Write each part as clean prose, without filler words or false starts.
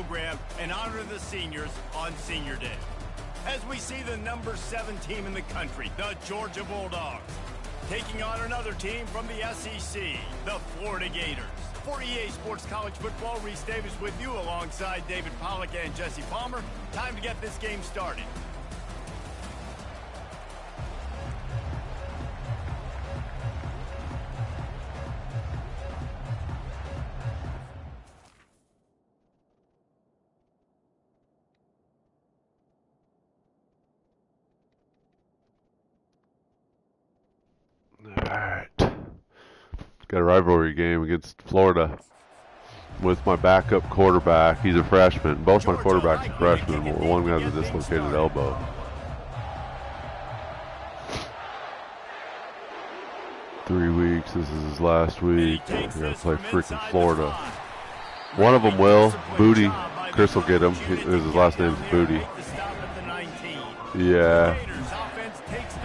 program and honor the seniors on Senior Day. As we see the number 7 team in the country, the Georgia Bulldogs, taking on another team from the SEC, the Florida Gators. For EA Sports College Football, Reese Davis with you alongside David Pollack and Jesse Palmer. Time to get this game started. Got a rivalry game against Florida with my backup quarterback. He's a freshman. Both my quarterbacks are freshmen. One has a dislocated elbow. Three weeks. This is his last week. We gotta play freaking Florida. One of them will. Booty. Chris will get him. His last name's Booty. Yeah.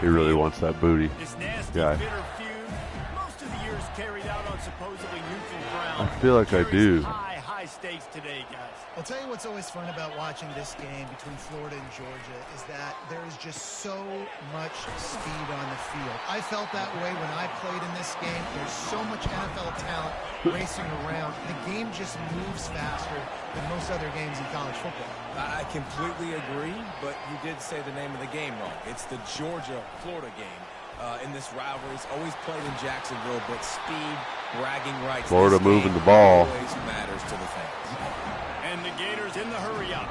He really wants that Booty guy. I feel like I do. High stakes today, guys. I'll tell you what's always fun about watching this game between Florida and Georgia is that there is just so much speed on the field. I felt that way when I played in this game. There's so much NFL talent racing around. The game just moves faster than most other games in college football. I completely agree, but you did say the name of the game wrong. It's the Georgia-Florida game. In this rivalry, it's always played in Jacksonville, but speed, bragging rights. Florida moving the ball. Always matters to the fans. And the Gators in the hurry up.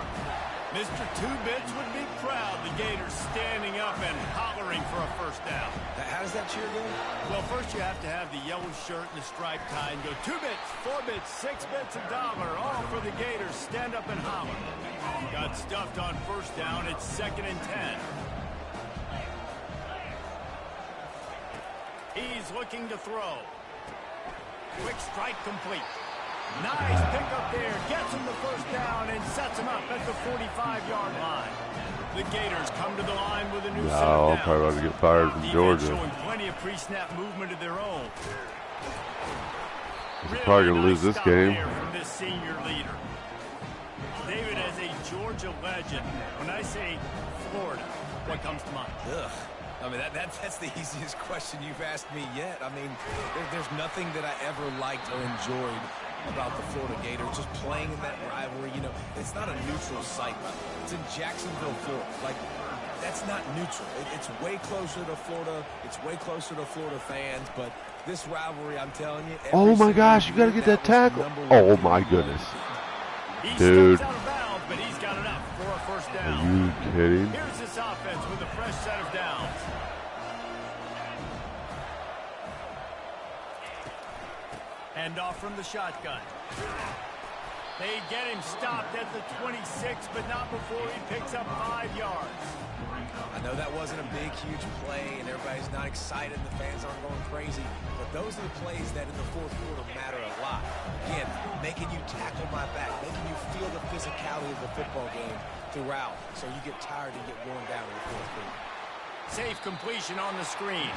Mr. Two Bits would be proud. The Gators standing up and hollering for a first down. How does that cheer go? Well, first you have to have the yellow shirt and the striped tie and go 2 bits, 4 bits, 6 bits, $1, all for the Gators. Stand up and holler. Got stuffed on first down. It's 2nd and 10. He's looking to throw. Quick strike complete. Nice pickup there. Gets him the first down and sets him up at the 45-yard line. The Gators come to the line with a new set of I'm probably about to get fired from Georgia. Showing plenty of pre-snap movement of their own. He's probably going to lose this game. From this senior leader. David, as a Georgia legend, when I say Florida, what comes to mind? Ugh. I mean, that's the easiest question you've asked me yet. I mean, there's nothing that I ever liked or enjoyed about the Florida Gators. Just playing in that rivalry, you know, it's not a neutral site. It's in Jacksonville, Florida. Like, that's not neutral. It's way closer to Florida. It's way closer to Florida fans. But this rivalry, I'm telling you. Oh, my gosh, you got to get that tackle. Oh, my goodness. Dude. But he's got enough for a first down. Are you kidding? Here's this offense with a fresh set of downs. Hand off from the shotgun. They get him stopped at the 26, but not before he picks up 5 yards. I know that wasn't a big, huge play, and everybody's not excited, and the fans aren't going crazy, but those are the plays that in the fourth quarter matter a lot. Again, making you tackle my back, making you feel the physicality of the football game throughout, so you get tired and get worn down in the fourth quarter. Safe completion on the screen.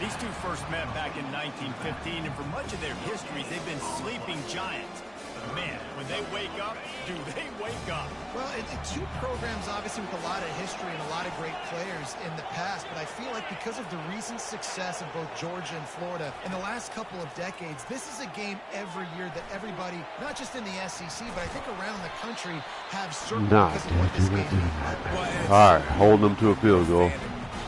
These two first met back in 1915, and for much of their history, they've been sleeping giants. Man, when they wake up, do they wake up? Well, two programs, obviously, with a lot of history and a lot of great players in the past, but I feel like because of the recent success of both Georgia and Florida in the last couple of decades, this is a game every year that everybody, not just in the SEC, but I think around the country, have circled because of what this game is. All right, holding them to a field goal.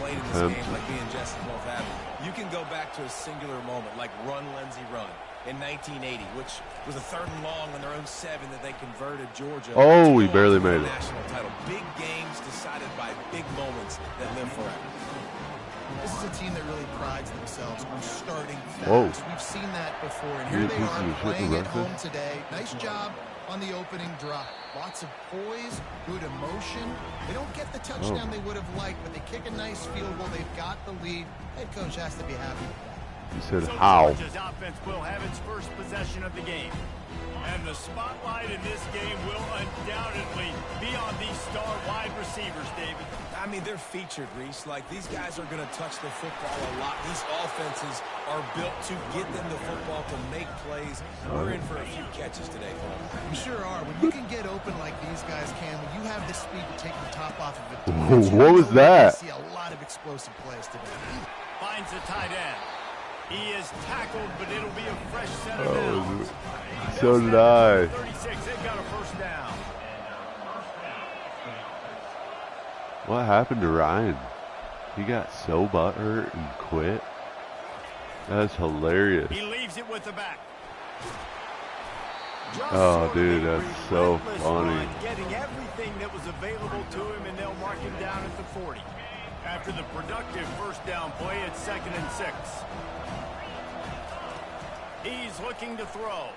Played in this game like me and Jesse both have. You can go back to a singular moment, like Run, Lindsey, Run. In 1980, which was a 3rd and long on their own 7 that they converted Georgia. Oh, we barely made it. National title. Big games decided by big moments that live forever. This is a team that really prides themselves on starting fast. Whoa. We've seen that before, and here they are playing at home today. Nice job on the opening drive. Lots of poise, good emotion. They don't get the touchdown they would have liked, but they kick a nice field goal. They've got the lead. Head coach has to be happy with that. He said, So how? Georgia's offense will have its first possession of the game. And the spotlight in this game will undoubtedly be on these star wide receivers, David. I mean, they're featured, Reese. Like, these guys are going to touch the football a lot. These offenses are built to get them the football, to make plays. We're in for a few catches today, folks. We sure are. When you can get open like these guys can, when you have the speed to take the top off of it. What was that? See a lot of explosive plays today. Finds the tight end. He is tackled, but it'll be a fresh set of downs. So did I. 36, they've got a first down. What happened to Ryan? He got so butthurt and quit. That's hilarious. He leaves it with the back. Oh, dude, that's so funny. Getting everything that was available to him, and they'll mark him down at the 40. After the productive first down play, it's 2nd and 6. He's looking to throw.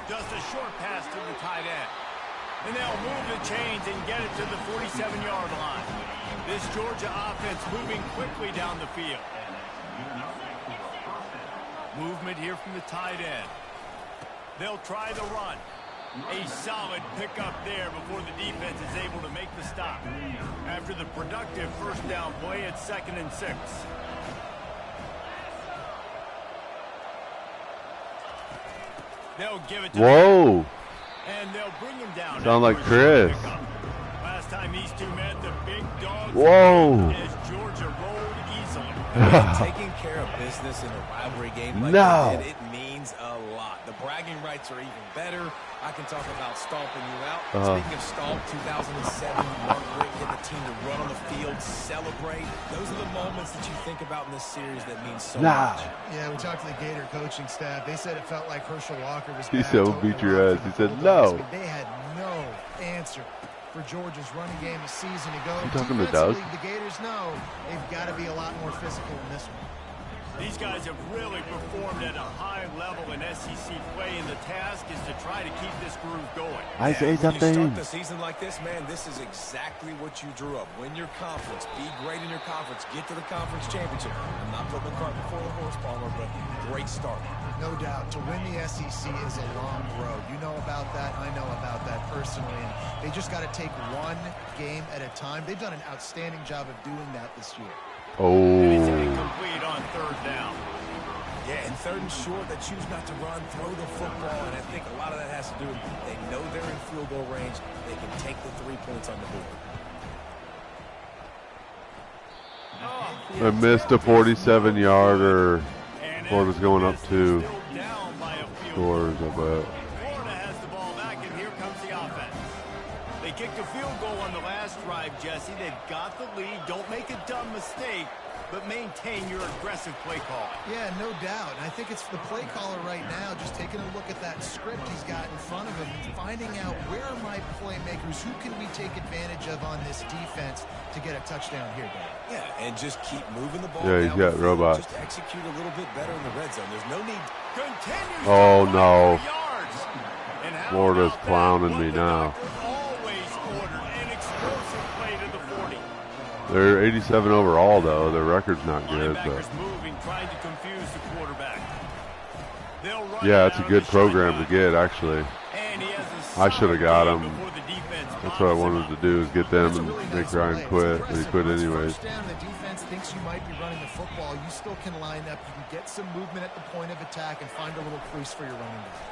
Just a short pass to the tight end. And they'll move the chains and get it to the 47-yard line. This Georgia offense moving quickly down the field. Movement here from the tight end. They'll try the run. A solid pickup there before the defense is able to make the stop. After the productive first down play, it's 2nd and 6. They'll give it to Whoa. and they'll bring him down. Sound like Chris. Last time these two met, the big dogs. Whoa. As Georgia rolled easily. Taking care of business in a rivalry game like No. they did, it means a lot. The bragging rights are even better. I can talk about stomping you out. Speaking of stomp, 2007, Mark Richt get the team to run on the field, celebrate. Those are the moments that you think about in this series that means so much. Yeah, we talked to the Gator coaching staff. They said it felt like Herschel Walker was He back, said, totally beat your locked ass. in He the said, Bulldogs. no. I mean, they had no answer for Georgia's running game a season ago. You talking to Doug? Defensively, the Gators know they've got to be a lot more physical in this one. These guys have really performed at a high level in SEC play, and the task is to try to keep this groove going. I say When you start something. the season like this, man, this is exactly what you drew up. Win your conference. Be great in your conference. Get to the conference championship. I'm not putting the cart before the horse, Palmer, but great start. No doubt. To win the SEC is a long road. You know about that. I know about that personally. And they just got to take one game at a time. They've done an outstanding job of doing that this year. And it's Oh. incomplete on 3rd down. Yeah, and 3rd and short, they choose not to run, throw the football, and I think a lot of that has to do with they know they're in field goal range. They can take the 3 points on the board. I missed a 47-yarder. And Florida's going up still 2 down by a field. scores, I bet. Florida has the ball back, and here comes the offense. They kicked a field goal on the last drive, Jesse. They've got the lead. Don't make a dumb mistake, but maintain your aggressive play call. Yeah, no doubt. And I think it's the play caller right now just taking a look at that script he's got in front of him and finding out where are my playmakers, who can we take advantage of on this defense to get a touchdown here, Dave. Yeah, and just keep moving the ball. Yeah, he's down got the field. robots. Just execute a little bit better in the red zone. There's no need. Continues Oh, to no. yards. And how Florida's about that? clowning What me the now. doctor always ordered, an explosive play to the 40. They're 87 overall, though. Their record's not good, but Linebackers moving, trying to confuse the quarterback. They'll run yeah, it it's a out good of the program to shotgun. get, actually. And he has a I should have got solid him. lead before the defense That's what I bobbles him wanted up. to do, is get them That's a and really make nice Ryan play. It's quit, but he impressive. quit Once anyways. first down, the defense thinks you might be running the football. You still can line up. You can get some movement at the point of attack and find a little crease for your running back.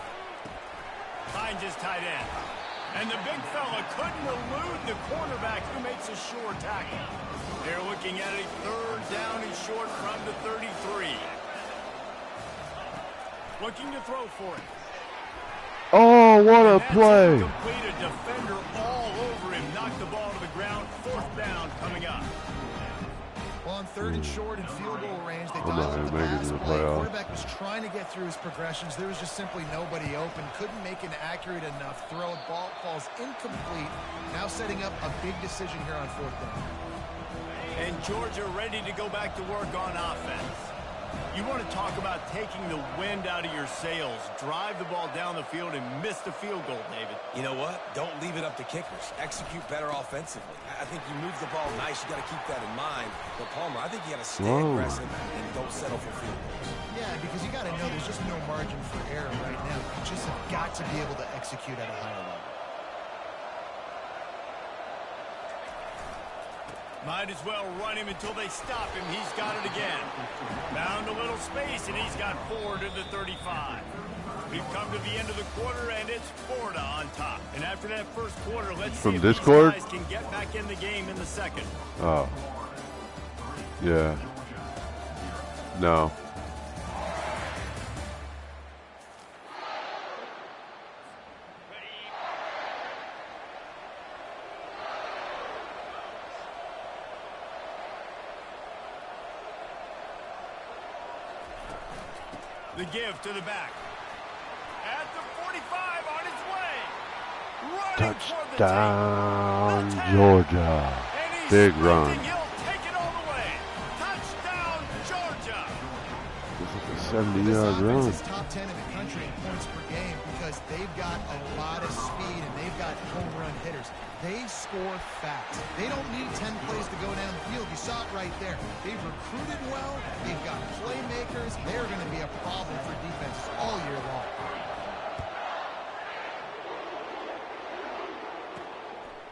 Finds his tight end. And the big fella couldn't elude the cornerback who makes a sure tackle. They're looking at a 3rd down and short from the 33. Looking to throw for it. Oh, what a And that's play. incomplete. A defender all over him. Knocked the ball to the ground. 4th down coming up. Well, on 3rd and short and field goal range, they I'm not dialed up gonna the make it pass to the play. playoffs. Quarterback was trying to get through his progressions. There was just simply nobody open. Couldn't make an accurate enough throw. Ball falls incomplete. Now setting up a big decision here on 4th down. And Georgia ready to go back to work on offense. You want to talk about taking the wind out of your sails. Drive the ball down the field and miss the field goal, David. You know what? Don't leave it up to kickers. Execute better offensively. I think you move the ball nice. You got to keep that in mind. But Palmer, I think you got to stay aggressive and don't settle for field goals. Yeah, because you got to know there's just no margin for error right now. You just have got to be able to execute at a higher level. Might as well run him until they stop him. He's got it again. Found a little space, and he's got 4 to the 35. We've come to the end of the quarter, and it's Florida on top. And after that first quarter, let's see if these guys can get back in the game in the second. Oh. Yeah. No. The give to the back. At the 45 on his way. Running Touchdown, for the Georgia. Big run. He'll take it all the way. Touchdown, Georgia. This is a 70-yard run. This is top 10 in the country in points per game because they've got a lot of speed and they've got home run hitters. They score fast. They don't need 10 plays to go down the field. You saw it right there. They've recruited well. They've got playmakers. They're going to be a problem for defenses all year long.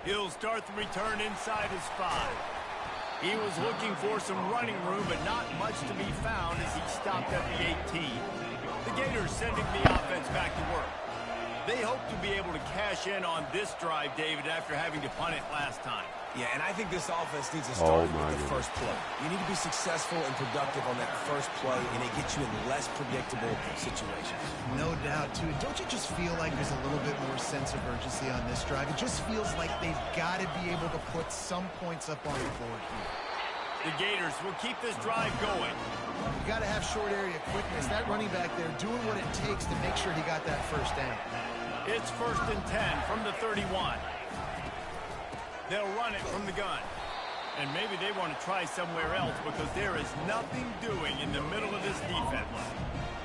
He'll start the return inside his 5. He was looking for some running room, but not much to be found as he stopped at the 18. The Gators sending the offense back to work. They hope to be able to cash in on this drive, David, after having to punt it last time. Yeah, and I think this offense needs to start with the first play. You need to be successful and productive on that first play, and it gets you in less predictable situations. No doubt, too. Don't you just feel like there's a little bit more sense of urgency on this drive? It just feels like they've got to be able to put some points up on the board here. The Gators will keep this drive going. You've got to have short area quickness. That running back there doing what it takes to make sure he got that first down. It's 1st and 10 from the 31. They'll run it from the gun. And maybe they want to try somewhere else because there is nothing doing in the middle of this defense.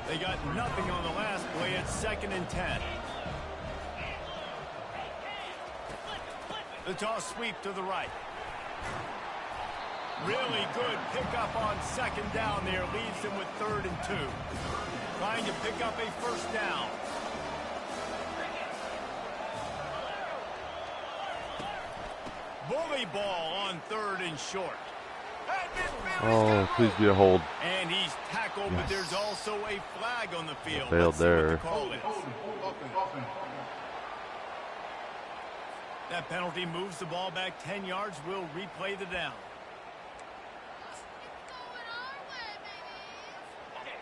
They got nothing on the last play. It's 2nd and 10. The toss sweep to the right. Really good pickup on 2nd down there. Leaves them with 3rd and 2. Trying to pick up a first down. Bully ball on 3rd and short. Oh, please be a hold. And he's tackled, but there's also a flag on the field. Failed there. That penalty moves the ball back 10 yards. We'll replay the down.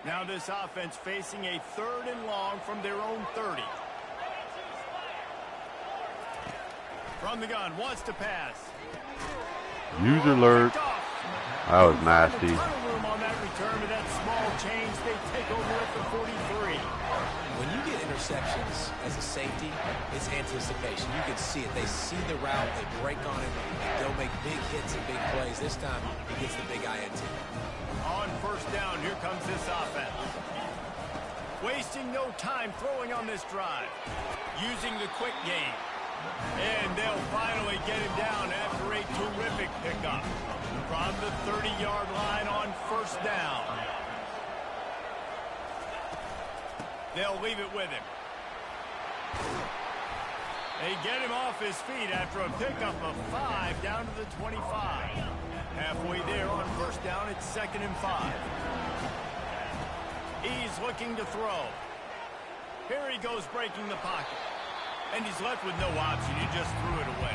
Now this offense facing a 3rd and long from their own 30. From the gun, wants to pass. User alert. That was nasty. Room on that return to that small change. They take over at the 43. When you get interceptions as a safety, it's anticipation. You can see it. They see the route. They break on it. They'll make big hits and big plays. This time, he gets the big INT. On 1st down, here comes this offense. Wasting no time throwing on this drive. Using the quick game. And they'll finally get him down after a terrific pickup. From the 30-yard line on 1st down. They'll leave it with him. They get him off his feet after a pickup of 5 down to the 25. Halfway there on 1st down, it's 2nd and 5. He's looking to throw. Here he goes breaking the pocket. And he's left with no option. He just threw it away.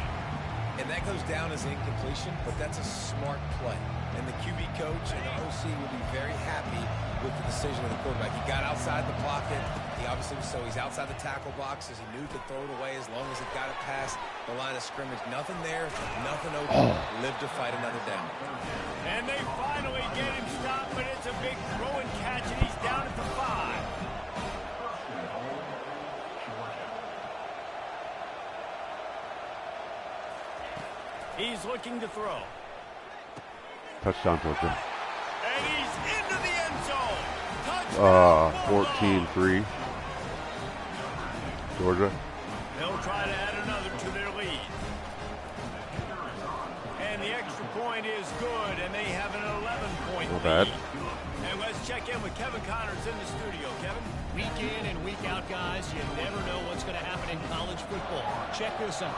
And that goes down as incompletion, but that's a smart play. And the QB coach and the OC will be very happy with the decision of the quarterback. He got outside the pocket. He obviously was he's outside the tackle box as he knew to throw it away as long as it got it past the line of scrimmage. Nothing there, nothing open. Live to fight another down. And they finally get him stopped, but it's a big throw and catch, and he's down at the 5. He's looking to throw. Touchdown, Georgia. And he's into the end zone. Touchdown, 14-3. Georgia. They'll try to add another to their lead. And the extra point is good, and they have an 11-point Not lead. bad. And let's check in with Kevin Connors in the studio. Kevin? Week in and week out, guys, you never know what's going to happen in college football. Check this out.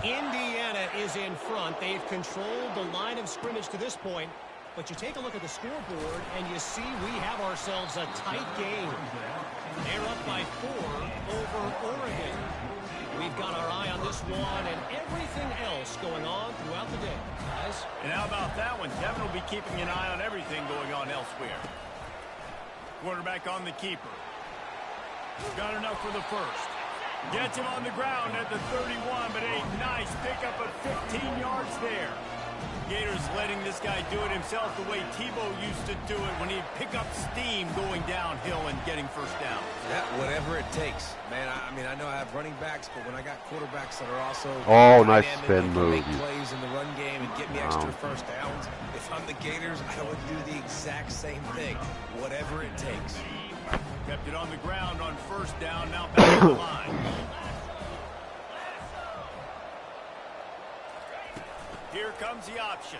Indiana is in front. They've controlled the line of scrimmage to this point. But you take a look at the scoreboard, and you see we have ourselves a tight game. They're up by 4 over Oregon. We've got our eye on this one and everything else going on throughout the day, guys. And how about that one? Kevin will be keeping an eye on everything going on elsewhere. Quarterback on the keeper. Got enough for the first. Gets him on the ground at the 31, but a nice pickup of 15 yards there. Gators letting this guy do it himself the way Tebow used to do it when he'd pick up steam going downhill and getting first down. Yeah, whatever it takes. Man, I mean, I know I have running backs, but when I got quarterbacks that are also Nice spin move. Make plays in the run game and get me extra first downs. If I'm the Gators, I would do the exact same thing. Whatever it takes. Kept it on the ground on first down, now back to the line. Here comes the option.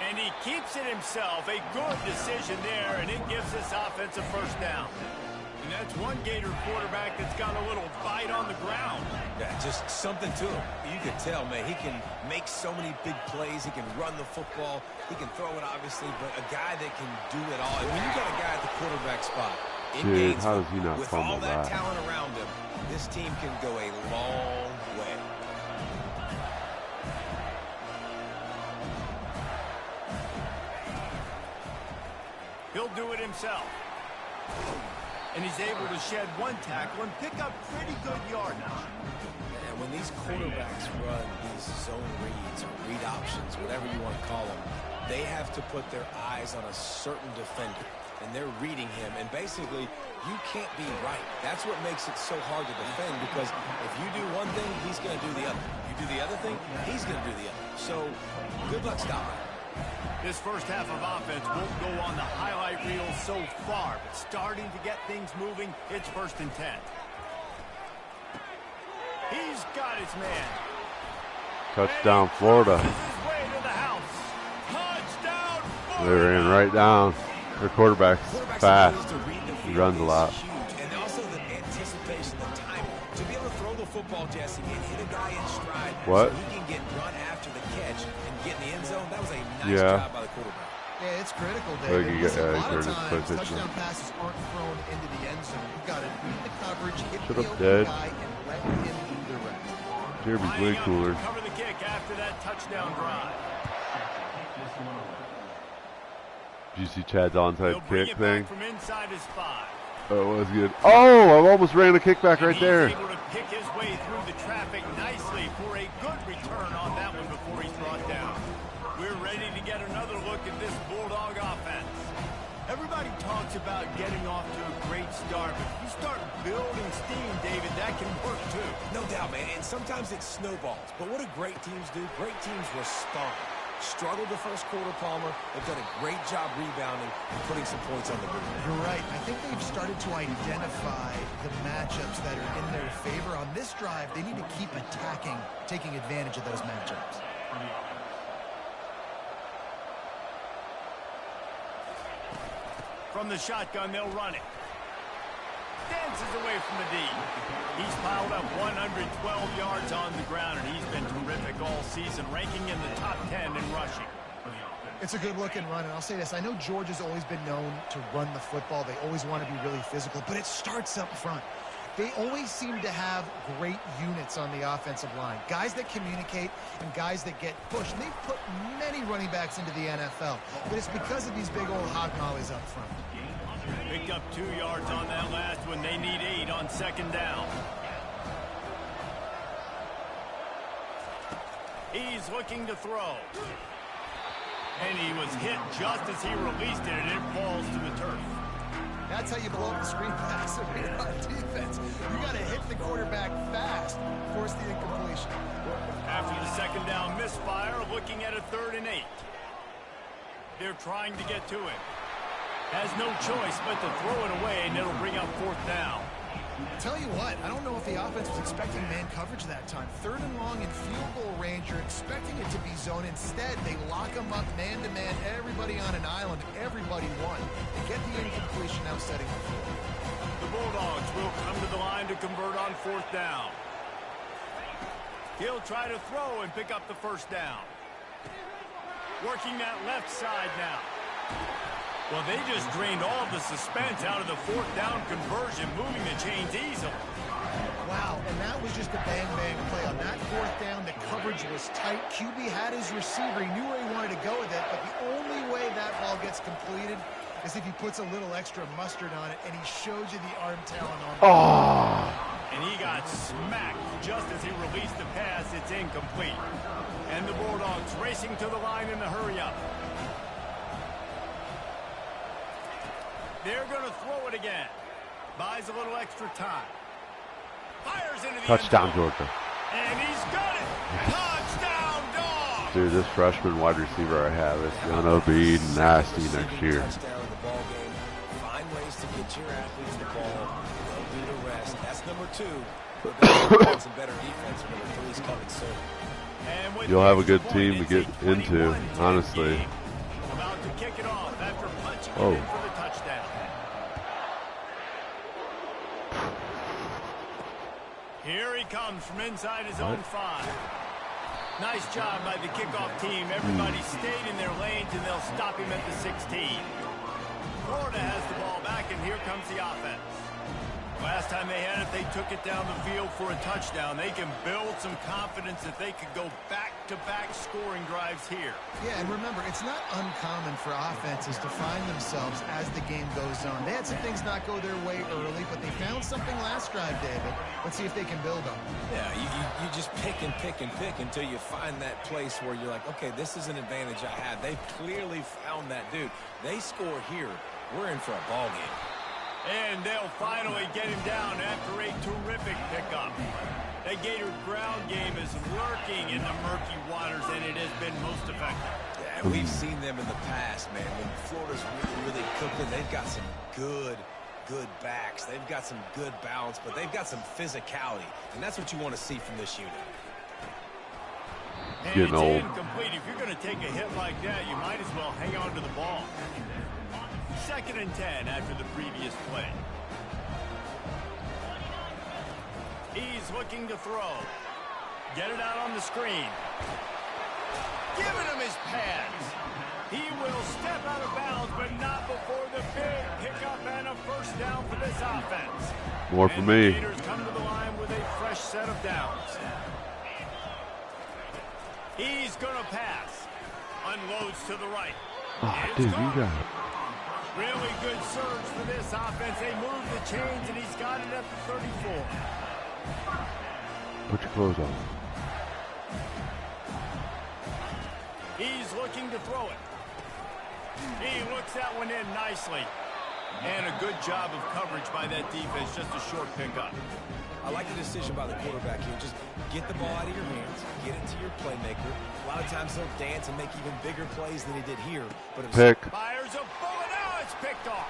And he keeps it himself. A good decision there, and it gives this offense a first down. And that's one Gator quarterback that's got a little bite on the ground. Yeah, just something to him. You can tell, man, he can make so many big plays. He can run the football. He can throw it, obviously, but a guy that can do it all. And when you got a guy at the quarterback spot in Gainesville, how does he not with all that that talent around him, this team can go a long way. He'll do it himself. And he's able to shed one tackle and pick up pretty good yardage. And when these quarterbacks run these zone reads or read options, whatever you want to call them, they have to put their eyes on a certain defender. And they're reading him. And basically, you can't be right. That's what makes it so hard to defend, because if you do one thing, he's going to do the other. You do the other thing, he's going to do the other. So, good luck stopping. This first half of offense won't go on the highlight reel so far, but starting to get things moving, it's 1st and 10. He's got his man. Touchdown, Florida. His way to the house. Touchdown, Florida. They ran right down. Their quarterback's fast. He runs a lot. And also the anticipation, the time to be able to throw the football, Jesse, and hit a guy in stride What? so he can get run after the catch and get in the end zone. That was a nice job by the quarterback. Yeah, it's critical, Like David. you Listen, got- a lot of heard his times, position. touchdown passes aren't thrown into the end zone. You've got to beat the coverage, hit Shut the up, open Dad. guy, and let him do the rest. Jeremy's way cooler. Cover the kick after that touchdown drive. Did you see Chad's onside He'll bring kick it back thing? from inside his 5. Oh, it was good. Oh, I almost ran a kickback right He's there. able to pick his way through the traffic nicely for a good return on that one before he's brought down. We're ready to get another look at this Bulldog offense. Everybody talks about getting off to a great start, but if you start building steam, David, that can work too. No doubt, man. And sometimes it snowballs. But what do great teams do? Great teams respond. Struggled the first quarter, Palmer. They've done a great job rebounding and putting some points on the board. You're right. I think they've started to identify the matchups that are in their favor. On this drive, they need to keep attacking, taking advantage of those matchups. From the shotgun, they'll run it. Dances away from the D. He's piled up 112 yards on the ground, and he's been terrific all season, ranking in the top 10 in rushing. It's a good-looking run, and I'll say this. I know Georgia's always been known to run the football. They always want to be really physical, but it starts up front. They always seem to have great units on the offensive line. Guys that communicate and guys that get pushed. And they've put many running backs into the NFL, but it's because of these big old hog mollies up front. Picked up 2 yards on that last one. They need 8 on 2nd down. He's looking to throw. And he was hit just as he released it, and it falls to the turf. That's how you blow up the screen pass on defense. You got to hit the quarterback fast, force the incompletion. After the 2nd down misfire, looking at a 3rd and 8. They're trying to get to it. Has no choice but to throw it away, and it'll bring up 4th down. Tell you what, I don't know if the offense was expecting man coverage that time. 3rd and long in field goal range, you're expecting it to be zone. Instead, they lock them up man-to-man, everybody on an island, everybody won. They get the incompletion, now setting the field. The Bulldogs will come to the line to convert on 4th down. He'll try to throw and pick up the 1st down. Working that left side now. Well, they just drained all of the suspense out of the 4th down conversion, moving the chains easily. Wow, and that was just a bang-bang play. On that 4th down, the coverage was tight. QB had his receiver. He knew where he wanted to go with it, but the only way that ball gets completed is if he puts a little extra mustard on it, and he showed you the arm talent on it. Oh! And he got smacked just as he released the pass. It's incomplete. And the Bulldogs racing to the line in the hurry-up. They're going to throw it again. Buys a little extra time. Fires into the Touchdown, end zone. Georgia. And he's got it. Touchdown, Dogs. Dude, this freshman wide receiver I have is going to be nasty next year. Find ways to get your athletes the ball. They'll do the rest. That's number 2. But some better defense. Number 3 is coming soon. You'll have a good team to get into, honestly. About to kick it off after punching Oh. it in for the touchdown. Here he comes from inside his own 5. Nice job by the kickoff team. Everybody stayed in their lanes, and they'll stop him at the 16. Florida has the ball back, and here comes the offense. Last time they had it, they took it down the field for a touchdown. They can build some confidence that they could go back-to-back scoring drives here. Yeah, and remember, it's not uncommon for offenses to find themselves as the game goes on. They had some things not go their way early, but they found something last drive, David. Let's see if they can build on it. Yeah, you just pick and pick and pick until you find that place where you're like, okay, this is an advantage I have. They've clearly found that, dude. They score here. We're in for a ball game. And they'll finally get him down after a terrific pickup. That Gator ground game is lurking in the murky waters, and it has been most effective. Yeah, we've seen them in the past, man. When Florida's really cooking, they've got some good backs. They've got some good balance, but they've got some physicality, and that's what you want to see from this unit. And Getting it's old. incomplete. If you're going to take a hit like that, you might as well hang on to the ball. 2nd and 10 after the previous play. He's looking to throw. Get it out on the screen. Giving him his pads. He will step out of bounds, but not before the big pickup and a 1st down for this offense. More for and me. The Gators come to the line with a fresh set of downs. He's going to pass. Unloads to the right. Oh, It's dude, you gone. got it. Really good surge for this offense. They move the chains, and he's got it at the 34. Put your clothes on. He's looking to throw it. He looks that one in nicely. And a good job of coverage by that defense. Just a short pickup. I like the decision by the quarterback here. Just get the ball out of your hands, get it to your playmaker. A lot of times they'll dance and make even bigger plays than he did here. But it was Pick. Fires a bullet. Now it's picked off.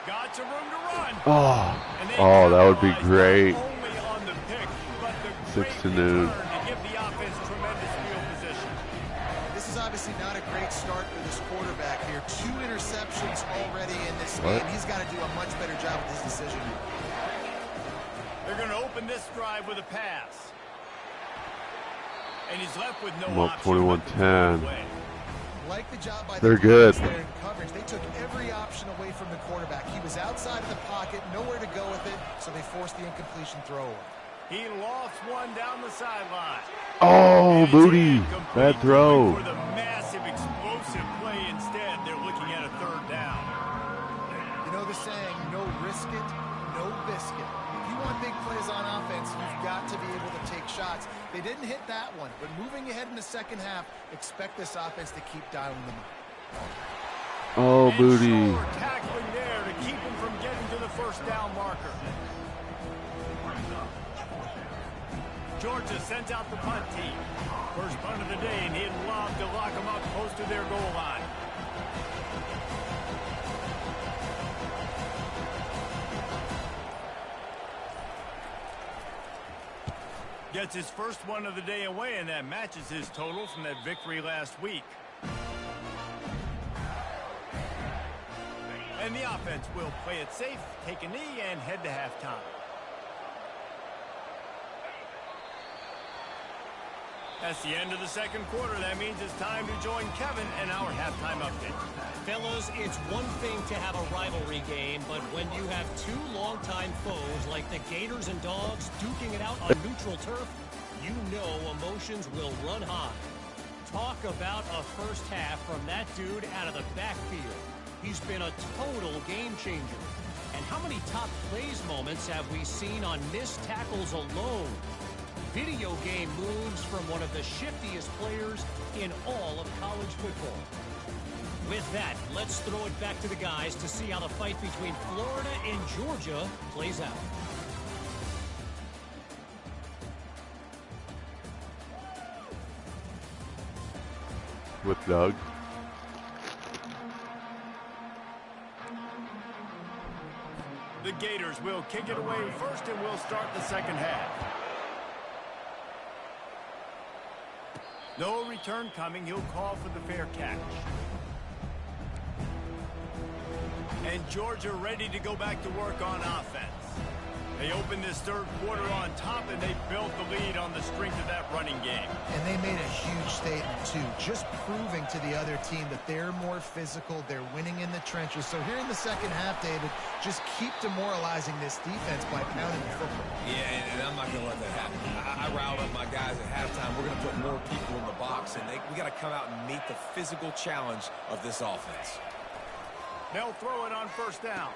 Got some room to run. Oh, that would be great. Only on the pick, but the 6 to great noon. return to give the offense tremendous field position. This is obviously not a great start for this quarterback here. 2 interceptions already in this What? game. He's got to do a much better job with his decision. They're going to open this drive with a pass. And he's left with no I'm up option but to throw it 21-10. away. Like the job by They're the good. defense there in coverage. They took every option away from the quarterback. He was outside of the pocket, nowhere to go with it, so they forced the incompletion throw away. He lofts one down the sideline. Oh, And it's booty. incomplete, Bad throw. going For the massive explosive play instead, they're looking at a 3rd down. You know the saying, no risk it, no biscuit. If you want big plays on offense, you've got to be able to take shots. They didn't hit that one, but moving ahead in the 2nd half, expect this offense to keep dialing them up. Oh, And booty. Shore tackling there to keep him from getting to the 1st down marker. Georgia sends out the punt team. First punt of the day, and he'd love to lock them up close to their goal line. Gets his first one of the day away, and that matches his total from that victory last week. And the offense will play it safe, take a knee, and head to halftime. That's the end of the second quarter. That means it's time to join Kevin and our halftime update. Fellas, it's one thing to have a rivalry game, but when you have two longtime foes like the Gators and Dogs duking it out on neutral turf, you know emotions will run high. Talk about a first half from that dude out of the backfield. He's been a total game changer. And how many top plays moments have we seen on missed tackles alone? Video game moves from one of the shiftiest players in all of college football. With that, let's throw it back to the guys to see how the fight between Florida and Georgia plays out. With Doug. The Gators will kick it away first, and we'll start the second half. No return coming. He'll call for the fair catch. And Georgia ready to go back to work on offense. They opened this third quarter on top, and they built the lead on the strength of that running game. And they made a huge statement, too, just proving to the other team that they're more physical, they're winning in the trenches. So here in the second half, David, just keep demoralizing this defense by pounding the football. Yeah, and I'm not going to let that happen. I riled up my guys at halftime. We're going to put more people in the box, and we got to come out and meet the physical challenge of this offense. They'll throw it on first down.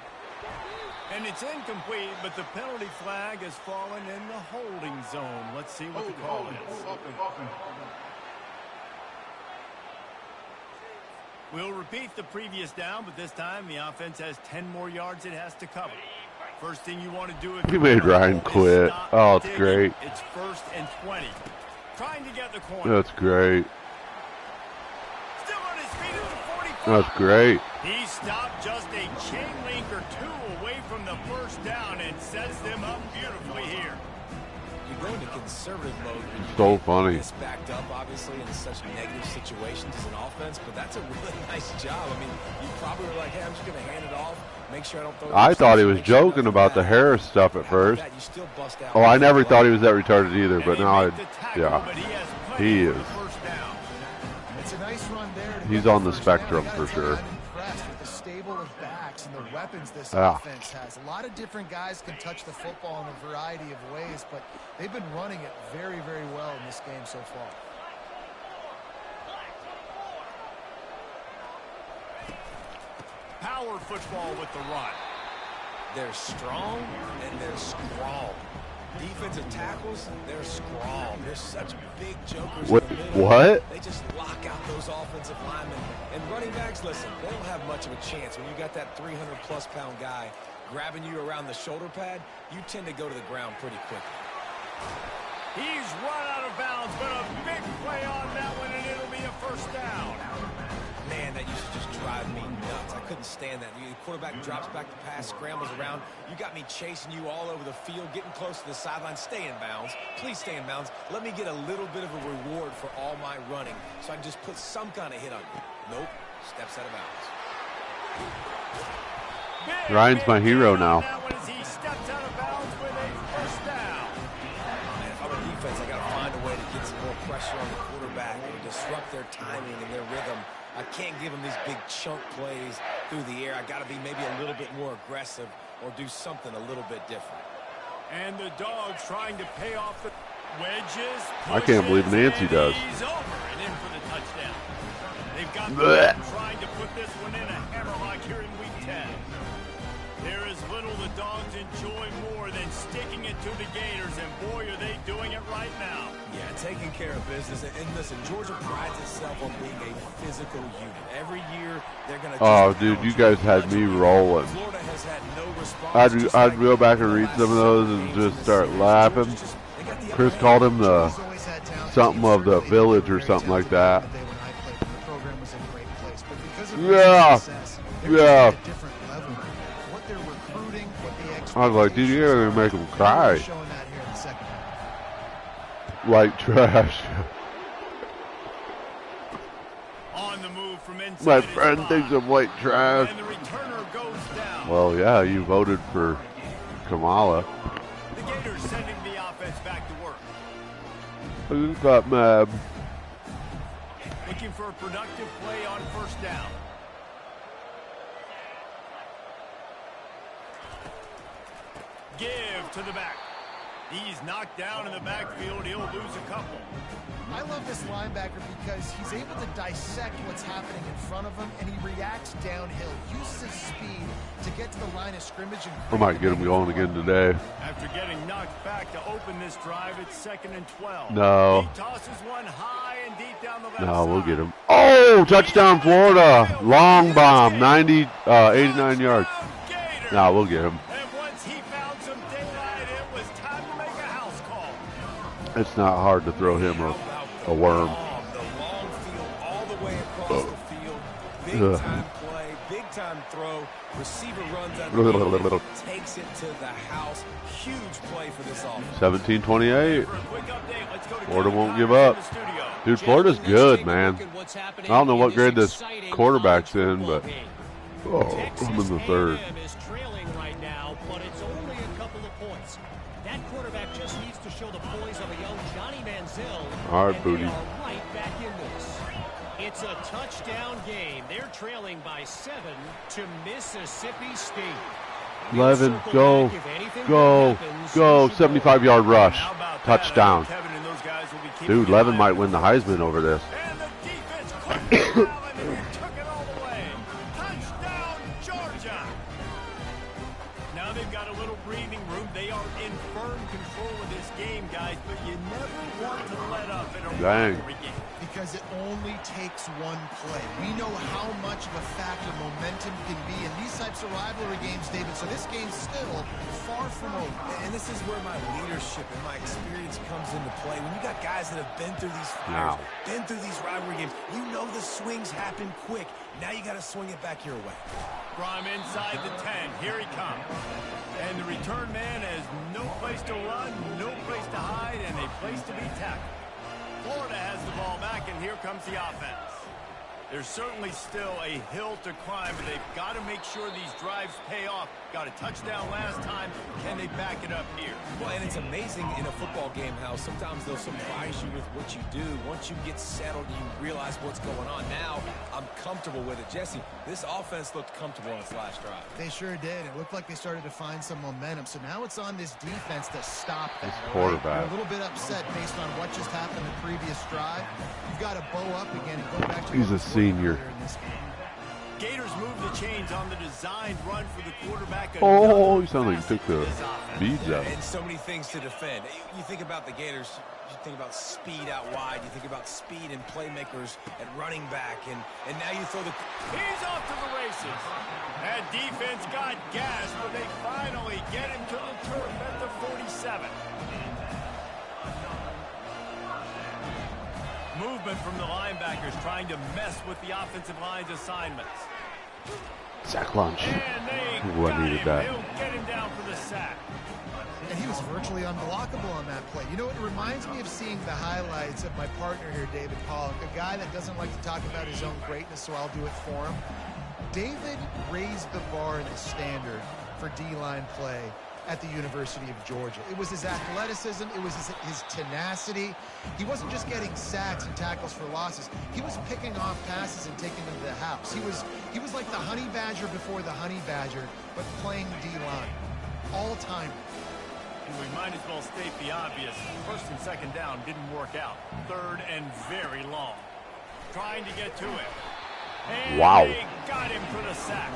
And it's incomplete, but the penalty flag has fallen in the holding zone. Let's see what the call is. We'll repeat the previous down, but this time the offense has 10 more yards it has to cover. First thing you want to do if He made Ryan quit. Oh, it's great. It's 1st and 20. Trying to get the corner. That's great. Still on his feet at the 45. That's great. He stopped just a chain link or two away from the first down and sets them up beautifully here. You go into conservative mode. So funny. It's backed up, obviously, in such negative situations as an offense, but that's a really nice job. I mean, you probably were like, hey, I'm just going to hand it off, make sure I don't throw it. I thought he was joking about the Harris stuff at first. You still bust out. Oh, I never thought he was that retarded either, but now, yeah, he is. It's a nice run there. He's on the spectrum for sure. I'm impressed with the stable of backs and the weapons this offense has. A lot of different guys can touch the football in a variety of ways, but they've been running it very, very well in this game so far. Power football with the run. They're strong and they're strong. Defensive tackles, they're strong. They're such big jokers in the middle. What? They just lock out those offensive linemen. And running backs, listen, they don't have much of a chance. When you got that 300-plus pound guy grabbing you around the shoulder pad, you tend to go to the ground pretty quickly. He's run out of bounds, but a big play on that one, and it'll be a first down. Man, that used to just drive me nuts. I couldn't stand that. The quarterback drops back to pass, scrambles around. You got me chasing you all over the field, getting close to the sideline. Stay in bounds. Please stay in bounds. Let me get a little bit of a reward for all my running so I can just put some kind of hit on you. Nope. Steps out of bounds. Ryan's my hero now. He steps out of bounds with a first down. Man, if I'm a defense, I got to find a way to get some more pressure on the quarterback and disrupt their timing and their rhythm. I can't give them these big chunk plays through the air. I got to be maybe a little bit more aggressive or do something a little bit different. And the Dogs trying to pay off the wedges. I can't believe Nancy does. He's over and in for the touchdown. They've got the trying to put this one in a hammerlock here in week 10. There is little the Dogs enjoy more than sticking it to the Gators, and boy, are they doing it right now. Yeah, taking care of business. And listen, Georgia prides itself on being a physical unit. Every year, they're going to... Oh, dude, you guys had me rolling. Florida has had no response. I'd go back and read some of those and just start laughing. Chris called him the something of the village or something like that. Yeah, yeah. I was like, dude, you're going to make them cry. White trash. On the move from inside My his friend spot. thinks I'm white trash. And the returner goes down. Well, yeah, you voted for Kamala. The Gators sending the offense back to work. Who's got mad? Looking for a productive play on first down. Give to the back. He's knocked down in the backfield. He'll lose a couple. I love this linebacker because he's able to dissect what's happening in front of him, and he reacts downhill, uses his speed to get to the line of scrimmage. And I might get him going again today. After getting knocked back to open this drive, it's 2nd and 12. No. He tosses one high and deep down the left No, we'll side. get him. Oh, touchdown Florida. Long bomb, 89 yards. Gators. No, we'll get him. And once he found some daylight, it was time to make a house call. It's not hard to throw him a worm. The long field all the way across the field. Big Ugh. time play, big time throw. Receiver runs under, takes it to the house. Huge play for this offense. 17-28. For a quick update, let's go to Florida Kevin won't give Connors up. in the studio. Dude, Florida's good, man. I don't know what grade this quarterback's in, but I'm in the third. A&M is trailing right now, but it's only a couple of points. That quarterback just needs to show the poise of a young Johnny Manziel. All right, and Booty. they are right back in this. It's a touchdown game. They're trailing by 7 to Mississippi State. We'll 11, circle go, back if anything go, happens. go. You should 75-yard rush. How about that? Touchdown. Kevin and those guys will be keeping Dude, an Levin eye might on win the this. Heisman over this. And the defense quickly rallied and took it all the way. Touchdown, Georgia. Now they've got a little breathing room. They are in firm control of this game, guys, but you never want to let up in a Dang. rivalry game. because it only takes one play. We know how much of a factor momentum can be in these types of rivalry games, David, so this game's still far from over. And this is where my leadership and my experience comes into play. When you got guys that have been through these fires, been through these rivalry games, you know the swings happen quick. Now you got to swing it back your way. From inside the 10, here he comes. And the return man has no place to run, no place to hide, and a place to be tackled. Florida has the ball back, and here comes the offense. There's certainly still a hill to climb, but they've got to make sure these drives pay off. Got a touchdown last time. Can they back it up here? Well, and it's amazing in a football game how sometimes they'll surprise you with what you do. Once you get settled, you realize what's going on. Now, I'm comfortable with it. Jesse, this offense looked comfortable on its last drive. They sure did. It looked like they started to find some momentum. So now it's on this defense to stop that. This all right? quarterback. They're a little bit upset based on what just happened in the previous drive. You've got to bow up again and go back to He's what a was senior. earlier in this game. Gators move the chains on the designed run for the quarterback. Oh, you sound like you Another took the facet to this offense. beads out. And so many things to defend. You think about the Gators, you think about speed out wide, you think about speed and playmakers at running back, and now you throw the... He's off to the races. That defense got gas, but they finally get him to the turf at the 47. Movement from the linebackers trying to mess with the offensive line's assignments. Sack lunch. And they Ooh, I got needed him. that. They'll get him down for the sack. And he was virtually unblockable on that play. You know, it reminds me of seeing the highlights of my partner here, David Pollock, a guy that doesn't like to talk about his own greatness, so I'll do it for him. David raised the bar in the standard for D-line play at the University of Georgia. It was his athleticism, it was his tenacity. He wasn't just getting sacks and tackles for losses. He was picking off passes and taking them to the house. He was like the honey badger before the honey badger, but playing D-line. All-time. We might as well state the obvious. First and second down didn't work out. Third and very long. Trying to get to it. And Wow. they got him for the sack.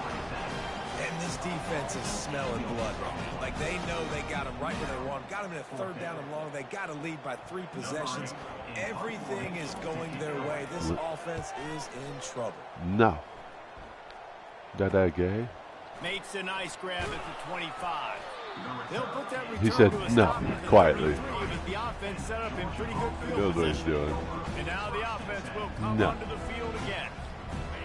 And this defense is smelling blood right now. Like, they know they got him right where they want him. Got him in a third down and long. They got to lead by 3 possessions. Everything is going their way. This offense is in trouble. No. That gay? Makes a nice grab at the 25. They'll put that return He said to a no, stop at the quietly. 33, but the offense set up in pretty good He field knows what he's position. doing. And now the offense will come No. onto the field again.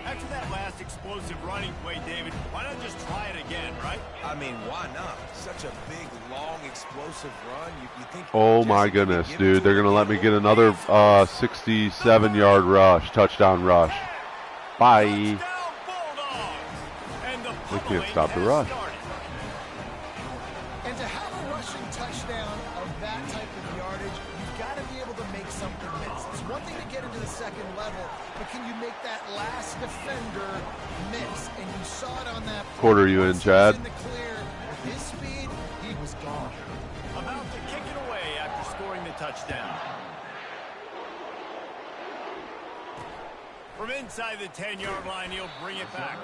At After that last explosive running play, David, why not just try it again, right? I mean, why not? Such a big, long, explosive run. You think? Oh my goodness, dude! They're gonna let me get another 67-yard rush, touchdown rush. Bye. They can't stop the rush. And to have a rushing touchdown of that type of yardage, you've got to be able to make something miss. It's one thing to get into the second level, but can you make that last defender miss? And you saw it on that play. Quarter you in, Chad? In the clear, with his speed, he was gone. About to kick it away after scoring the touchdown. From inside the 10-yard line, he'll bring it back.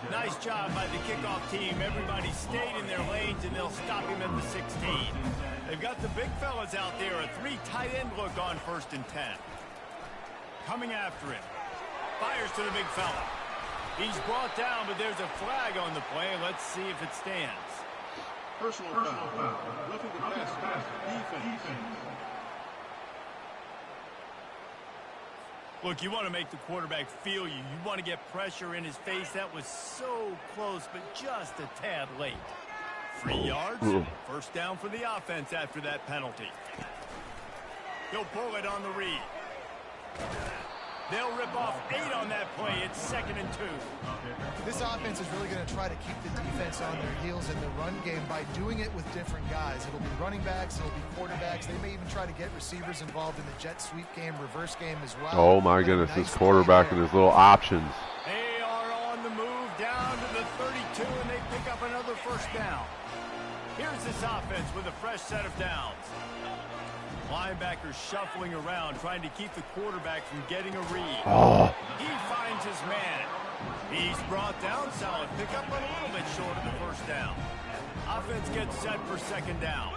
Nice job by the kickoff team. Everybody stayed in their lanes, and they'll stop him at the 16. They've got the big fellas out there. A 3 tight end look on 1st and 10. Coming after him. Fires to the big fella. He's brought down, but there's a flag on the play. Let's see if it stands. Personal foul. Roughing the pass. Defense. Look, you want to make the quarterback feel you. You want to get pressure in his face. That was so close, but just a tad late. 3 yards. First down for the offense after that penalty. He'll pull it on the read. They'll rip off 8 on that play. It's 2nd and 2. This offense is really going to try to keep the defense on their heels in the run game by doing it with different guys. It'll be running backs. It'll be quarterbacks. They may even try to get receivers involved in the jet sweep game, reverse game as well. Oh, my goodness. This quarterback and his little options. They are on the move down to the 32, and they pick up another first down. Here's this offense with a fresh set of downs. Linebackers shuffling around, trying to keep the quarterback from getting a read. He finds his man. He's brought down. Solid pickup, but a little bit short of the first down. Offense gets set for 2nd down.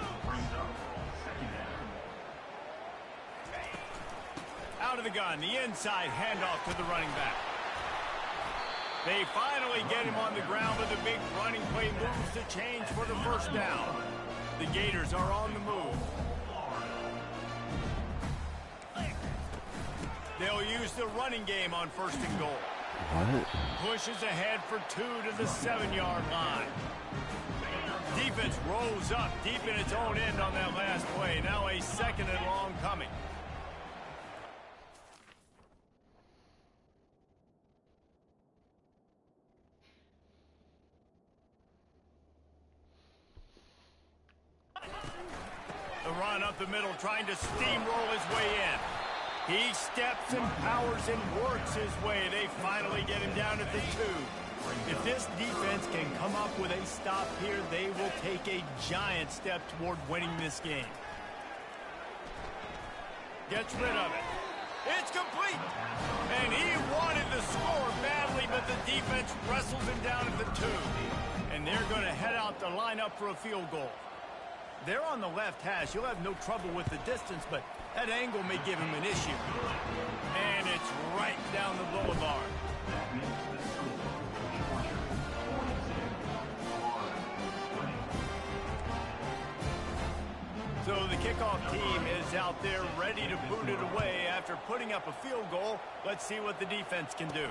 Out of the gun, the inside handoff to the running back. They finally get him on the ground with a big running play moves the change for the first down. The Gators are on the move. They'll use the running game on 1st and goal. What? Pushes ahead for 2 to the 7-yard line. Defense rolls up deep in its own end on that last play. Now a 2nd and long coming. The run up the middle, trying to steamroll his way in. He steps and powers and works his way. They finally get him down at the 2. If this defense can come up with a stop here, they will take a giant step toward winning this game. Gets rid of it. It's complete. And he wanted the score badly, but the defense wrestles him down at the 2. And they're going to head out to line up for a field goal. They're on the left hash. You'll have no trouble with the distance, but that angle may give him an issue. And it's right down the boulevard. So the kickoff team is out there ready to boot it away after putting up a field goal. Let's see what the defense can do.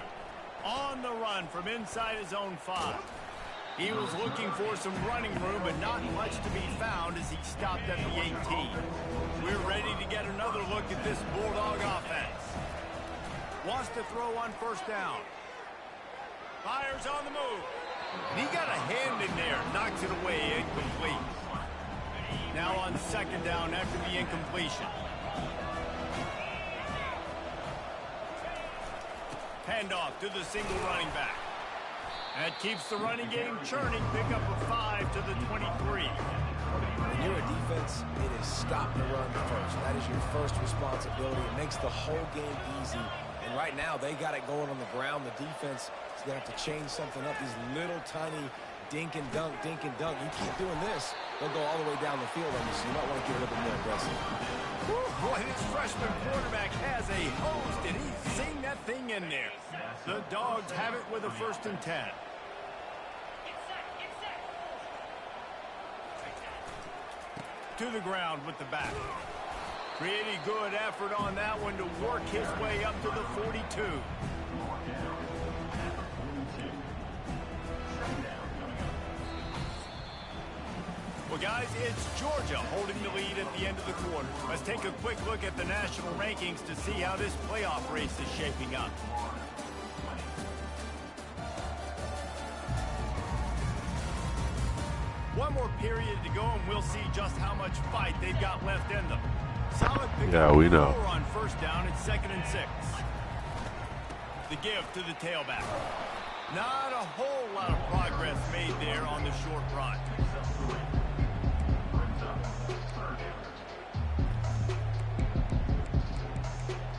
On the run from inside his own 5. He was looking for some running room, but not much to be found as he stopped at the 18. We're ready to get another look at this Bulldog offense. Wants to throw on 1st down. Fires on the move. And he got a hand in there, knocks it away, incomplete. Now on 2nd down after the incompletion. Handoff to the single running back. That keeps the running game churning. Pick up a 5 to the 23. When you're a defense, it is stop the run first. That is your first responsibility. It makes the whole game easy. And right now, they got it going on the ground. The defense is going to have to change something up. These little tiny dink and dunk, dink and dunk. You keep doing this, they'll go all the way down the field on you, so you might want to get a little bit more aggressive. Boy, this freshman quarterback has a hose. Did he sing that thing in there? The Dogs have it with a 1st and 10. To the ground with the back. Pretty good effort on that one to work his way up to the 42. Well, guys, it's Georgia holding the lead at the end of the quarter. Let's take a quick look at the national rankings to see how this playoff race is shaping up. One more period to go, and we'll see just how much fight they've got left in them. Solid pick Yeah, we know. on first down. It's 2nd and 6. The give to the tailback. Not a whole lot of progress made there on the short run.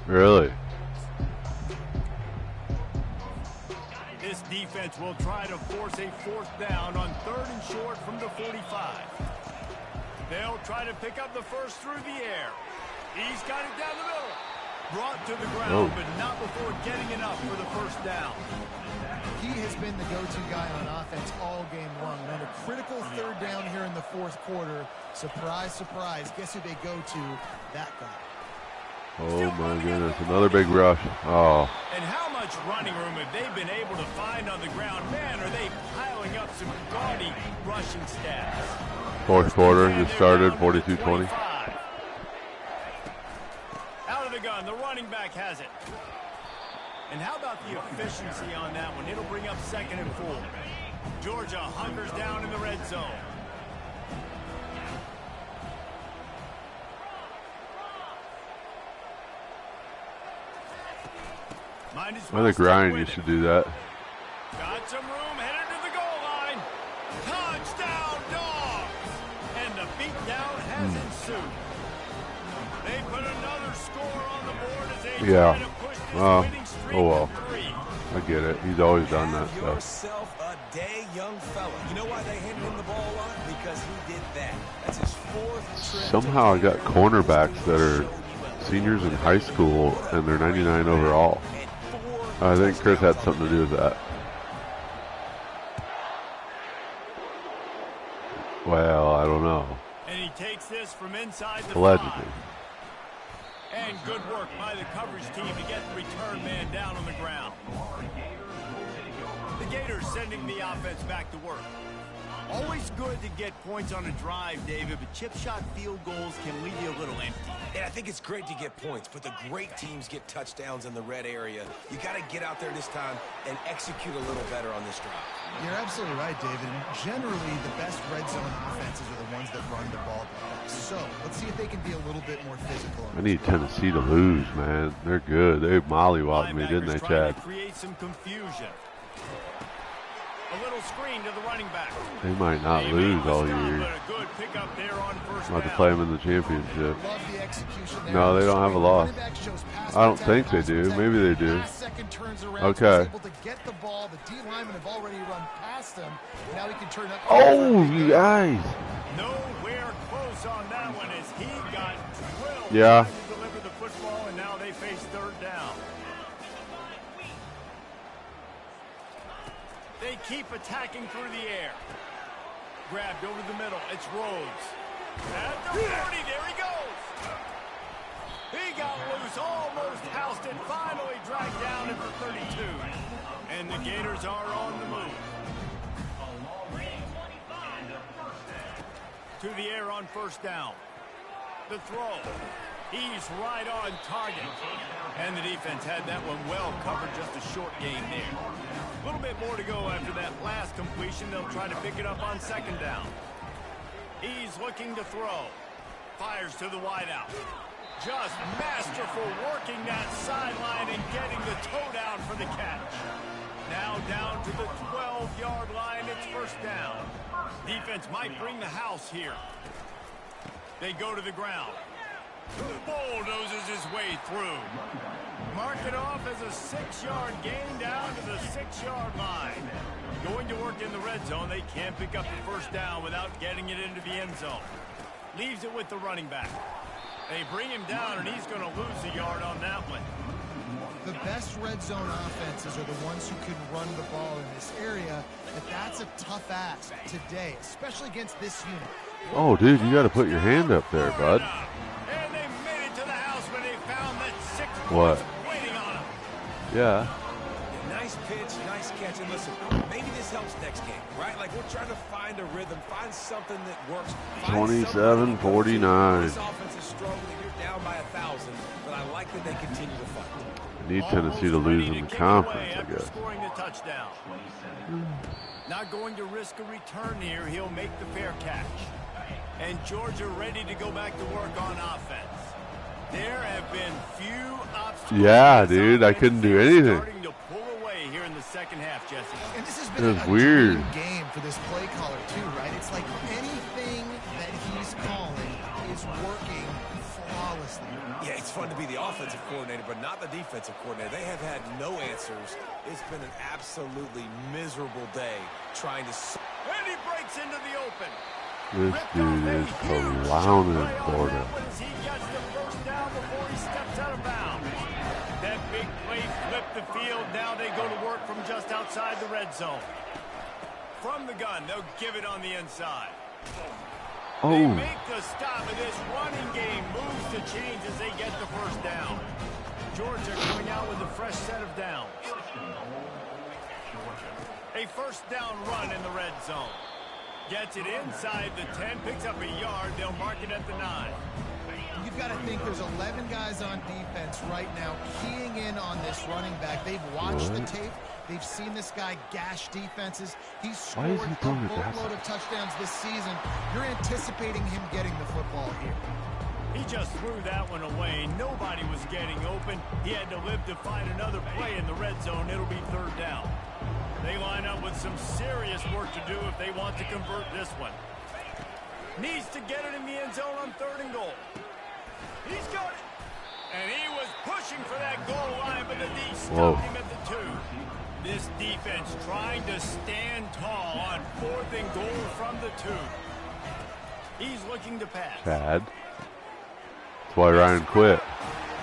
Really? This defense will try to force a 4th down on 3rd and short from the 45. They'll try to pick up the first through the air. He's got it down the middle. Brought to the ground, but not before getting enough for the first down. He has been the go-to guy on offense all game long. And on a critical 3rd down here in the 4th quarter, surprise, surprise, guess who they go to? That guy. Oh my goodness, another big rush. Oh. And how much running room have they been able to find on the ground? Man, are they piling up some gaudy rushing stats. 4th quarter just started, 42-20. Out of the gun, the running back has it. And how about the efficiency on that one? It'll bring up 2nd and 4. Georgia hunkers down in the red zone. I think Ryan used to do that. Got some room, headed to the goal line. Touchdown, Dogs! And the beatdown has ensued. They put another score on the board as they try to push this winning streak to 3. I get it. He's always done that stuff. Yourself a day, young fella. You know why they handed him the ball a lot? Because he did that. That's his 4th trip. Somehow I got cornerbacks that are seniors in high school and they're 99 overall. I think Chris had something to do with that. Well, I don't know. And he takes this from inside the Allegedly. 5. And good work by the coverage team to get the return man down on the ground. The Gators sending the offense back to work. Always good to get points on a drive, David, but chip shot field goals can leave you a little empty. And I think it's great to get points, but the great teams get touchdowns in the red area. You got to get out there this time and execute a little better on this drive. You're absolutely right, David. Generally, the best red zone offenses are the ones that run the ball better. So, let's see if they can be a little bit more physical. I need Tennessee to lose, man. They're good. They mollywopped me, didn't they, Chad? To create some confusion. A little screen to the running back. They might not lose all year. Not to play them in the championship. No, they don't have a loss. I don't think they do. Maybe they do. Okay. Oh, you guys. Nowhere close on that one as he got drilled. Yeah. To deliver the football, and now they face 3rd down. They keep attacking through the air. Grabbed over the middle. It's Rhodes. At the 40, there he goes. He got loose, almost housed it, finally dragged down at the 32. And the Gators are on the move. To the air on 1st down. The throw. He's right on target. And the defense had that one well covered, just a short gain there. A little bit more to go after that last completion. They'll try to pick it up on 2nd down. He's looking to throw. Fires to the wideout. Just masterful working that sideline and getting the toe down for the catch. Now down to the 12-yard line. It's 1st down. Defense might bring the house here. They go to the ground. Bulldozes his way through. Mark it off as a 6-yard gain down to the 6-yard line. Going to work in the red zone. They can't pick up the 1st down without getting it into the end zone. Leaves it with the running back. They bring him down, and he's going to lose a yard on that one. The best red zone offenses are the ones who can run the ball in this area, but that's a tough ask today, especially against this unit. Oh, dude, you got to put your hand up there, bud. And they made it to the house when they found that 6 What? waiting on him. Yeah. Nice pitch, nice catch. And listen, maybe this helps next game, right? Like, we're trying to find a rhythm, find something that works. 27-49. This offense is struggling. You're down by 1,000, but I like that they continue to fight. Need Tennessee to lose in the conference, I guess. Scoring the touchdown. Not going to risk a return here. He'll make the fair catch. And Georgia ready to go back to work on offense. There have been few obstacles. Yeah, dude, I couldn't do anything. Starting to pull away here in the second half, Jesse. And this has been a weird game for this play caller too, right? It's like anything that he's calling is working flawlessly. Yeah, it's fun to be the offensive coordinator, but not the defensive coordinator. They have had no answers. It's been an absolutely miserable day trying to... And he breaks into the open. This dude is clowning Florida. He gets the first down before he steps out of bounds. That big play flipped the field. Now they go to work from just outside the red zone. From the gun, they'll give it on the inside. They make the stop, and this running game moves to change as they get the first down. Georgia coming out with a fresh set of downs. A first down run in the red zone. Gets it inside the 10, picks up a yard. They'll mark it at the 9. You've got to think there's 11 guys on defense right now keying in on this running back. They've watched the tape. They've seen this guy gash defenses. He's scored a boatload of touchdowns this season. You're anticipating him getting the football here. He just threw that one away. Nobody was getting open. He had to live to find another play in the red zone. It'll be third down. They line up with some serious work to do if they want to convert this one. Needs to get it in the end zone on 3rd and goal. He's got it. And he was pushing for that goal line, but the D stopped him at the 2. This defense trying to stand tall on 4th and goal from the 2. He's looking to pass. Bad. That's why Ryan quit.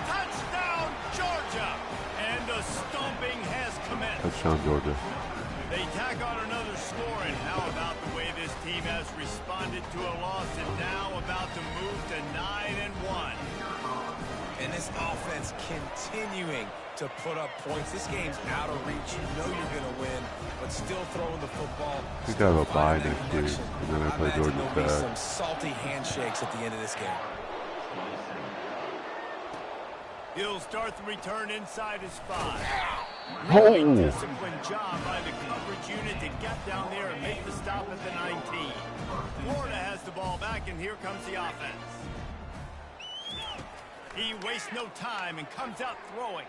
Touchdown, Georgia. And the stomping has commenced. Touchdown, Georgia. They tack on another score, and how about the way this team has responded to a loss and now about to move to 9-1. And this offense continuing to put up points. This game's out of reach. You know you're going to win, but still throwing the football. We got a bye next week, and then I play Georgia Tech. There'll be some salty handshakes at the end of this game. He'll start the return inside his 5. Oh. Really disciplined job by the coverage unit to get down there and make the stop at the 19. Florida has the ball back, and here comes the offense. He wastes no time and comes out throwing.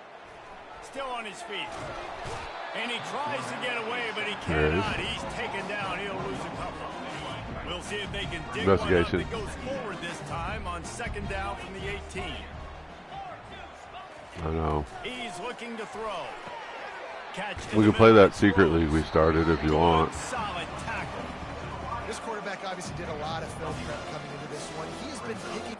Still on his feet. And he tries to get away, but he cannot. He's taken down. He'll lose a couple. We'll see if they can dig one up that goes forward this time on 2nd down from the 18. I know. He's looking to throw. We can play that secret league we started if you want. Solid tackle. This quarterback obviously did a lot of film prep coming into this one. He's been picking.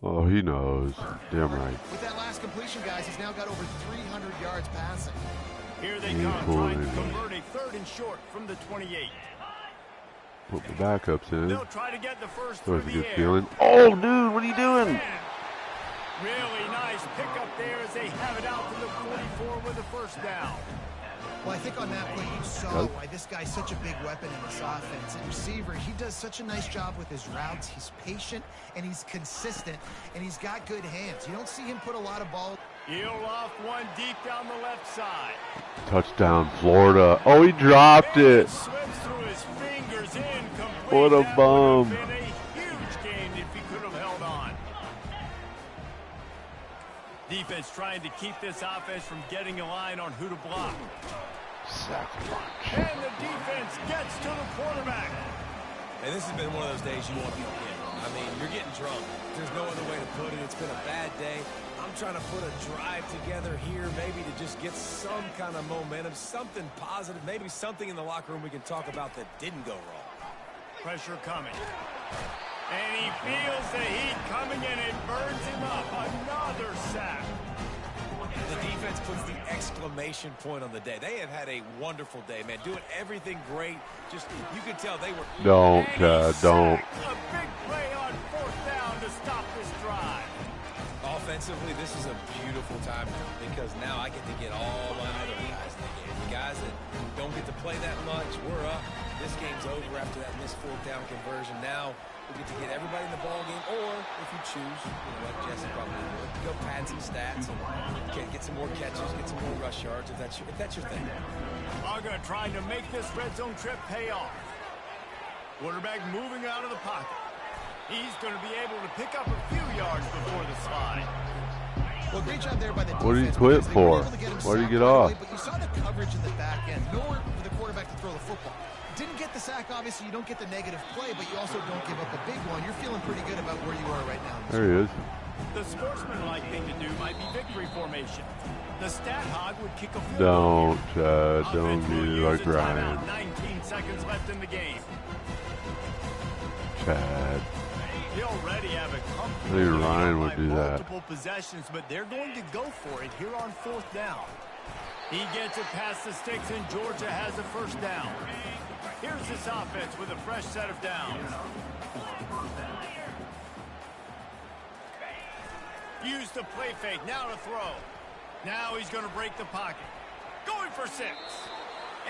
Oh, he knows. Damn right. With that last completion, guys, he's now got over 300 yards passing. Here they come, trying to convert a 3rd and short from the 28. Put the backups in. They'll try to get the first So through it's a the good air. feeling. Oh, dude, what are you doing? Really nice pickup there as they have it out to the 44 with a first down. Well, I think on that play you saw why this guy's such a big weapon in this offense. At receiver, he does such a nice job with his routes. He's patient, and he's consistent, and he's got good hands. You don't see him put a lot of ball. He'll off one deep down the left side. Touchdown, Florida. Oh, he dropped it. Slips through his fingers in. What a bum. Been a huge game if he could have held on. Defense trying to keep this offense from getting a line on who to block. And the defense gets to the quarterback. And this has been one of those days you want to forget. I mean, you're getting drunk. There's no other way to put it. It's been a bad day. I'm trying to put a drive together here, maybe to just get some kind of momentum, something positive, maybe something in the locker room we can talk about that didn't go wrong. Pressure coming. And he feels the heat coming, and it burns him up. Another sack. The defense puts the exclamation point on the day. They have had a wonderful day, man. Doing everything great. Just, you could tell they were... Don't. A big play on 4th down to stop this drive. Offensively, this is a beautiful time because now I get to get all my other guys in the game. The guys that don't get to play that much, we're up. This game's over after that missed fourth down conversion. Now we get to get everybody in the ball game, or if you choose, you know, like Jesse probably would, go pad some stats and get some more catches, get some more rush yards if that's your thing. Uga trying to make this red zone trip pay off. Quarterback moving out of the pocket. He's going to be able to pick up a few yards before the slide. Well, great job there by the defense. What did you quit for? Why did you get off? But you saw the coverage in the back end, nowhere for the quarterback to throw the football. Didn't get the sack, obviously. You don't get the negative play, but you also don't give up a big one. You're feeling pretty good about where you are right now. There he is. The sportsmanlike thing to do might be victory formation. The stat hog would kick a field Don't, goal. don't be like Ryan. 19 seconds left in the game. Chad. They already have a I think Ryan would do that. multiple possessions, but they're going to go for it here on fourth down. He gets it past the sticks, and Georgia has a first down. Here's this offense with a fresh set of downs. Use the play fake, now to throw. Now he's going to break the pocket. Going for 6.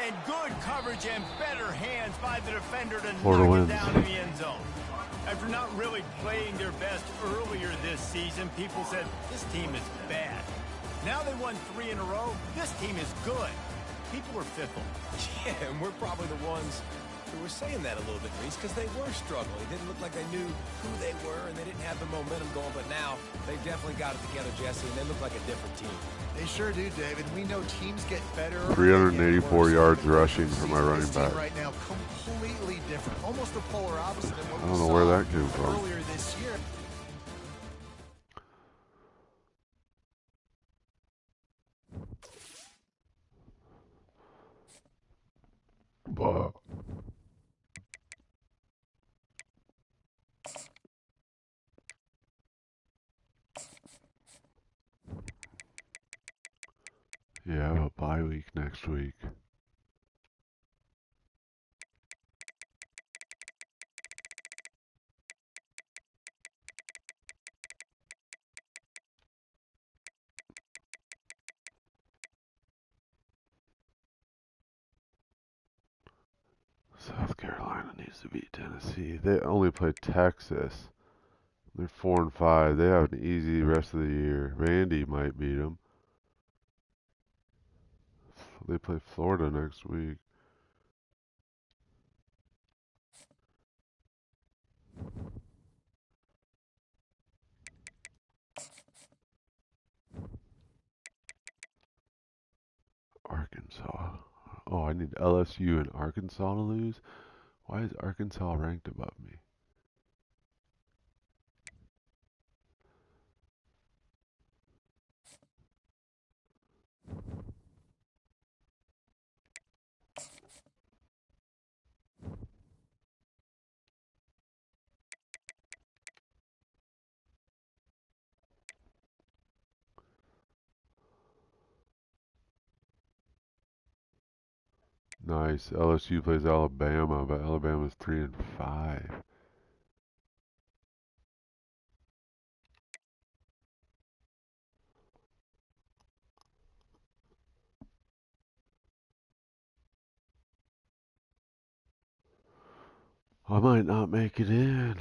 And good coverage and better hands by the defender to knock it down in the end zone. After not really playing their best earlier this season, people said, this team is bad. Now they won 3 in a row. This team is good. People are fickle. Yeah, and we're probably the ones who were saying that a little bit, Reese, because they were struggling. It didn't look like they knew who they were, and they didn't have the momentum going. But now they've definitely got it together, Jesse, and they look like a different team. They sure do, David. We know teams get better. 384 yards rushing for my running back. Right now, completely different. Almost the polar opposite of what I don't know where that came from. Earlier this year. But yeah, I have a bye week next week. South Carolina needs to beat Tennessee. They only play Texas. They're 4-5. They have an easy rest of the year. Vandy might beat them. They play Florida next week. Arkansas. Oh, I need LSU and Arkansas to lose? Why is Arkansas ranked above me? Nice. LSU plays Alabama, but Alabama's 3-5. I might not make it in.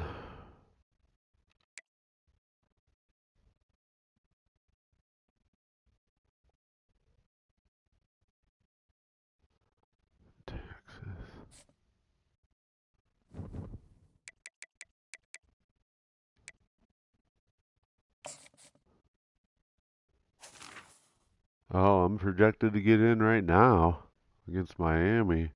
Texas. Oh, I'm projected to get in right now against Miami.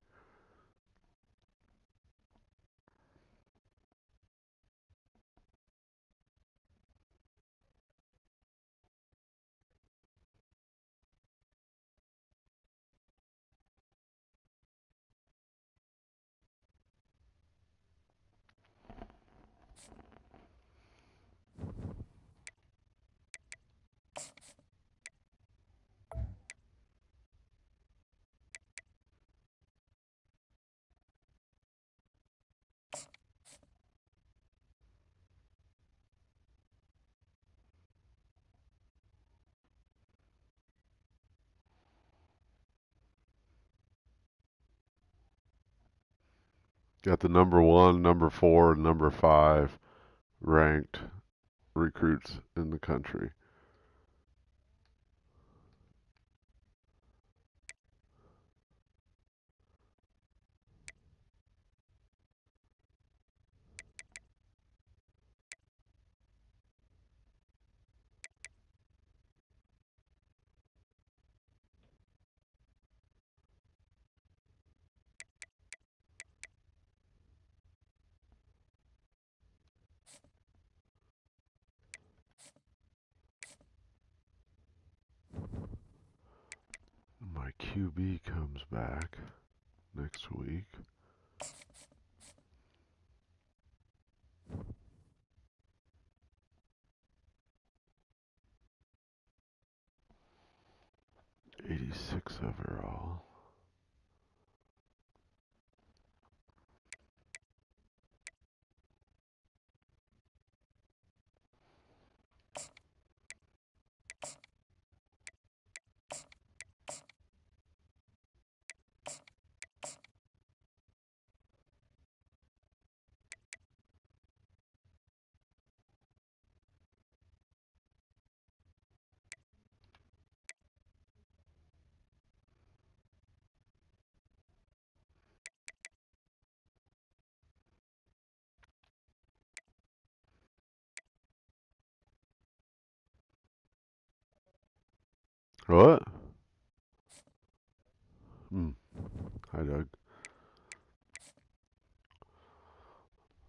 Got the number 1, number 4, and number 5 ranked recruits in the country. My QB comes back next week. '86 overall. What? Hi, Doug.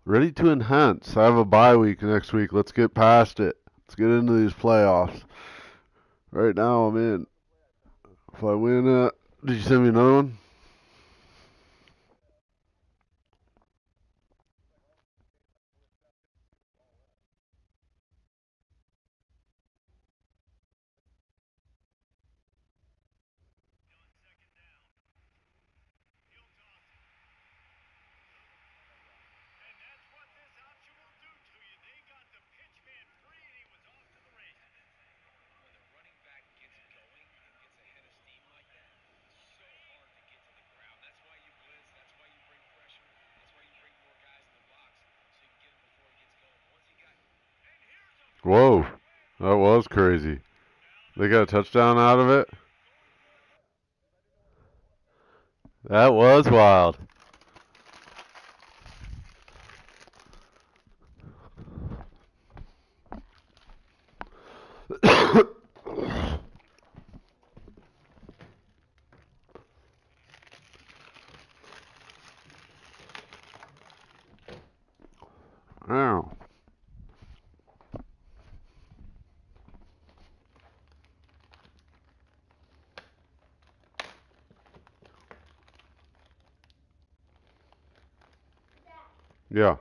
Ready to enhance. I have a bye week next week. Let's get past it. Let's get into these playoffs. Right now, I'm in. If I win, did you send me another one? Whoa, that was crazy. They got a touchdown out of it? That was wild. Ow. Yeah.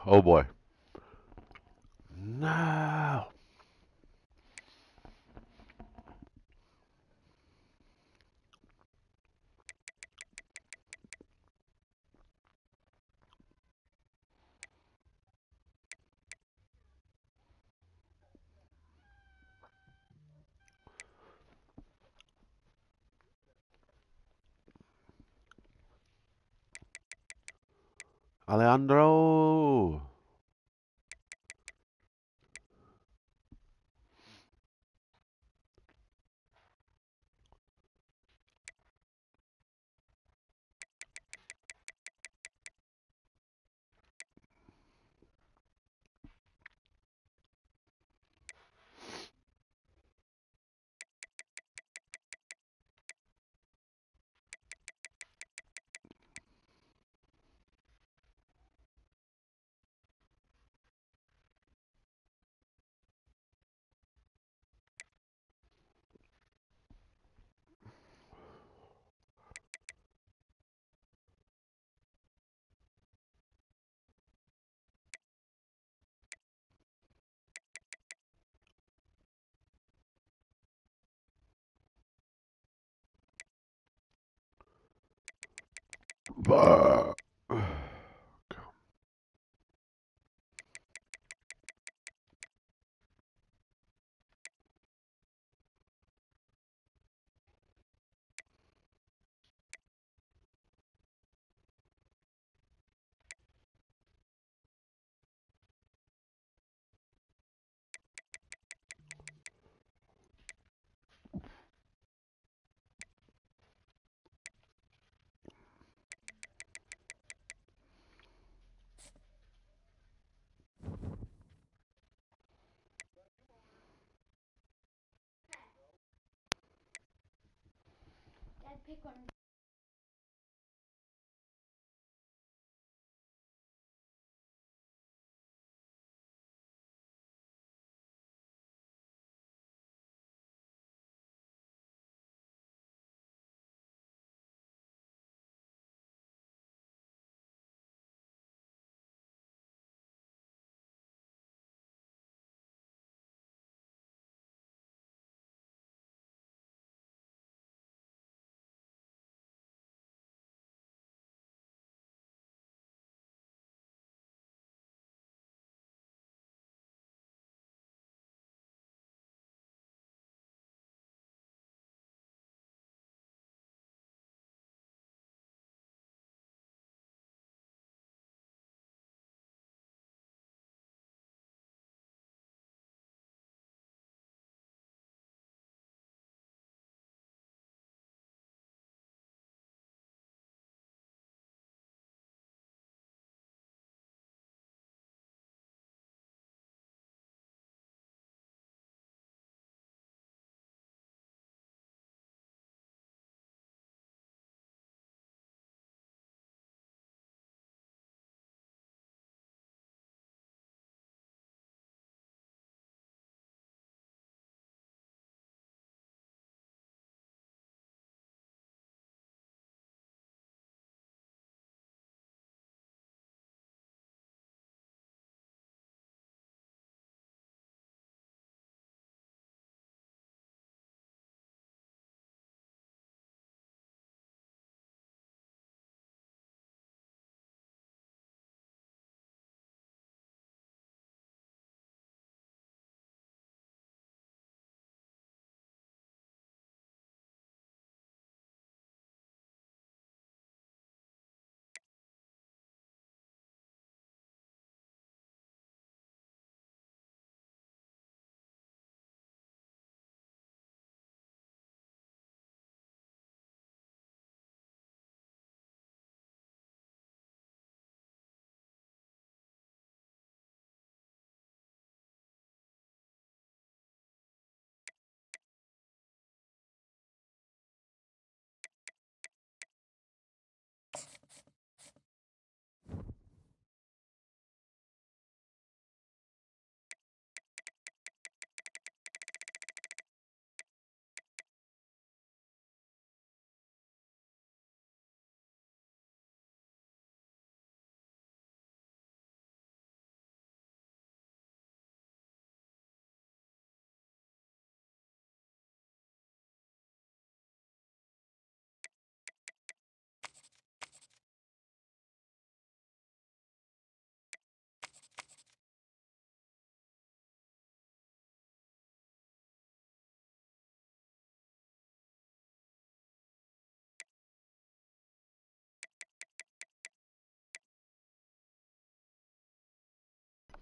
Oh boy. No. Alejandro. Bah. Dad, pick one.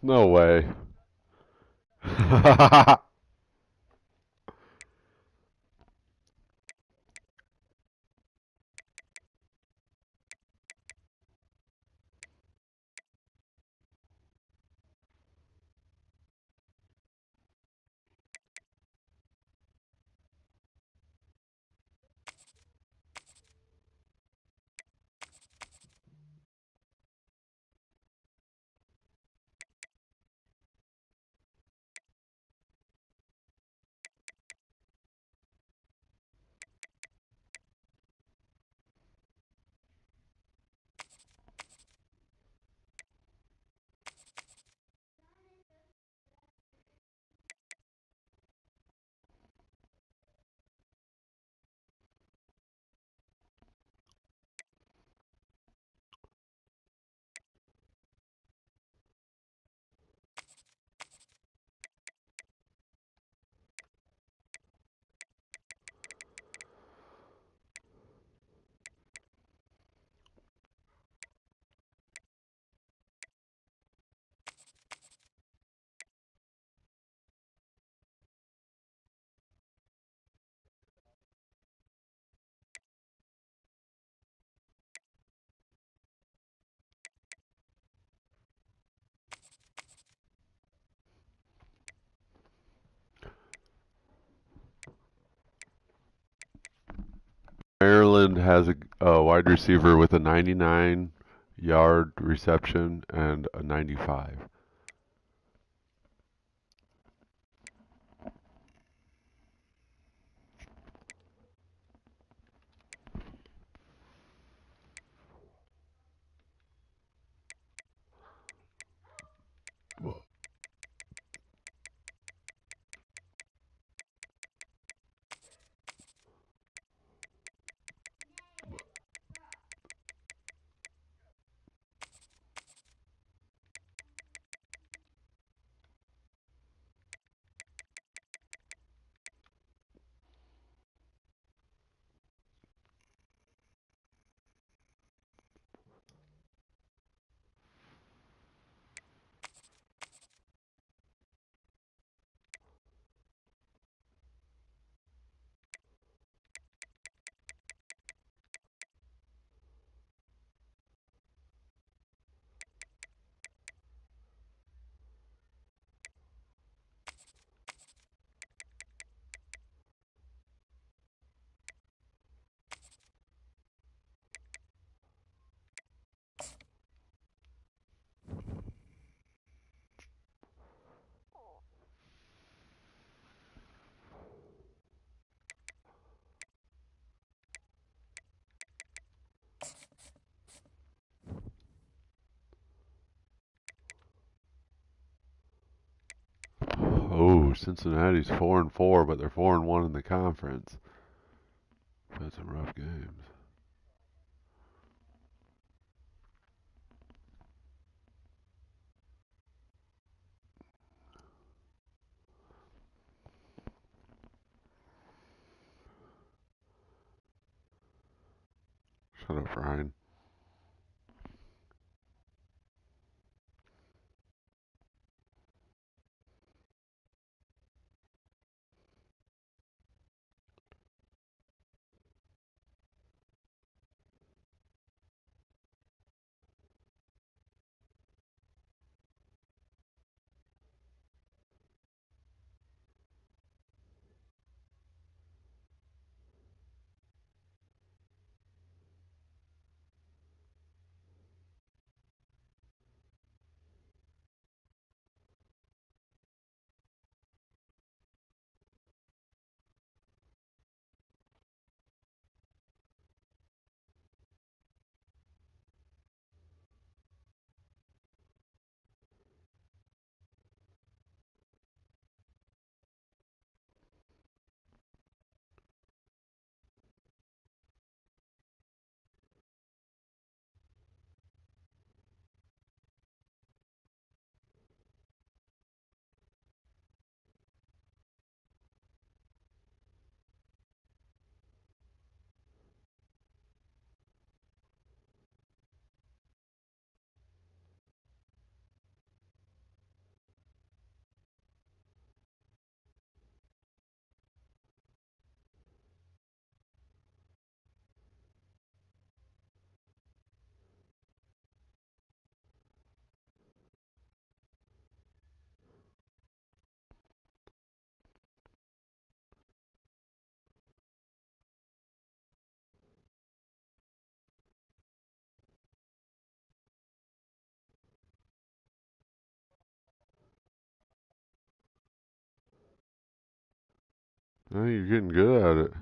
No way. Maryland has a wide receiver with a 99-yard reception and a 95. Oh, Cincinnati's 4-4, but they're 4-1 in the conference. Had some rough games. Shut up, Ryan. Oh, you're getting good at it.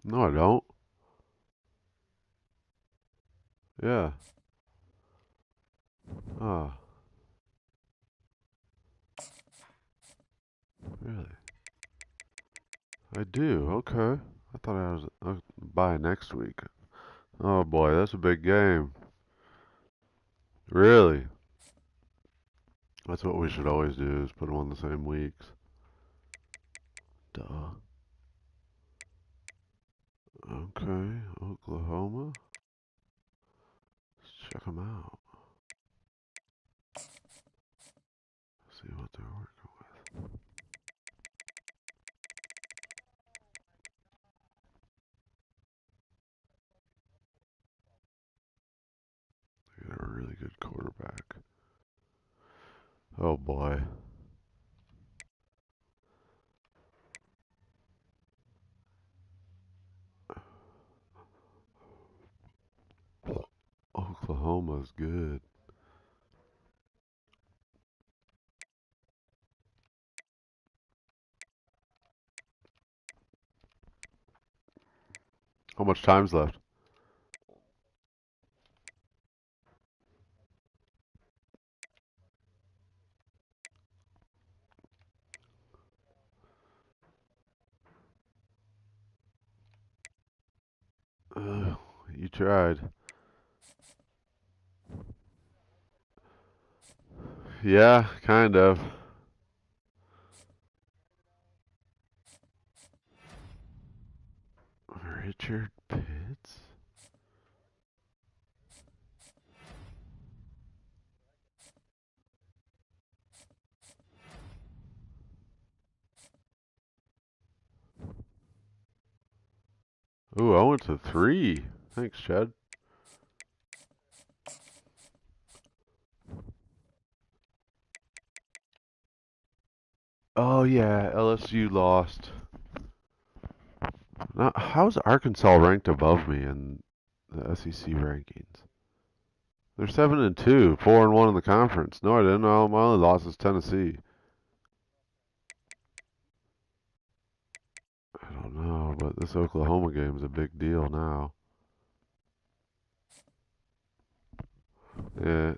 No, I don't. Yeah. Ah, really? I do. Okay. I thought I was by next week. Oh boy, that's a big game. Really? That's what we should always do, is put them on the same weeks. Duh. Okay, Oklahoma. Let's check them out. See what they're working with. They got a really good quarterback. Oh boy. Oklahoma's good. How much time's left? You tried. Yeah, kind of. Richard Pitts? Ooh, I went to 3. Thanks, Chad. Oh yeah, LSU lost. Now, how's Arkansas ranked above me in the SEC rankings? They're 7-2, 4-1 in the conference. No, I didn't know. My only loss is Tennessee. I don't know, but this Oklahoma game is a big deal now. Yeah.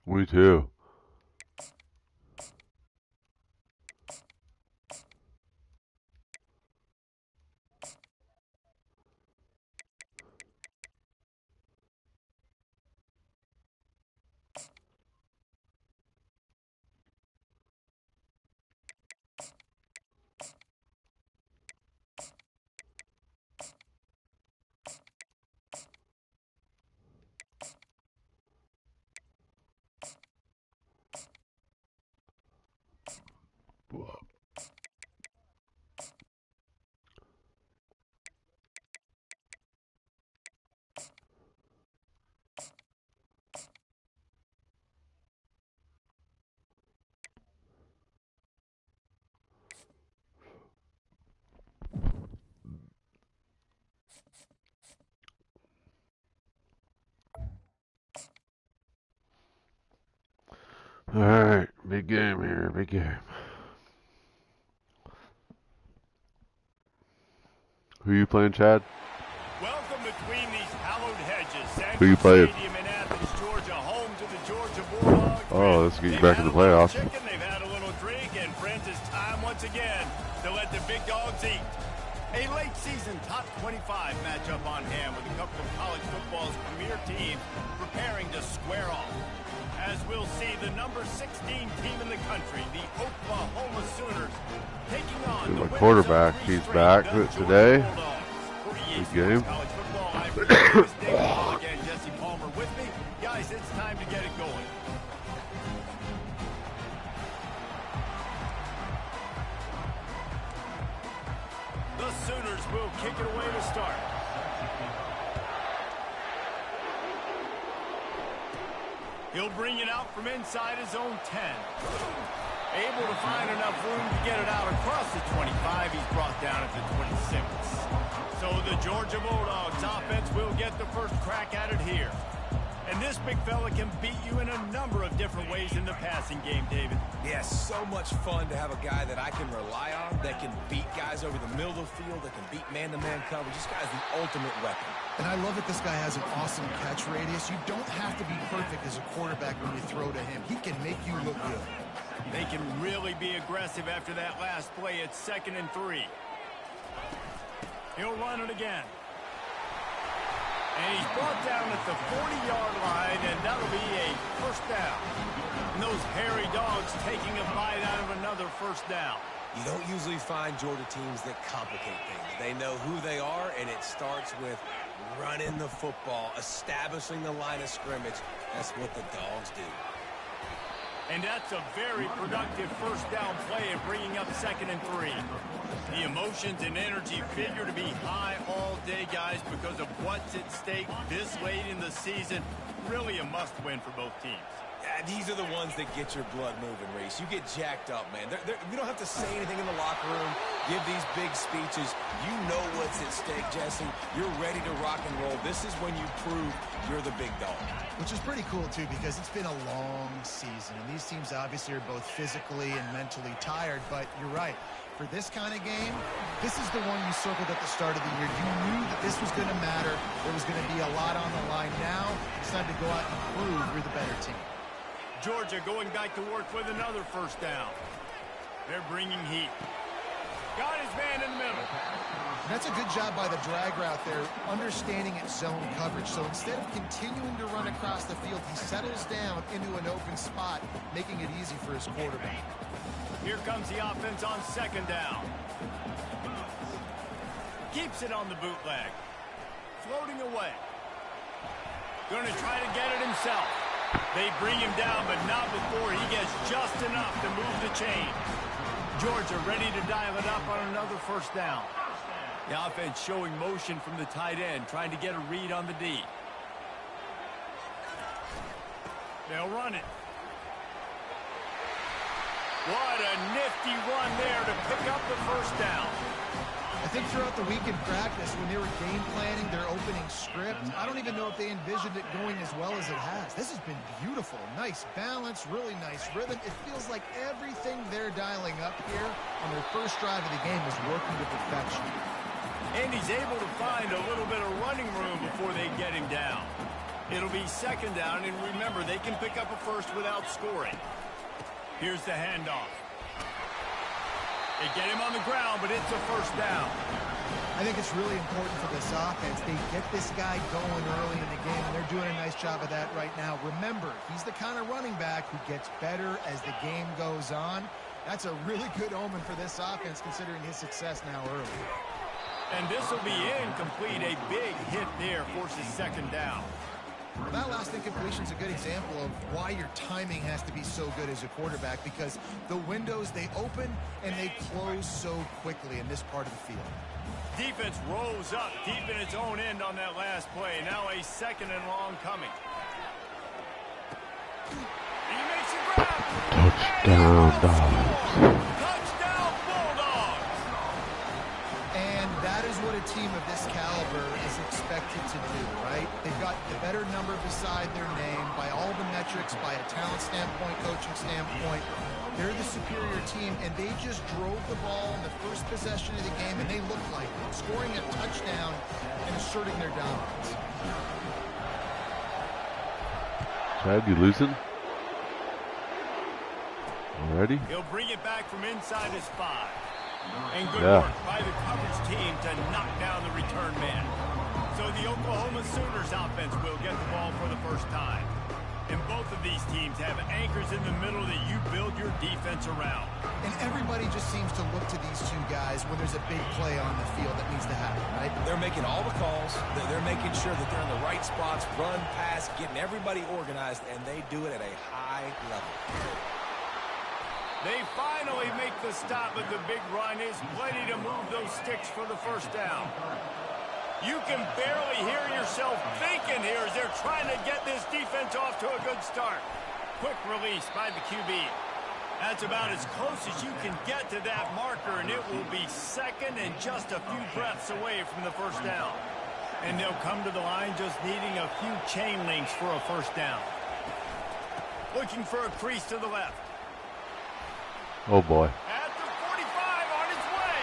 Me too. All right, big game here, big game. Who you playing, Chad? Welcome between these hallowed hedges. Who you playing? Stadium in Athens, Georgia, home to the Georgia Bulldogs. Oh, let's get you back in the playoffs. Chicken, they've had a little drink, and friends, it's time once again to let the big dogs eat. A late season top 25 matchup on hand with a couple of college football's premier teams preparing to square off. As we'll see the number 16 team in the country, the Oklahoma Sooners, taking on the quarterback. He's back today. Good game. College football, I'm again, Jesse Palmer with me. Guys, it's time to get it going. The Sooners will kick it away to start. He'll bring it out from inside his own 10. Able to find enough room to get it out across the 25. He's brought down at the 26. So the Georgia Bulldogs offense will get the first crack at it here. And this big fella can beat you in a number of different ways in the passing game, David. Yes, so much fun to have a guy that I can rely on, that can beat guys over the middle of the field, that can beat man-to-man coverage. This guy's the ultimate weapon. And I love that this guy has an awesome catch radius. You don't have to be perfect as a quarterback when you throw to him. He can make you look good. They can really be aggressive after that last play at 2nd and 3. He'll run it again. And he's brought down at the 40-yard line, and that'll be a first down. And those hairy dogs taking a bite out of another first down. You don't usually find Georgia teams that complicate things. They know who they are, and it starts with running the football, establishing the line of scrimmage. That's what the dogs do. And that's a very productive first down play of bringing up 2nd and 3. The emotions and energy figure to be high all day, guys, because of what's at stake this late in the season. Really a must-win for both teams. Yeah, these are the ones that get your blood moving, Reese. You get jacked up, man. We don't have to say anything in the locker room, give these big speeches. You know what's at stake, Jesse. You're ready to rock and roll. This is when you prove you're the big dog. Which is pretty cool, too, because it's been a long season. And these teams obviously are both physically and mentally tired. But you're right. For this kind of game, this is the one you circled at the start of the year. You knew that this was going to matter. There was going to be a lot on the line. Now it's time to go out and prove you're the better team. Georgia going back to work with another first down. They're bringing heat. Got his man in the middle. And that's a good job by the drag route there, understanding its zone coverage. So instead of continuing to run across the field, he settles down into an open spot, making it easy for his quarterback. Here comes the offense on 2nd down. Keeps it on the bootleg. Floating away. Going to try to get it himself. They bring him down, but not before he gets just enough to move the chain. Georgia ready to dial it up on another first down. The offense showing motion from the tight end, trying to get a read on the D. They'll run it. What a nifty run there to pick up the first down. I think throughout the week in practice, when they were game planning their opening script, I don't even know if they envisioned it going as well as it has. This has been beautiful. Nice balance, really nice rhythm. It feels like everything they're dialing up here on their first drive of the game is working to perfection. And he's able to find a little bit of running room before they get him down. It'll be second down, and remember, they can pick up a first without scoring. Here's the handoff. They get him on the ground, but it's a first down. I think it's really important for this offense. They get this guy going early in the game, and they're doing a nice job of that right now. Remember, he's the kind of running back who gets better as the game goes on. That's a really good omen for this offense, considering his success now early. And this will be incomplete. A big hit there forces second down. Well, that last incompletion is a good example of why your timing has to be so good as a quarterback, because the windows, they open and they close so quickly in this part of the field. Defense rolls up deep in its own end on that last play. Now a second and long coming. He makes a grab. Touchdown, Dogs. Touchdown, Bulldogs. And that is what a team of this caliber is expected to do, right? They've got the better number beside their name by all the metrics, by a talent standpoint, coaching standpoint. They're the superior team, and they just drove the ball in the first possession of the game, and they looked like it, scoring a touchdown and asserting their dominance. Chad, you losing? Already? He'll bring it back from inside his 5. And good work by the coverage team to knock down the return man. So the Oklahoma Sooners offense will get the ball for the first time. And both of these teams have anchors in the middle that you build your defense around. And everybody just seems to look to these two guys when there's a big play on the field that needs to happen, right? They're making all the calls. They're making sure that they're in the right spots, run, pass, getting everybody organized, and they do it at a high level. They finally make the stop, but the big run is plenty to move those sticks for the first down. You can barely hear yourself thinking here as they're trying to get this defense off to a good start. Quick release by the QB. That's about as close as you can get to that marker, and it will be second and just a few breaths away from the first down. And they'll come to the line just needing a few chain links for a first down. Looking for a crease to the left. Oh boy. At the 45 on its way.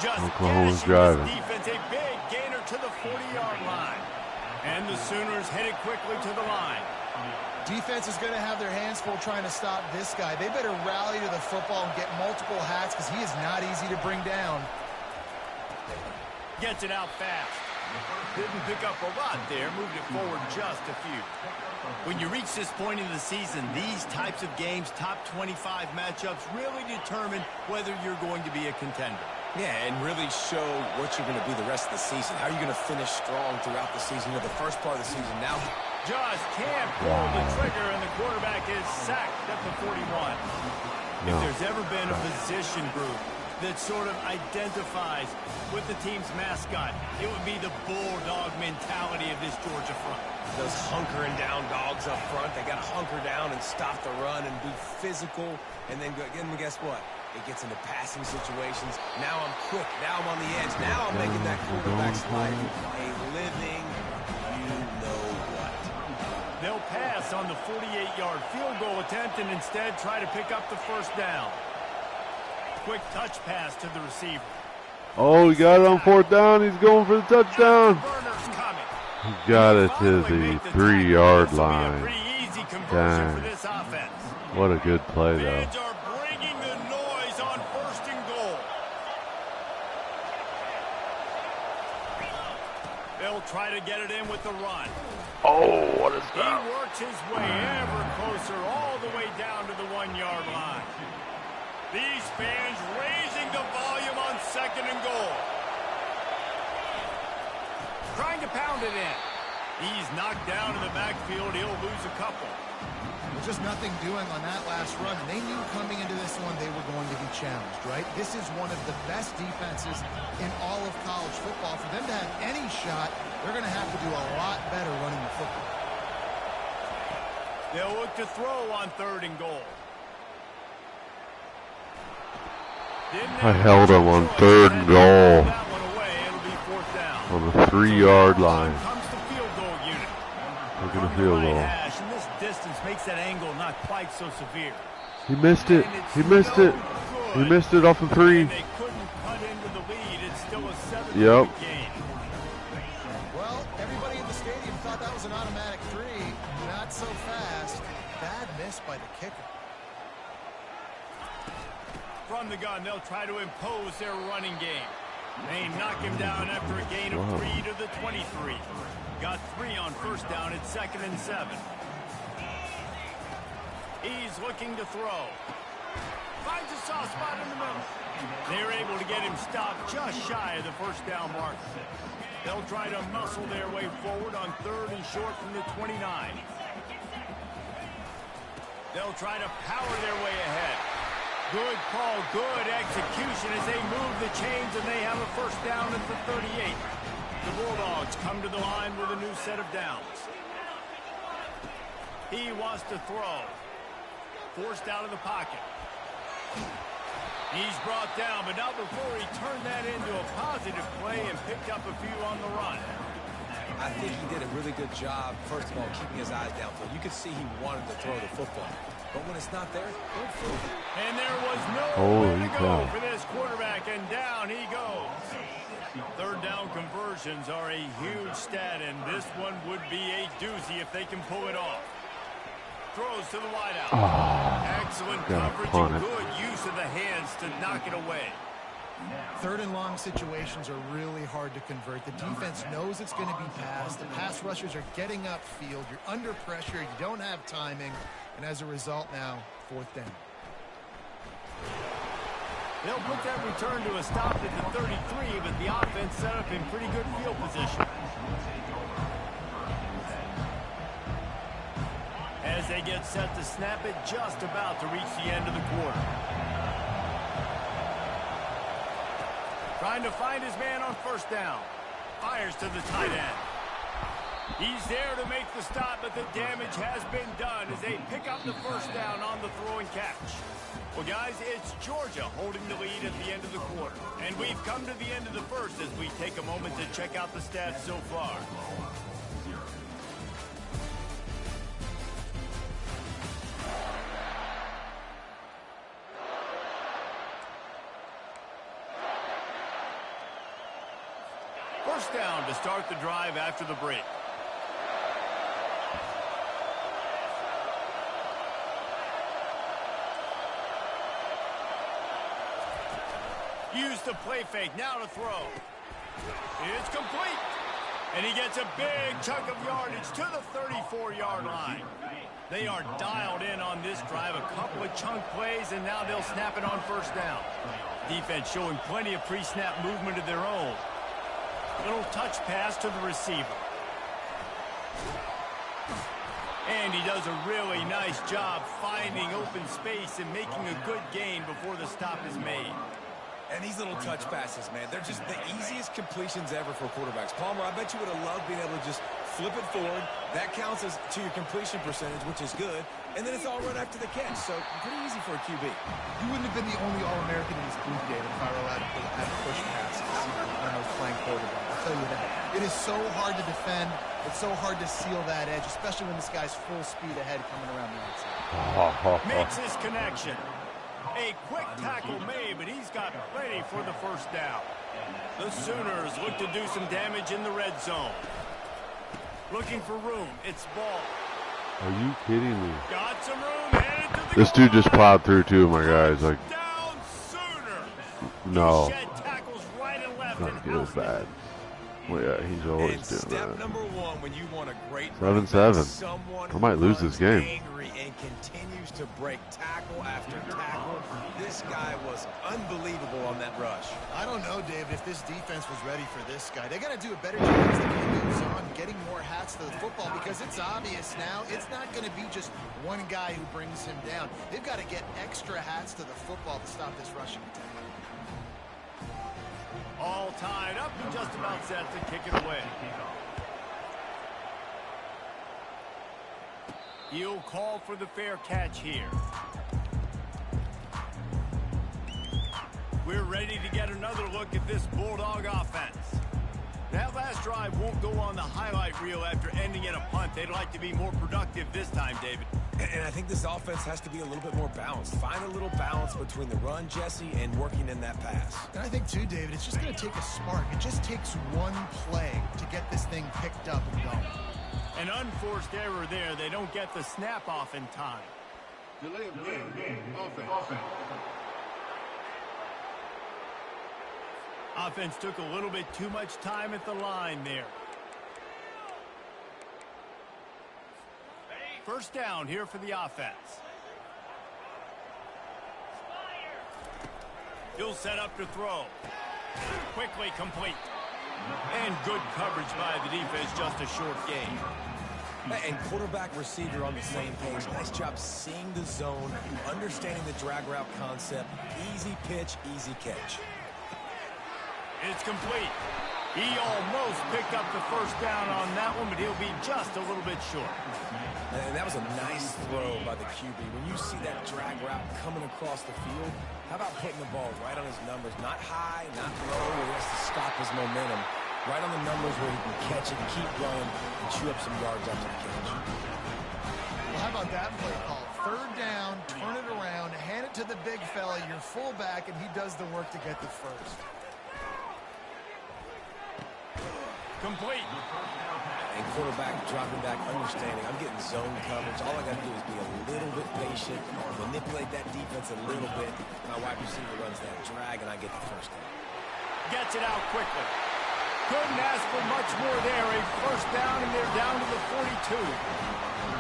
Just Oklahoma's gashing driving. this defense, a big gainer to the 40-yard line. And the Sooners headed quickly to the line. Defense is going to have their hands full trying to stop this guy. They better rally to the football and get multiple hats because he is not easy to bring down. Gets it out fast. Didn't pick up a lot there, moved it forward just a few. When you reach this point in the season, these types of games, top 25 matchups, really determine whether you're going to be a contender. Yeah, and really show what you're going to be the rest of the season. How are you going to finish strong throughout the season? You know, the first part of the season now. Just can't pull the trigger, and the quarterback is sacked at the 41. If there's ever been a position group that sort of identifies with the team's mascot, it would be the bulldog mentality of this Georgia front. Those hunkering down dogs up front, they got to hunker down and stop the run and be physical. And then guess what? It gets into passing situations. Now I'm quick. Now I'm on the edge. Now I'm making that quarterback's life a living you-know-what. They'll pass on the 48-yard field goal attempt and instead try to pick up the first down. Quick touch pass to the receiver. Oh, he got it on fourth down. He's going for the touchdown. He got it to the 3-yard line. Dang. What a good play, though. Fans are bringing the noise on first and goal. They'll try to get it in with the run. Oh, what is He that? works his way ever closer all the way down to the 1-yard line. These fans raising the volume on second and goal. Trying to pound it in. He's knocked down in the backfield. He'll lose a couple. There's just nothing doing on that last run. And they knew coming into this one they were going to be challenged, right? This is one of the best defenses in all of college football. For them to have any shot, they're going to have to do a lot better running the football. They'll look to throw on third and goal. I held him on third and goal on the 3-yard line. Look at the field goal. And this distance makes that angle not quite so severe. He missed it. He missed it. He missed it off the 3. They couldn't cut into the lead. It's still a 7-point Yep. game. Well, everybody in the stadium thought thought that was an automatic 3. Not so fast. Bad miss by the kicker. From the gun, they'll try to impose their running game. They knock him down after a gain of 3 to the 23. Got 3 on first down at 2nd and 7. He's looking to throw. Finds a soft spot in the middle. They're able to get him stopped just shy of the first down mark. They'll try to muscle their way forward on 3rd and short from the 29. They'll try to power their way ahead. Good call, good execution as they move the chains, and they have a first down at the 38. The Bulldogs come to the line with a new set of downs. He wants to throw. Forced out of the pocket. He's brought down, but not before he turned that into a positive play and picked up a few on the run. I think he did a really good job, first of all, keeping his eyes downfield. You could see he wanted to throw the football. But when it's not there, don't throw it. And there was nowhere to go for this quarterback, and down he goes. 3rd down conversions are a huge stat, and this one would be a doozy if they can pull it off. Throws to the wideout. Excellent coverage and good use of the hands to knock it away. 3rd and long situations are really hard to convert. The defense knows it's going to be passed. The pass rushers are getting upfield. You're under pressure. You don't have timing. And as a result now, 4th down. They'll put that return to a stop at the 33, but the offense set up in pretty good field position. As they get set to snap it, just about to reach the end of the quarter. Trying to find his man on first down. Fires to the tight end. He's there to make the stop, but the damage has been done as they pick up the first down on the throw and catch. Well, guys, it's Georgia holding the lead at the end of the quarter. And we've come to the end of the first as we take a moment to check out the stats so far. First down to start the drive after the break. Use the play fake, now to throw. It's complete. And he gets a big chunk of yardage to the 34-yard line. They are dialed in on this drive, a couple of chunk plays, and now they'll snap it on first down. Defense showing plenty of pre-snap movement of their own. Little touch pass to the receiver. And he does a really nice job finding open space and making a good gain before the stop is made. And these little touch passes, man, they're just the easiest completions ever for quarterbacks. Palmer, I bet you would have loved being able to just flip it forward. That counts as to your completion percentage, which is good. And then it's all right after the catch, so pretty easy for a QB. You wouldn't have been the only All-American in this group, David, if I were allowed to have push passes when I was playing quarterback. I'll tell you that. It is so hard to defend. It's so hard to seal that edge, especially when this guy's full speed ahead coming around the outside. Makes his connection. A quick tackle made, but he's got plenty for the first down. The Sooners look to do some damage in the red zone. Looking for room. It's ball. Are you kidding me? Got some room. Headed to the this dude just plowed through two of my guys. Like, down Sooner. no. Shed tackles right and left. Not feels bad. Well, yeah, he's always doing step that. number one when you want a great 7-7. I might lose this game. Angry and continues to break tackle after tackle. This guy was unbelievable on that rush. I don't know, David, if this defense was ready for this guy. They got to do a better job as the game moves on, getting more hats to the football, because it's obvious now it's not going to be just one guy who brings him down. They've got to get extra hats to the football to stop this rushing attack. All tied up and just about set to kick it away. He'll call for the fair catch here. We're ready to get another look at this Bulldog offense. That last drive won't go on the highlight reel after ending in a punt. They'd like to be more productive this time, David. And I think this offense has to be a little bit more balanced. Find a little balance between the run, Jesse, and working in that pass. And I think, too, David, it's just going to take a spark. It just takes one play to get this thing picked up and going. An unforced error there. They don't get the snap off in time. Delay of game. Offense. Offense took a little bit too much time at the line there. First down here for the offense. He'll set up to throw. Quickly complete. And good coverage by the defense, just a short gain. And quarterback receiver on the same page. Nice job seeing the zone, understanding the drag route concept. Easy pitch, easy catch. It's complete. He almost picked up the first down on that one, but he'll be just a little bit short. And that was a nice throw by the QB. When you see that drag route coming across the field, how about putting the ball right on his numbers? Not high, not low, where he has to stop his momentum. Right on the numbers where he can catch it, keep going, and chew up some yards after the catch. Well, how about that play call? Third down, turn it around, hand it to the big fella, your fullback, and he does the work to get the first. Complete. And quarterback dropping back, understanding. I'm getting zone coverage. All I got to do is be a little bit patient, manipulate that defense a little bit. My wide receiver runs that drag, and I get the first down. Gets it out quickly. Couldn't ask for much more there. A first down, and they're down to the 42.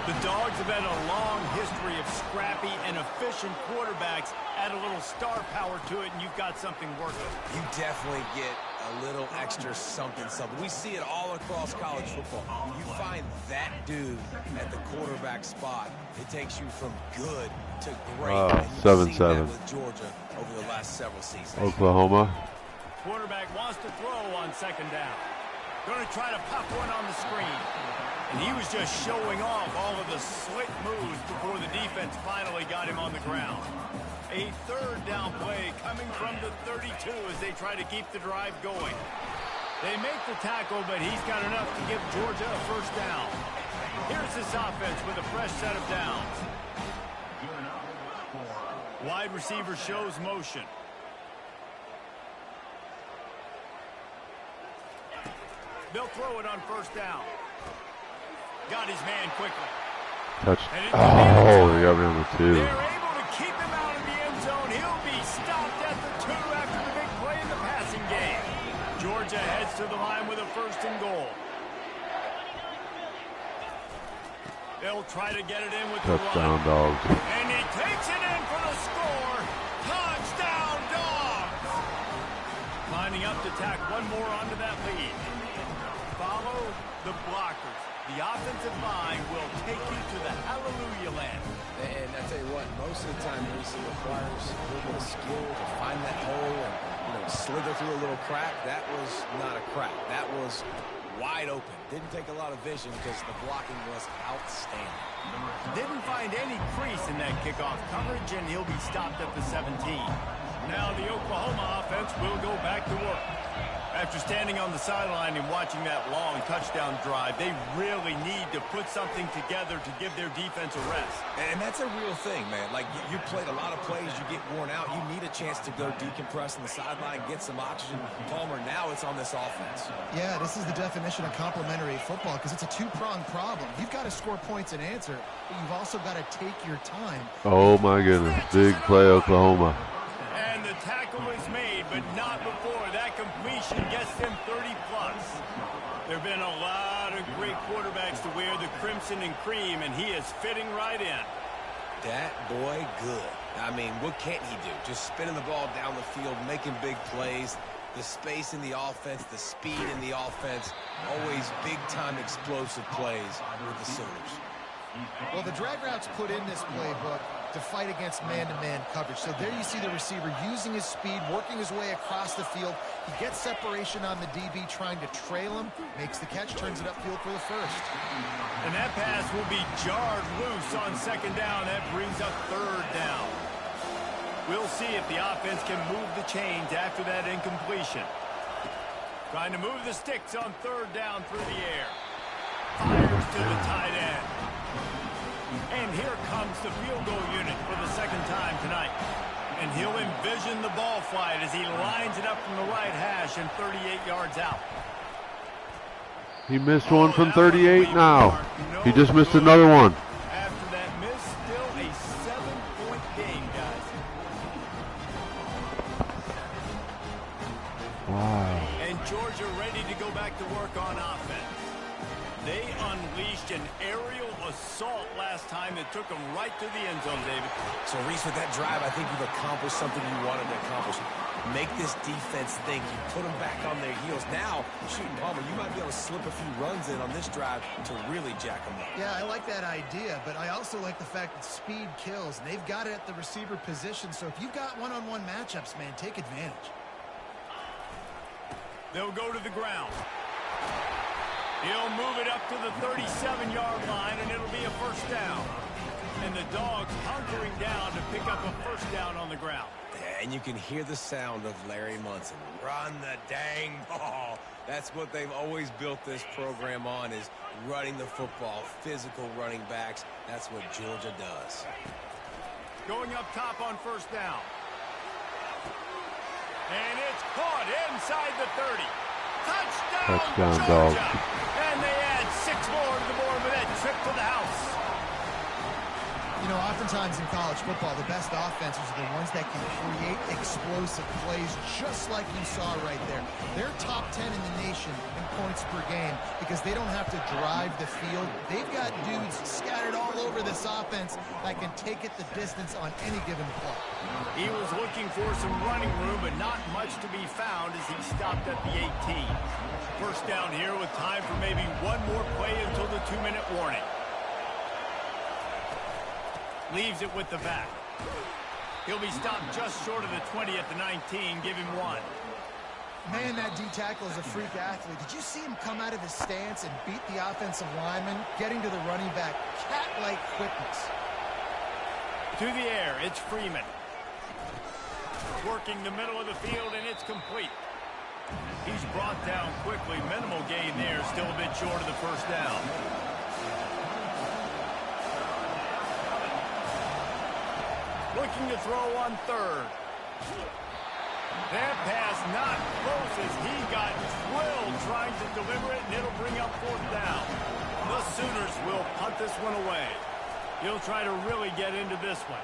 The Dogs have had a long history of scrappy and efficient quarterbacks. Add a little star power to it, and you've got something working. You definitely get a little extra something. We see it all across college football. You find that dude at the quarterback spot, it takes you from good to great. 7-7 with Georgia over the last several seasons. Oklahoma. Quarterback wants to throw on second down. Going to try to pop one on the screen. And he was just showing off all of the slick moves before the defense finally got him on the ground. A third down play coming from the 32 as they try to keep the drive going. They make the tackle, but he's got enough to give Georgia a first down. Here's this offense with a fresh set of downs. Wide receiver shows motion. They'll throw it on first down. Got his man quickly. Touch. Oh, they got me on the 2. They're able to keep him out of the end zone. He'll be stopped at the 2 after the big play in the passing game. Georgia heads to the line with a first and goal. They'll try to get it in with the touchdown, run. Dogs. And he takes it in for the score. Touchdown, Dogs! Lining up to tack one more onto that lead. Follow the blockers. The offensive line will take you to the hallelujah land. And I tell you what, most of the time, Reese, it requires a little bit of skill to find that hole and slither through a little crack. That was not a crack. That was wide open. Didn't take a lot of vision because the blocking was outstanding. Didn't find any crease in that kickoff coverage, and he'll be stopped at the 17. Now the Oklahoma offense will go back to work. After standing on the sideline and watching that long touchdown drive, they really need to put something together to give their defense a rest. And that's a real thing, man. Like, you played a lot of plays, you get worn out. You need a chance to go decompress on the sideline, get some oxygen. Palmer, now it's on this offense. Yeah, this is the definition of complementary football because it's a two-pronged problem. You've got to score points and answer, but you've also got to take your time. Oh, my goodness. Big play, Oklahoma. And the tackle is made, but not before. That completion gets them 30-plus. There have been a lot of great quarterbacks to wear the crimson and cream, and he is fitting right in. That boy good. I mean, what can't he do? Just spinning the ball down the field, making big plays. The space in the offense, the speed in the offense. Always big-time explosive plays with the Sooners. Well, the drag routes put in this playbook to fight against man-to-man coverage. So there you see the receiver using his speed, working his way across the field. He gets separation on the DB, trying to trail him, makes the catch, turns it upfield for the first. And that pass will be jarred loose on second down. That brings up third down. We'll see if the offense can move the chains after that incompletion. Trying to move the sticks on third down through the air. Fires to the tight end. And here comes the field goal unit for the second time tonight. And he'll envision the ball flight as he lines it up from the right hash and 38 yards out. He missed one from 38 now. He just missed another one. After that miss, still a 7-point game, guys. Wow. And Georgia ready to go back to work on offense. They unleashed an aerial assault last time that took them right to the end zone, David. So, Reese, with that drive, I think you've accomplished something you wanted to accomplish. Make this defense think. You put them back on their heels. Now, shoot, Palmer, you might be able to slip a few runs in on this drive to really jack them up. Yeah, I like that idea, but I also like the fact that speed kills. And they've got it at the receiver position, so if you've got one-on-one matchups, man, take advantage. They'll go to the ground. He'll move it up to the 37-yard line, and it'll be a first down. And the Dogs hunkering down to pick up a first down on the ground. And you can hear the sound of Larry Munson. Run the dang ball. That's what they've always built this program on, is running the football, physical running backs. That's what Georgia does. Going up top on first down. And it's caught inside the 30. Touchdown, Dogs. And they add 6 more to the board with that trip to the house. You know, oftentimes in college football, the best offenses are the ones that can create explosive plays, just like you saw right there. They're top 10 in the nation in points per game because they don't have to drive the field. They've got dudes scattered all over this offense that can take it the distance on any given play. He was looking for some running room, but not much to be found as he stopped at the 18. First down here with time for maybe one more play until the 2-minute warning. Leaves it with the back. He'll be stopped just short of the 20 at the 19. Give him 1. Man, that D-tackle is a freak athlete. Did you see him come out of his stance and beat the offensive lineman, getting to the running back? Cat-like quickness. To the air, it's Freeman. Working the middle of the field, and it's complete. He's brought down quickly. Minimal gain there, still a bit short of the first down. Looking to throw on third. That pass not close as he got drilled trying to deliver it, and it'll bring up fourth down. The Sooners will punt this one away. He'll try to really get into this one.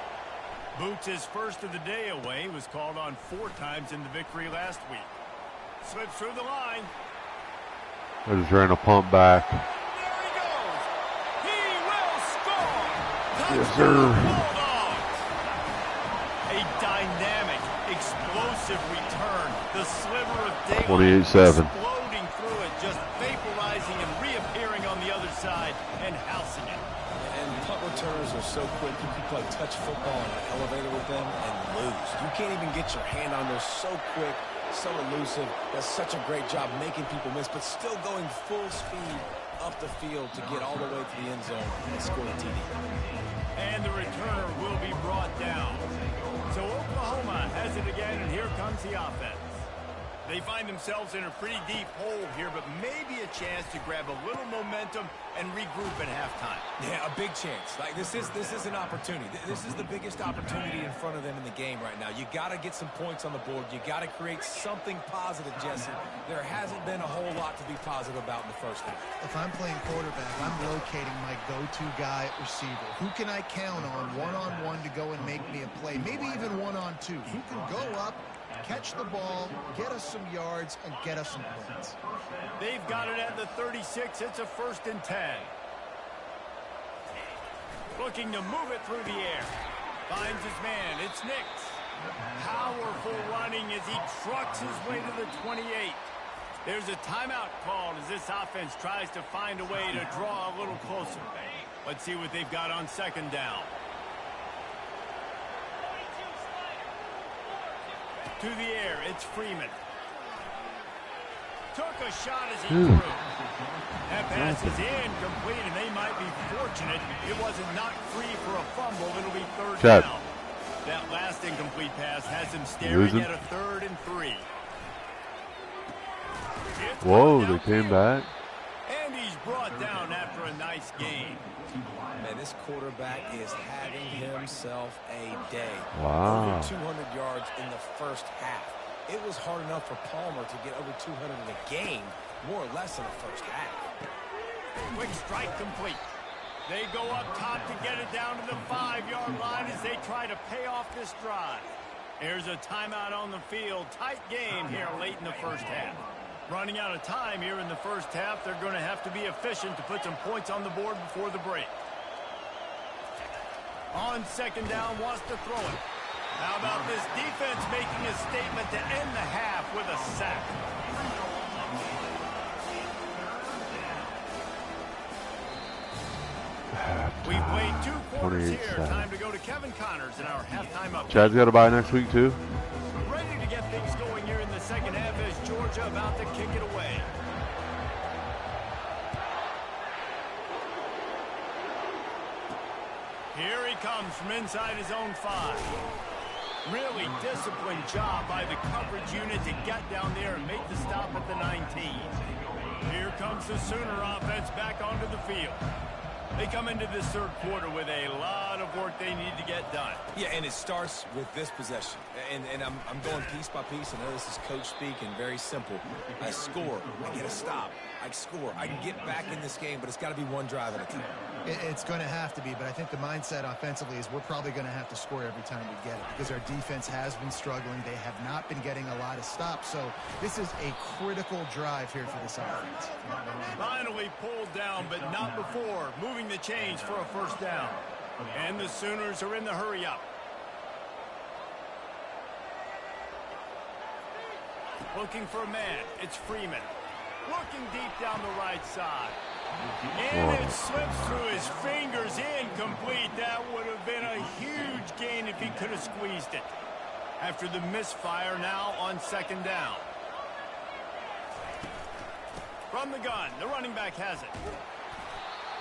Boots' first of the day away, was called on 4 times in the victory last week. Slips through the line. They're just trying to pump back. There he goes. He will score. Yes, sir. Bulldogs. A dynamic, explosive return. The sliver of daylight 28-7. exploding through it, just vaporizing and reappearing on the other side and housing it. And punt returners are so quick. You can play touch football in an elevator with them and lose. You can't even get your hand on. They're so quick, so elusive. Does such a great job making people miss, but still going full speed up the field to get all the way to the end zone and score a TD. And the returner will be brought down. So Oklahoma has it again, and here comes the offense. They find themselves in a pretty deep hole here, but maybe a chance to grab a little momentum and regroup at halftime. Yeah, a big chance. Like this is an opportunity. This is the biggest opportunity in front of them in the game right now. You got to get some points on the board. You got to create something positive, Jesse. There hasn't been a whole lot to be positive about in the first half. If I'm playing quarterback, I'm locating my go-to guy at receiver. Who can I count on one-on-one to go and make me a play? Maybe even one-on-two. Who can go up, catch the ball, get us some yards, and get us some points. They've got it at the 36. It's a 1st and 10. Looking to move it through the air. Finds his man. It's Nix. Powerful running as he trucks his way to the 28. There's a timeout called as this offense tries to find a way to draw a little closer. Let's see what they've got on 2nd down. To the air, it's Freeman. Took a shot as he threw. That pass is incomplete, and they might be fortunate it wasn't knocked free for a fumble. It'll be 3rd down. That last incomplete pass has him staring at a 3rd and 3. Whoa, they came back. And he's brought down after a nice game. Man, this quarterback is having himself a day. Wow. Over 200 yards in the first half. It was hard enough for Palmer to get over 200 in a game, more or less in the first half. Quick strike complete. They go up top to get it down to the 5-yard line as they try to pay off this drive. There's a timeout on the field. Tight game here late in the first half. Running out of time here in the first half. They're going to have to be efficient to put some points on the board before the break. On second down, wants to throw it. How about this defense making a statement to end the half with a sack? We've played 2 quarters here. Time to go to Kevin Connors in our halftime update. Chad's got to buy next week, too. Ready to get things going here in the second half as Georgia about to kick it away. Here he comes from inside his own 5. Really disciplined job by the coverage unit to get down there and make the stop at the 19. Here comes the Sooner offense back onto the field. They come into this third quarter with a lot of work they need to get done. Yeah, and it starts with this possession. And I'm going piece by piece. I know this is coach speak and very simple. I score. I get a stop. I score. I can get back in this game, but it's got to be one drive at a time. It's going to have to be, but I think the mindset offensively is we're probably going to have to score every time we get it because our defense has been struggling. They have not been getting a lot of stops, so this is a critical drive here for this offense. Finally pulled down, but not before. Moving the chains for a first down. And the Sooners are in the hurry up. Looking for a man. It's Freeman. Looking deep down the right side. And it slips through his fingers, incomplete. That would have been a huge gain if he could have squeezed it. After the misfire, now on second down. From the gun, the running back has it.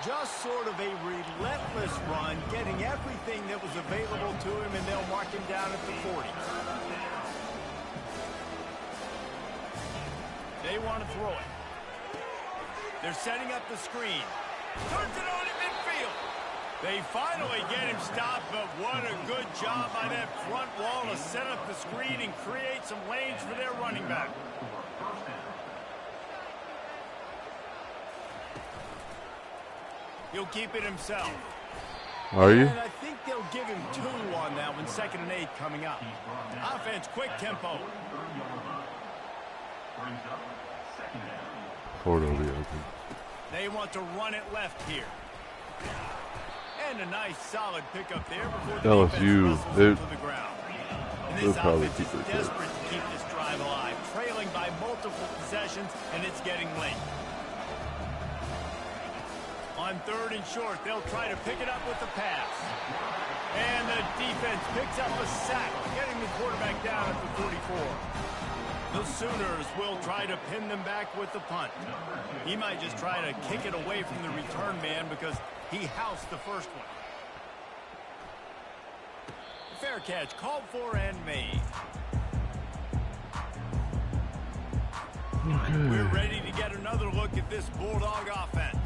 Just sort of a relentless run, getting everything that was available to him, and they'll mark him down at the 40. They want to throw it. They're setting up the screen. Turns it on in midfield. They finally get him stopped, but what a good job by that front wall to set up the screen and create some lanes for their running back. He'll keep it himself. Are you? And I think they'll give him 2 on that one. 2nd and 8 coming up. Offense, quick tempo. Ford will be open. They want to run it left here. And a nice solid pickup there before the LSU, defense to the ground. And this probably offense is desperate to keep this drive alive, trailing by multiple possessions, and it's getting late. On 3rd and short, they'll try to pick it up with the pass. And the defense picks up a sack, getting the quarterback down at the 44. The Sooners will try to pin them back with the punt. He might just try to kick it away from the return man because he housed the first one. Fair catch called for and made. We're ready to get another look at this Bulldog offense.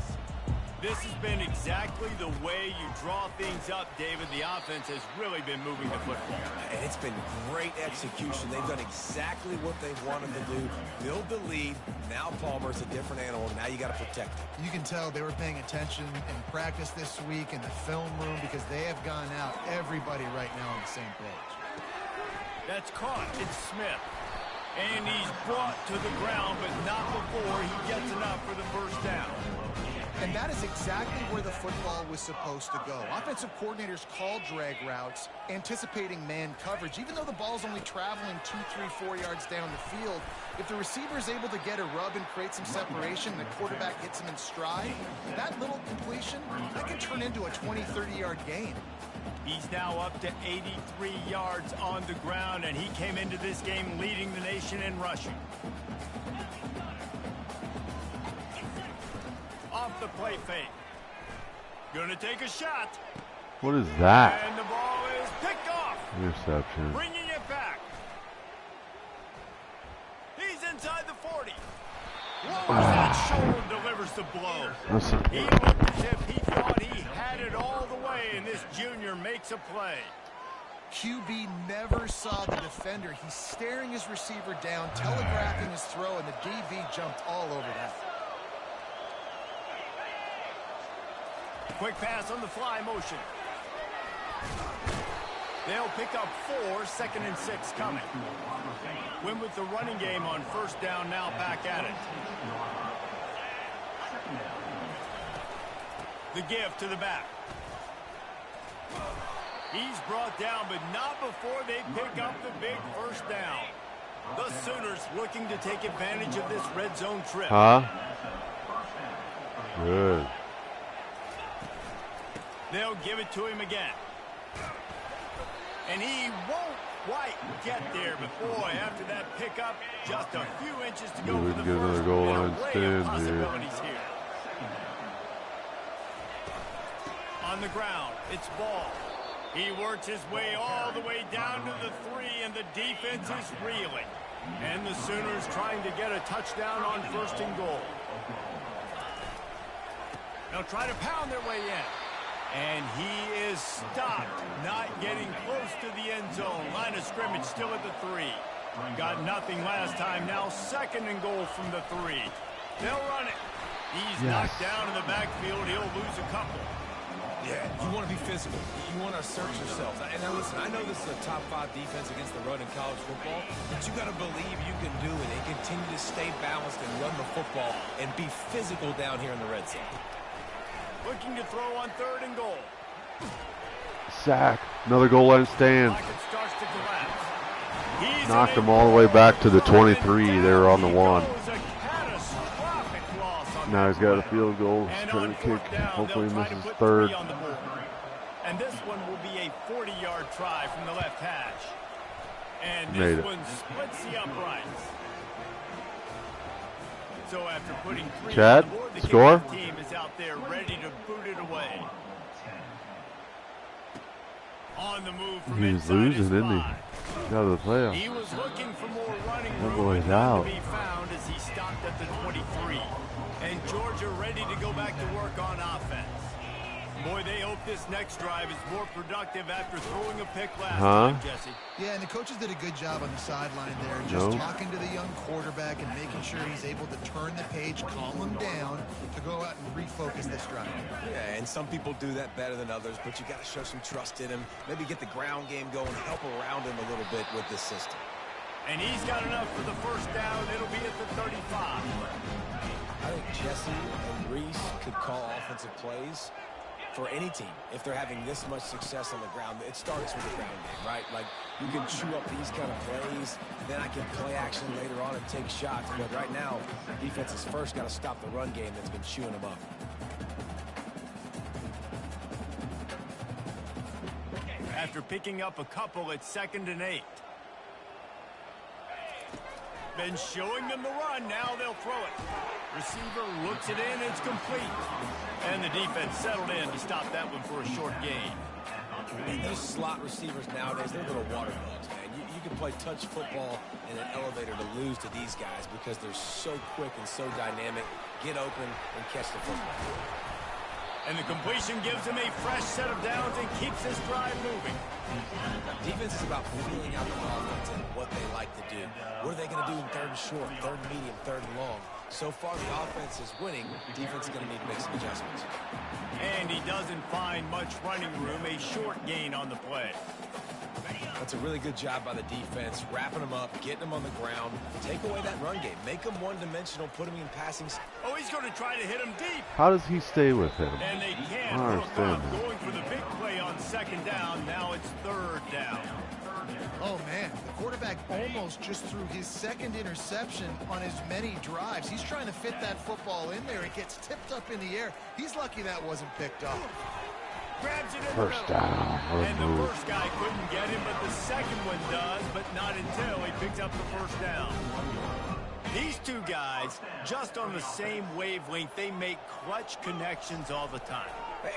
This has been exactly the way you draw things up, David. The offense has really been moving the football. And it's been great execution. They've done exactly what they wanted to do. Build the lead. Now Palmer's a different animal. Now you got to protect him. You can tell they were paying attention in practice this week in the film room because they have gone out, everybody right now on the same page. That's caught. It's Smith. And he's brought to the ground, but not before he gets enough for the first down. And that is exactly where the football was supposed to go. Offensive coordinators call drag routes, anticipating man coverage. Even though the ball's only traveling 2, 3, 4 yards down the field, if the receiver is able to get a rub and create some separation, and the quarterback hits him in stride, that little completion, that can turn into a 20, 30-yard gain. He's now up to 83 yards on the ground, and he came into this game leading the nation in rushing. Off the play fake. Gonna take a shot. What is that? And the ball is picked off. Interception. Bringing it back. He's inside the 40. Lowers that shoulder and delivers the blow. He looked as if he thought he had it all the way, and this junior makes a play. QB never saw the defender. He's staring his receiver down, telegraphing his throw, and the DB jumped all over that. Quick pass on the fly motion. They'll pick up 4, 2nd and 6 coming. Win with the running game on 1st down, now back at it. The give to the back. He's brought down, but not before they pick up the big 1st down. The Sooners looking to take advantage of this red zone trip. Good. They'll give it to him again. And he won't quite get there, but boy, after that pickup, just a few inches to go for the get another goal line stand here. On the ground, it's Ball. He works his way all the way down to the 3, and the defense is reeling. And the Sooners trying to get a touchdown on 1st and goal. They'll try to pound their way in. And he is stopped, not getting close to the end zone. Line of scrimmage still at the 3. Got nothing last time. Now 2nd and goal from the 3. They'll run it. He's knocked down in the backfield. He'll lose a couple. Yeah, you want to be physical. You want to assert yourselves. And now listen, I know this is a top 5 defense against the run in college football, but you got to believe you can do it and continue to stay balanced and run the football and be physical down here in the red zone. Looking to throw on 3rd and goal. Sack. Another goal line stand. Starts to collapse. Knocked them all the way back to the 23. They were on the 1. Now he's got a field goal. He's trying to kick. Hopefully he misses 3rd. And this one will be a 40-yard try from the left hash. And Made this it. one splits the uprights. So after putting 3 Chad, on the board, the score? team is out there ready to boot it away. On the move from He was inside losing, his didn't he? 5. He's out of the playoffs. He was looking for more running That room, boy's but none out. to be found as he stopped at the 23. And Georgia ready to go back to work on offense. Boy, they hope this next drive is more productive after throwing a pick last time, Jesse. Yeah, and the coaches did a good job on the sideline there, just talking to the young quarterback and making sure he's able to turn the page, calm him down to go out and refocus this drive. Yeah, and some people do that better than others, but you got to show some trust in him. Maybe get the ground game going, help around him a little bit with this system. And he's got enough for the 1st down. It'll be at the 35. I think Jesse and Reese could call offensive plays for any team if they're having this much success on the ground. It starts with the ground game, right? Like, you can chew up these kind of plays, then I can play action later on and take shots. But right now, defense has first got to stop the run game that's been chewing them up. After picking up a couple at 2nd and 8. Been showing them the run. Now they'll throw it. Receiver looks it in. It's complete. And the defense settled in to stop that one for a short gain. And these slot receivers nowadays, they're little water bugs, man. You can play touch football in an elevator to lose to these guys because they're so quick and so dynamic. Get open and catch the football. And the completion gives him a fresh set of downs and keeps this drive moving. Defense is about feeling out the offense and what they like to do. What are they going to do in 3rd and short, 3rd and medium, 3rd and long? So far, the offense is winning. Defense is going to need to make some adjustments. And he doesn't find much running room. A short gain on the play. That's a really good job by the defense, wrapping them up, getting them on the ground. Take away that run game. Make them one-dimensional, put them in passing. Oh, he's going to try to hit him deep. How does he stay with him? And they can't. I don't understand that. Going for the big play on 2nd down. Now it's 3rd down. Oh, man, the quarterback almost just threw his 2nd interception on as many drives. He's trying to fit that football in there. It gets tipped up in the air. He's lucky that wasn't picked up. Grabs it in 1st down. and the first guy couldn't get him, but the second one does, but not until he picks up the 1st down. These two guys, just on the same wavelength, they make clutch connections all the time.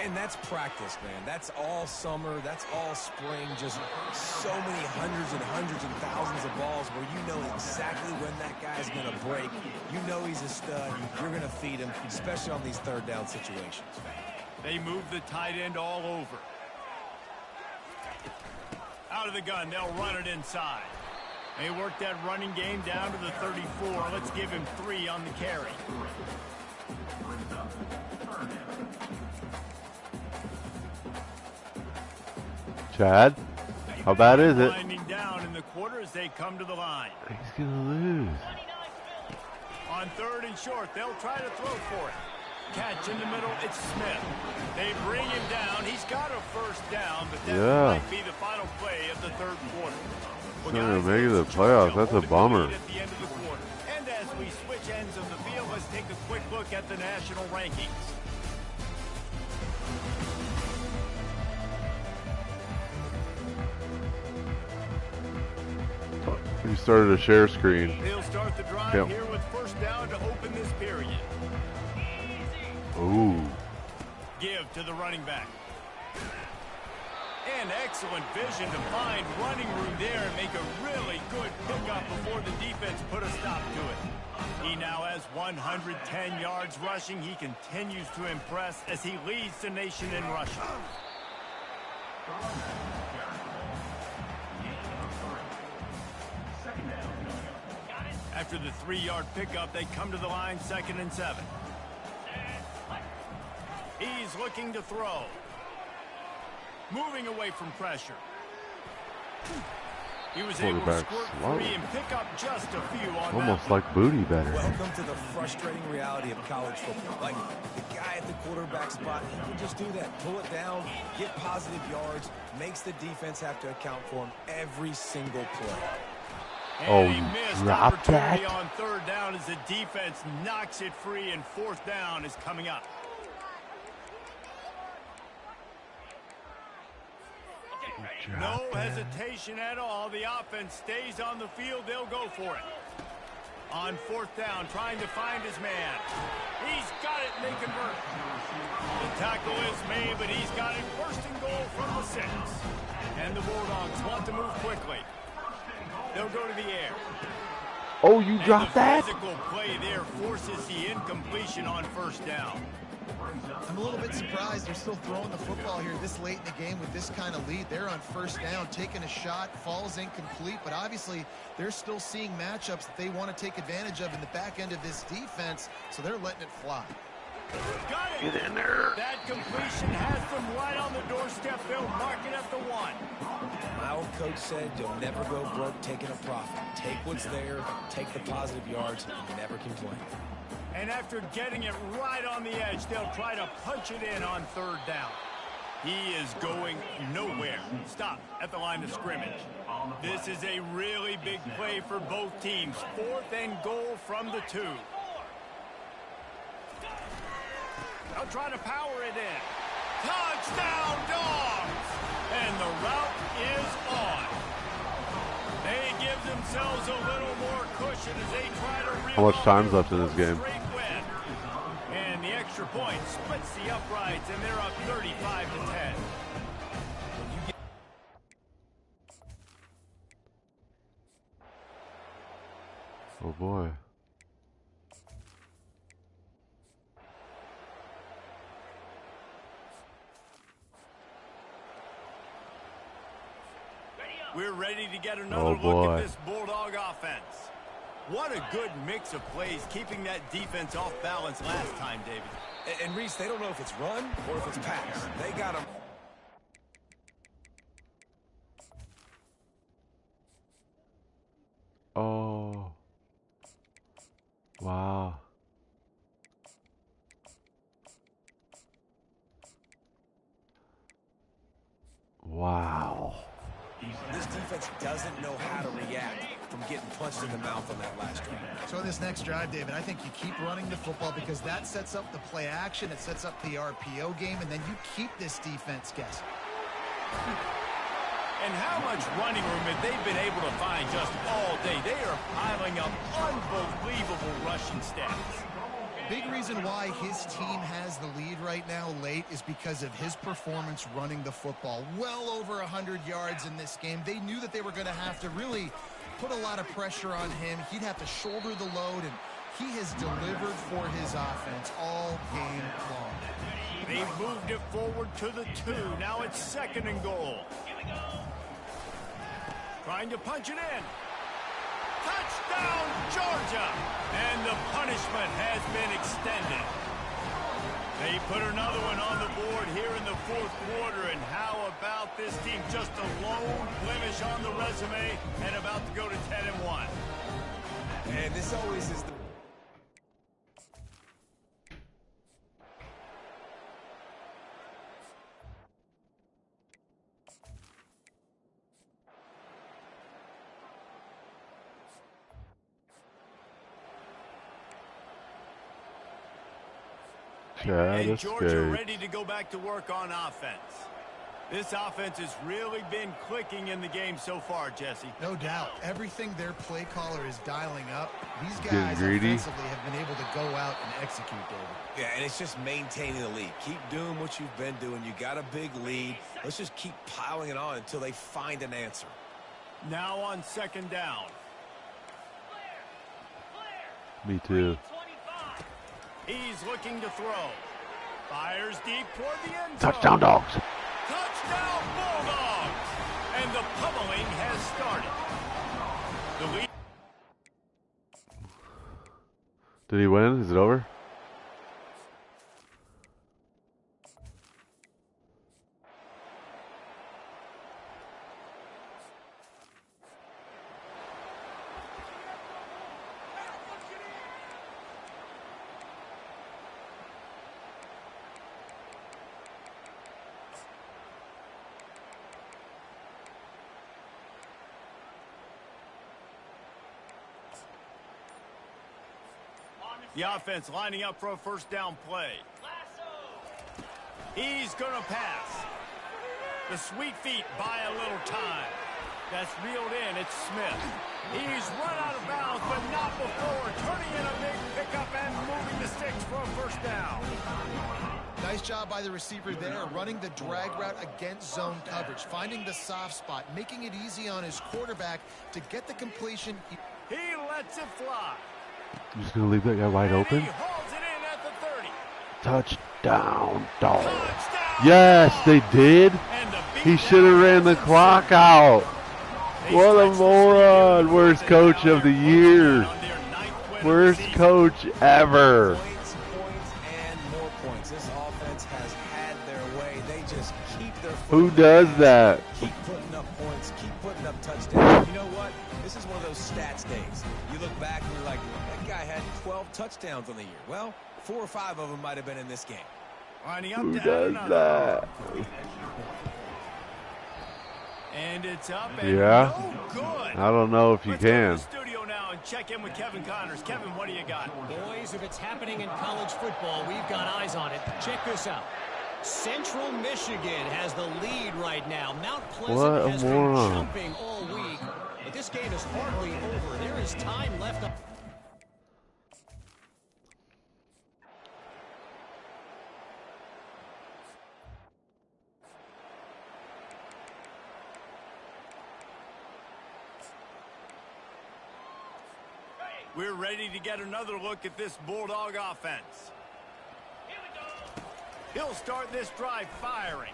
And that's practice, man. That's all summer. That's all spring. Just so many hundreds and thousands of balls where you know exactly when that guy's going to break. You know he's a stud. You're going to feed him, especially on these 3rd down situations. They move the tight end all over. Out of the gun, they'll run it inside. They work that running game down to the 34. Let's give him 3 on the carry. Chad. How bad is it? Winding down in the quarter as they come to the line. He's gonna lose. On 3rd and short, they'll try to throw for it. Catch in the middle, it's Smith. They bring him down. He's got a first down, but that might be the final play of the 3rd quarter. Well, not gonna make it to the playoffs. That's a bummer. At the end of the quarter. And as we switch ends of the field, let's take a quick look at the national rankings. He started a share screen. He'll start the drive here with first down to open this period. Ooh. Give to the running back. And excellent vision to find running room there and make a really good pickup before the defense put a stop to it. He now has 110 yards rushing. He continues to impress as he leads the nation in rushing. After the 3-yard pickup, they come to the line 2nd and 7. He's looking to throw. Moving away from pressure. He was able to squirt free and pick up just a few on almost that. like booty better. Welcome to the frustrating reality of college football. Like, the guy at the quarterback spot, he can just do that. Pull it down, get positive yards, makes the defense have to account for him every single play. And he missed opportunity on 3rd down as the defense knocks it free, and 4th down is coming up. No hesitation at all. The offense stays on the field. They'll go for it. On 4th down, trying to find his man. He's got it, and they convert. The tackle is made, but he's got it. 1st and goal from the 6. And the Bulldogs want to move quickly. They'll go to the air. Oh, you dropped that? The physical play there forces the incompletion on 1st down. I'm a little bit surprised they're still throwing the football here this late in the game with this kind of lead. They're on 1st down, taking a shot, falls incomplete, but obviously they're still seeing matchups that they want to take advantage of in the back end of this defense, so they're letting it fly. Got it. Get in there. That completion has them right on the doorstep. They'll mark it at the 1. My old coach said you'll never go broke taking a profit. Take what's there, take the positive yards, and never complain. And after getting it right on the edge, they'll try to punch it in on 3rd down. He is going nowhere. Stop at the line of scrimmage. This is a really big play for both teams. 4th and goal from the 2. They'll try to power it in. Touchdown, Dogs! And the route is on. They give themselves a little more cushion as they try to... How much time's left in this game? And the extra point splits the uprights, and they're up 35-10. Oh, boy. We're ready to get another look at this Bulldog offense. What a good mix of plays, keeping that defense off balance last time, David. And Reese, they don't know if it's run or if it's pass. They got them. Oh. Wow. Wow. This defense doesn't know how to react from getting punched in the mouth on that last drive. So this next drive, David, I think you keep running the football because that sets up the play action, it sets up the RPO game, and then you keep this defense guessing. And how much running room have they been able to find just all day? They are piling up unbelievable rushing stats. Big reason why his team has the lead right now late is because of his performance running the football. Well over 100 yards in this game. They knew that they were going to have to really put a lot of pressure on him. He'd have to shoulder the load, and he has delivered for his offense all game long. They've moved it forward to the 2. Now it's 2nd and goal. Trying to punch it in. Touchdown, Georgia! And the punishment has been extended. They put another one on the board here in the 4th fourth quarter, and how about this team? Just a lone blemish on the resume and about to go to 10-1. And this always is the... And Georgia ready to go back to work on offense. This offense has really been clicking in the game so far, Jesse. No doubt. Everything their play caller is dialing up, these guys offensively have been able to go out and execute, David. Yeah, and it's just maintaining the lead. Keep doing what you've been doing. You got a big lead. Let's just keep piling it on until they find an answer. Now on second down. Me too. He's looking to throw. Fires deep toward the end zone. Touchdown, Dogs. Touchdown, Bulldogs. And the pummeling has started. The lead. Did he win? Is it over? The offense lining up for a first down play. He's going to pass. The sweet feet buy a little time. That's reeled in. It's Smith. He's run out of bounds, but not before turning in a big pickup and moving the sticks for a first down. Nice job by the receiver there, running the drag route against zone coverage, finding the soft spot, making it easy on his quarterback to get the completion. He lets it fly. You just gonna leave that guy wide open? He hauls it in at the 30. Touchdown, dog. Touchdown, Yes, they did. He should have ran the clock out. What a moron. Worst coach of the year. Worst coach ever. Points, and more points. This offense has had their way. They just keep their foot Who does that? Keep putting up points, keep putting up touchdowns. You know what? This is one of those stats days. You look back and you're like, that guy had 12 touchdowns on the year. Well, 4 or 5 of them might have been in this game. Who does that? And it's up and Yeah. no good. I don't know if you Let's go to can. the studio now and check in with Kevin Connors. Kevin, what do you got? Boys, if it's happening in college football, we've got eyes on it. Check this out. Central Michigan has the lead right now. Mount Pleasant has been jumping all week. But this game is hardly over. There is time left. We're ready to get another look at this Bulldog offense. He'll start this drive firing.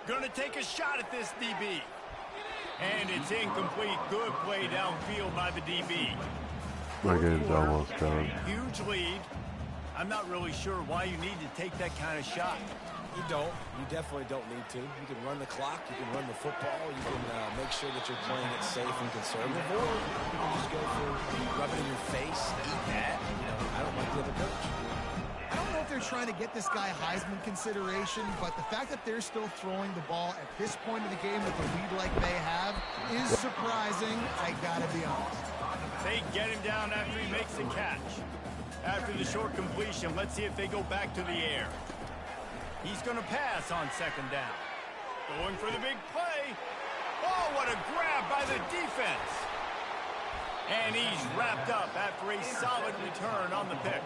Gonna take a shot at this DB. And it's incomplete. Good play downfield by the DB. My game's almost done. Huge lead. I'm not really sure why you need to take that kind of shot. You don't. You definitely don't need to. You can run the clock. You can run the football. You can make sure that you're playing it safe and conservative. Or you can just go for rub it in your face, eat that. You know, I don't like the other coach. I don't know if they're trying to get this guy Heisman consideration, but the fact that they're still throwing the ball at this point of the game with a lead like they have is surprising, I gotta be honest. They get him down after he makes the catch. After the short completion, let's see if they go back to the air. He's going to pass on second down. Going for the big play. Oh, what a grab by the defense. And he's wrapped up after a solid return on the pick.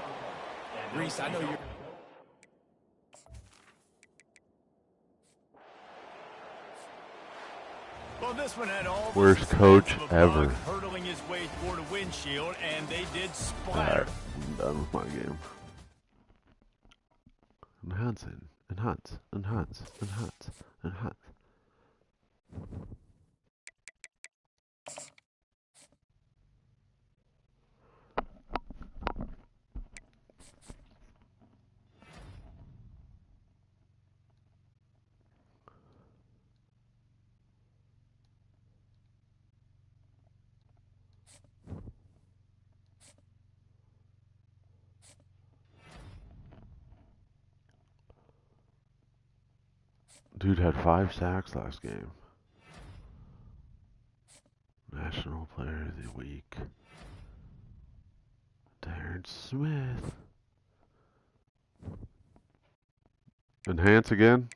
Reese, I know you're... Well, this one had all Worst coach ever. hurtling his way toward a windshield, and they did splatter. Alright, I'm done with my game. Enhancing. Enhance. Enhance. Enhance. Enhance. Dude had 5 sacks last game. National Player of the Week. Darren Smith. Enhance again.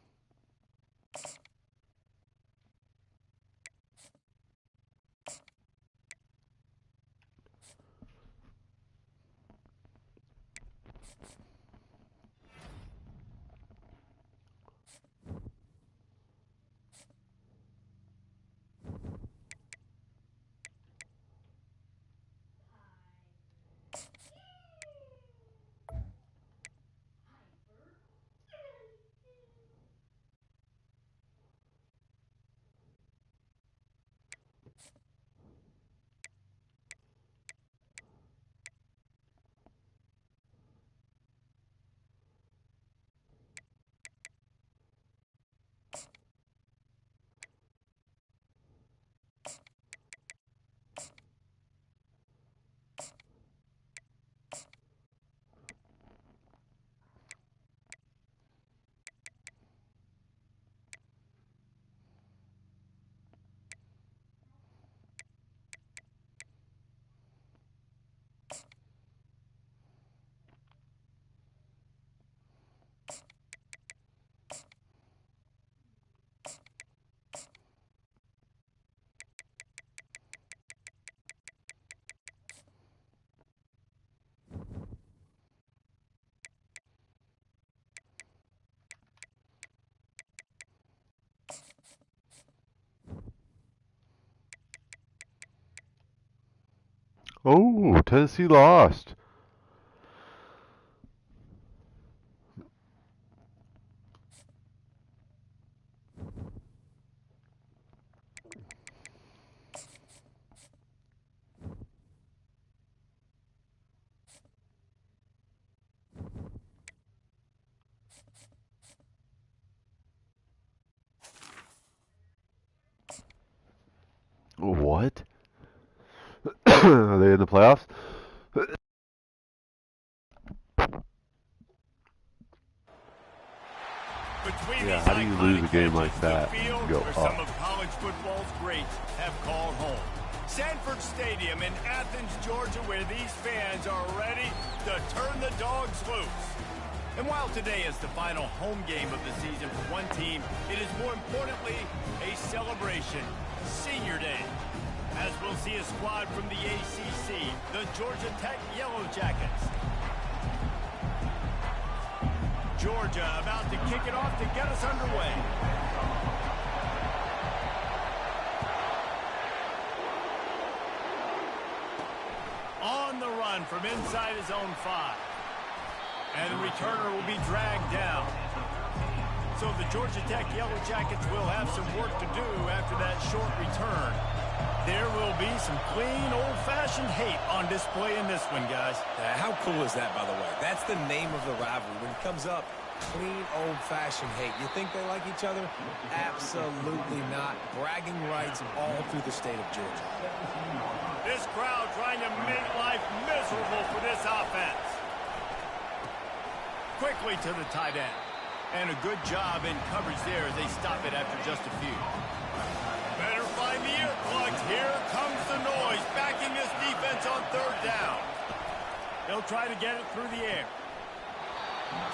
Oh, Tennessee lost. What? Are they in the playoffs? Yeah, how do you lose a game like that and go where up? some of college football's greats have called home. Sanford Stadium in Athens, Georgia, where these fans are ready to turn the dogs loose. And while today is the final home game of the season for one team, it is more importantly a celebration, Senior Day. As we'll see a squad from the ACC, the Georgia Tech Yellow Jackets. Georgia about to kick it off to get us underway. On the run from inside his own 5. And the returner will be dragged down. So the Georgia Tech Yellow Jackets will have some work to do after that short return. There will be some clean, old-fashioned hate on display in this one, guys. How cool is that, by the way? That's the name of the rivalry. When it comes up, clean, old-fashioned hate. You think they like each other? Absolutely not. Bragging rights all through the state of Georgia. This crowd trying to make life miserable for this offense. Quickly to the tight end. And a good job in coverage there as they stop it after just a few. Better find the earplugs. Here comes the noise, backing this defense on 3rd down. They'll try to get it through the air.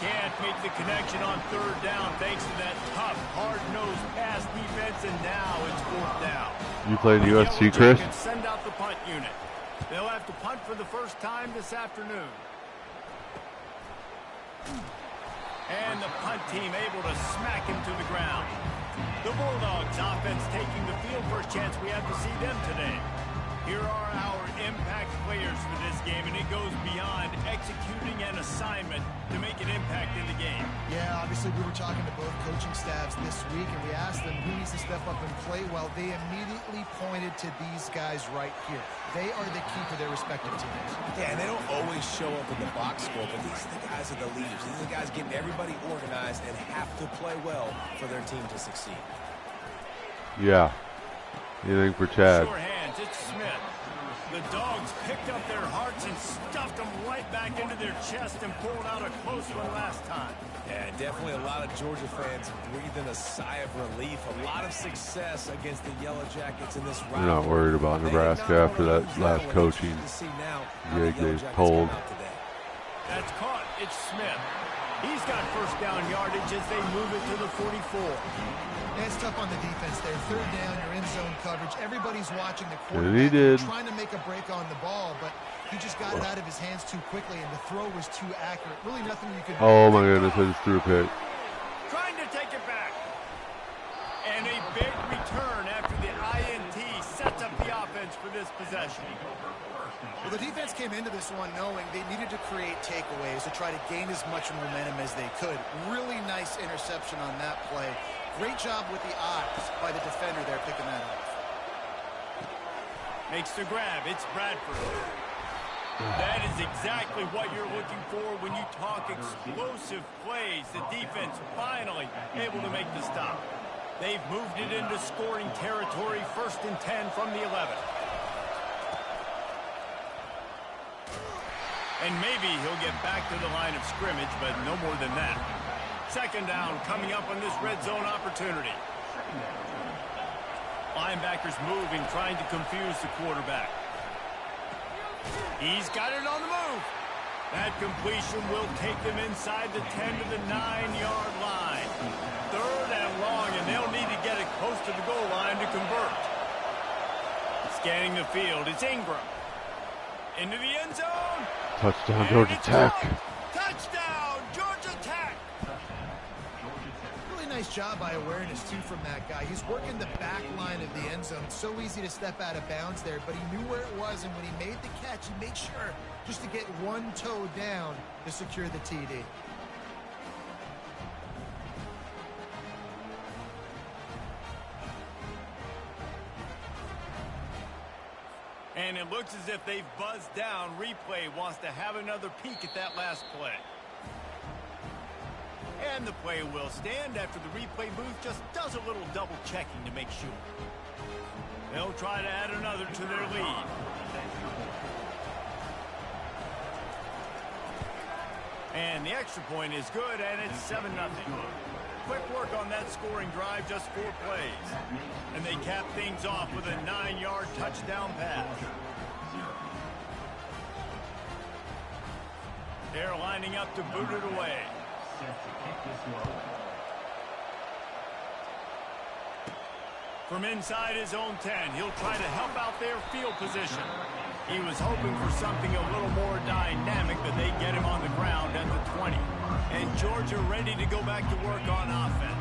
Can't make the connection on 3rd down thanks to that tough, hard-nosed pass defense, and now it's 4th down. You played USC, Chris? Send out the punt unit. They'll have to punt for the first time this afternoon. And the punt team able to smack him to the ground. The Bulldogs offense taking the field. First chance we have to see them today. Here are our impact players for this game, and it goes beyond executing an assignment to make an impact in the game. Yeah, obviously we were talking to both coaching staffs this week, and we asked them who needs to step up and play well. They immediately pointed to these guys right here. They are the key for their respective teams. Yeah, and they don't always show up in the box score, but these are the guys are the leaders. These are the guys getting everybody organized and have to play well for their team to succeed. Yeah. Anything for Chad? Sure hands, it's Smith. The Dogs picked up their hearts and stuffed them right back into their chest and pulled out a close one last time. Yeah, definitely a lot of Georgia fans breathing a sigh of relief. A lot of success against the Yellow Jackets in this round. They're not worried about Nebraska after that last coaching gig they pulled. That's caught. It's Smith. He's got first down yardage as they move it to the 44. Yeah, it's tough on the defense there. Third down, you're in zone coverage. Everybody's watching the And he quarterback, did. trying to make a break on the ball, but he just got it out of his hands too quickly, and the throw was too accurate. Really nothing you could do. Oh my goodness, I just threw a pick. Trying to take it back. And a big return after the INT sets up the offense for this possession. Well, the defense came into this one knowing they needed to create takeaways to try to gain as much momentum as they could. Really nice interception on that play. Great job with the eyes by the defender there picking that up. Makes the grab. It's Bradford. That is exactly what you're looking for when you talk explosive plays. The defense finally able to make the stop. They've moved it into scoring territory, 1st and 10 from the 11. And maybe he'll get back to the line of scrimmage, but no more than that. 2nd down coming up on this red zone opportunity. Linebackers moving, trying to confuse the quarterback. He's got it on the move. That completion will take them inside the 10 to the 9-yard line. 3rd and long, and they'll need to get it close to the goal line to convert. Scanning the field, it's Ingram. Into the end zone. Touchdown, Georgia Tech. Touchdown, Georgia Tech. Really nice job by awareness, too, from that guy. He's working the back line of the end zone. So easy to step out of bounds there, but he knew where it was, and when he made the catch, he made sure just to get one toe down to secure the TD. And it looks as if they've buzzed down. Replay wants to have another peek at that last play. And the play will stand after the replay booth just does a little double checking to make sure. They'll try to add another to their lead. And the extra point is good, and it's 7-0. Quick work on that scoring drive, just 4 plays. And they cap things off with a 9-yard touchdown pass. They're lining up to boot it away. From inside his own 10, he'll try to help out their field position. He was hoping for something a little more dynamic, but they get him on the ground at the 20. And Georgia ready to go back to work on offense.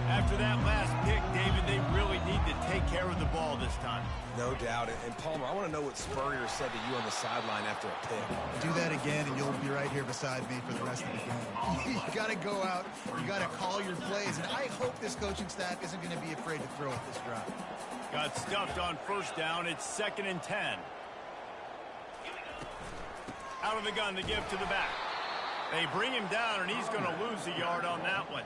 After that last pick, David, they really need to take care of the ball this time. No doubt. And Palmer, I want to know what Spurrier said to you on the sideline after a pick. Do that again, and you'll be right here beside me for the rest of the game. You got to go out. You got to call your plays. And I hope this coaching staff isn't going to be afraid to throw at this drive. Got stuffed on 1st down. It's 2nd and 10. Out of the gun to give to the back. They bring him down, and he's going to lose a yard on that one.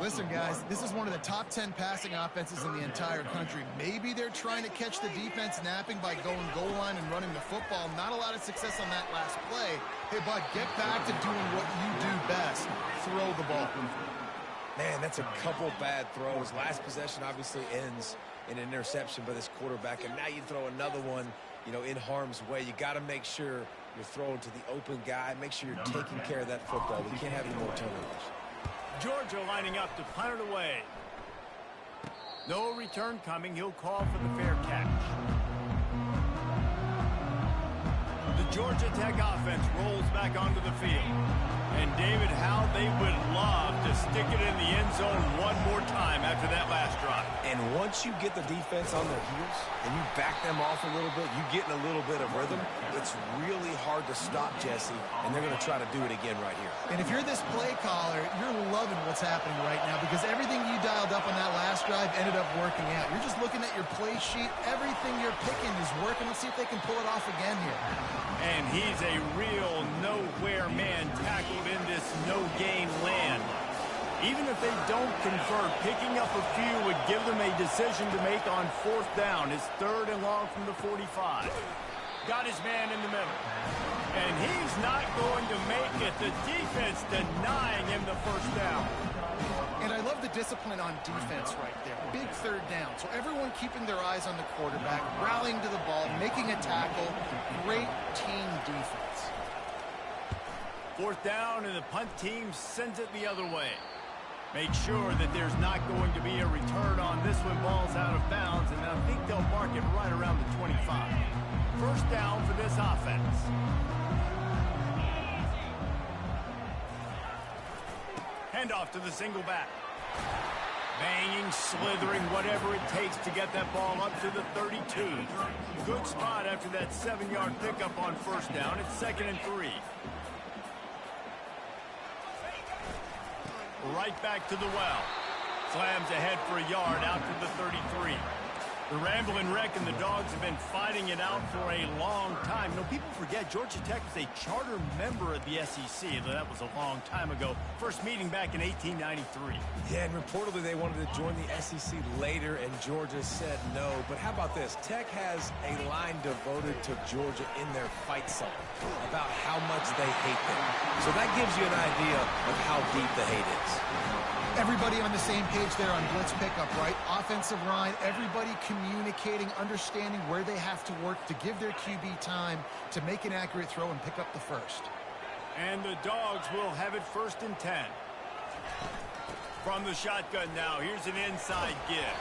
Listen, guys, this is one of the top 10 passing offenses in the entire country. Maybe they're trying to catch the defense napping by going goal line and running the football. Not a lot of success on that last play. Hey, bud, get back to doing what you do best. Throw the ball. Man, that's a couple bad throws. Last possession obviously ends in an interception by this quarterback, and now you throw another one, in harm's way. You got to make sure you're throwing to the open guy. Make sure you're taking care of that football. We can't have any more turnovers. Georgia lining up to punt it away. No return coming. He'll call for the fair catch. The Georgia Tech offense rolls back onto the field. And David, how they would love to stick it in the end zone one more time after that last drive. And once you get the defense on their heels and you back them off a little bit, you get in a little bit of rhythm, it's really hard to stop, Jesse, and they're going to try to do it again right here. And if you're this play caller, you're loving what's happening right now because everything you dialed up on that last drive ended up working out. You're just looking at your play sheet. Everything you're picking is working. Let's see if they can pull it off again here. And he's a real nowhere man tackled in this no-gain land. Even if they don't convert, picking up a few would give them a decision to make on 4th down. It's 3rd and long from the 45. Got his man in the middle. And he's not going to make it. The defense denying him the 1st down. And I love the discipline on defense right there. Big 3rd down. So everyone keeping their eyes on the quarterback, rallying to the ball, making a tackle. Great team defense. 4th down, and the punt team sends it the other way. Make sure that there's not going to be a return on this when ball's out of bounds, and I think they'll mark it right around the 25. 1st down for this offense. Handoff to the single back. Banging, slithering, whatever it takes to get that ball up to the 32. Good spot after that 7-yard pickup on 1st down. It's 2nd and 3. Right back to the well. Slams ahead for a yard out to the 33. The Ramblin' Wreck and the Dogs have been fighting it out for a long time. You know, people forget Georgia Tech was a charter member of the SEC. That was a long time ago. First meeting back in 1893. Yeah, and reportedly they wanted to join the SEC later, and Georgia said no. But how about this? Tech has a line devoted to Georgia in their fight song about how much they hate them. So that gives you an idea of how deep the hate is. Everybody on the same page there on blitz pickup, right? Offensive line, everybody communicating, understanding where they have to work to give their QB time to make an accurate throw and pick up the 1st. And the Dogs will have it 1st and 10. From the shotgun now, here's an inside give.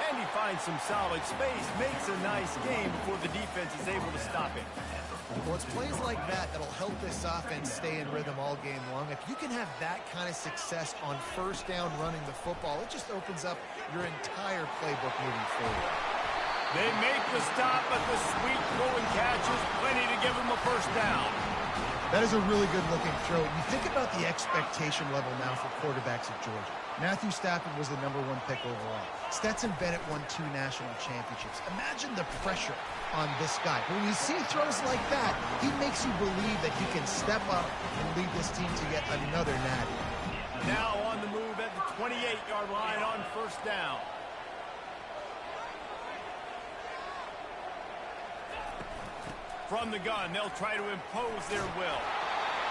And he finds some solid space, makes a nice game before the defense is able to stop it. Well, it's plays like that that'll help this offense stay in rhythm all game long. If you can have that kind of success on 1st down running the football, it just opens up your entire playbook moving forward. They make the stop, but the sweet throwing catch is plenty to give them a 1st down. That is a really good-looking throw. You think about the expectation level now for quarterbacks at Georgia. Matthew Stafford was the #1 pick overall. Stetson Bennett won 2 national championships. Imagine the pressure on this guy. But when you see throws like that, he makes you believe that he can step up and lead this team to yet another natty. Now on the move at the 28-yard line on 1st down. From the gun, they'll try to impose their will.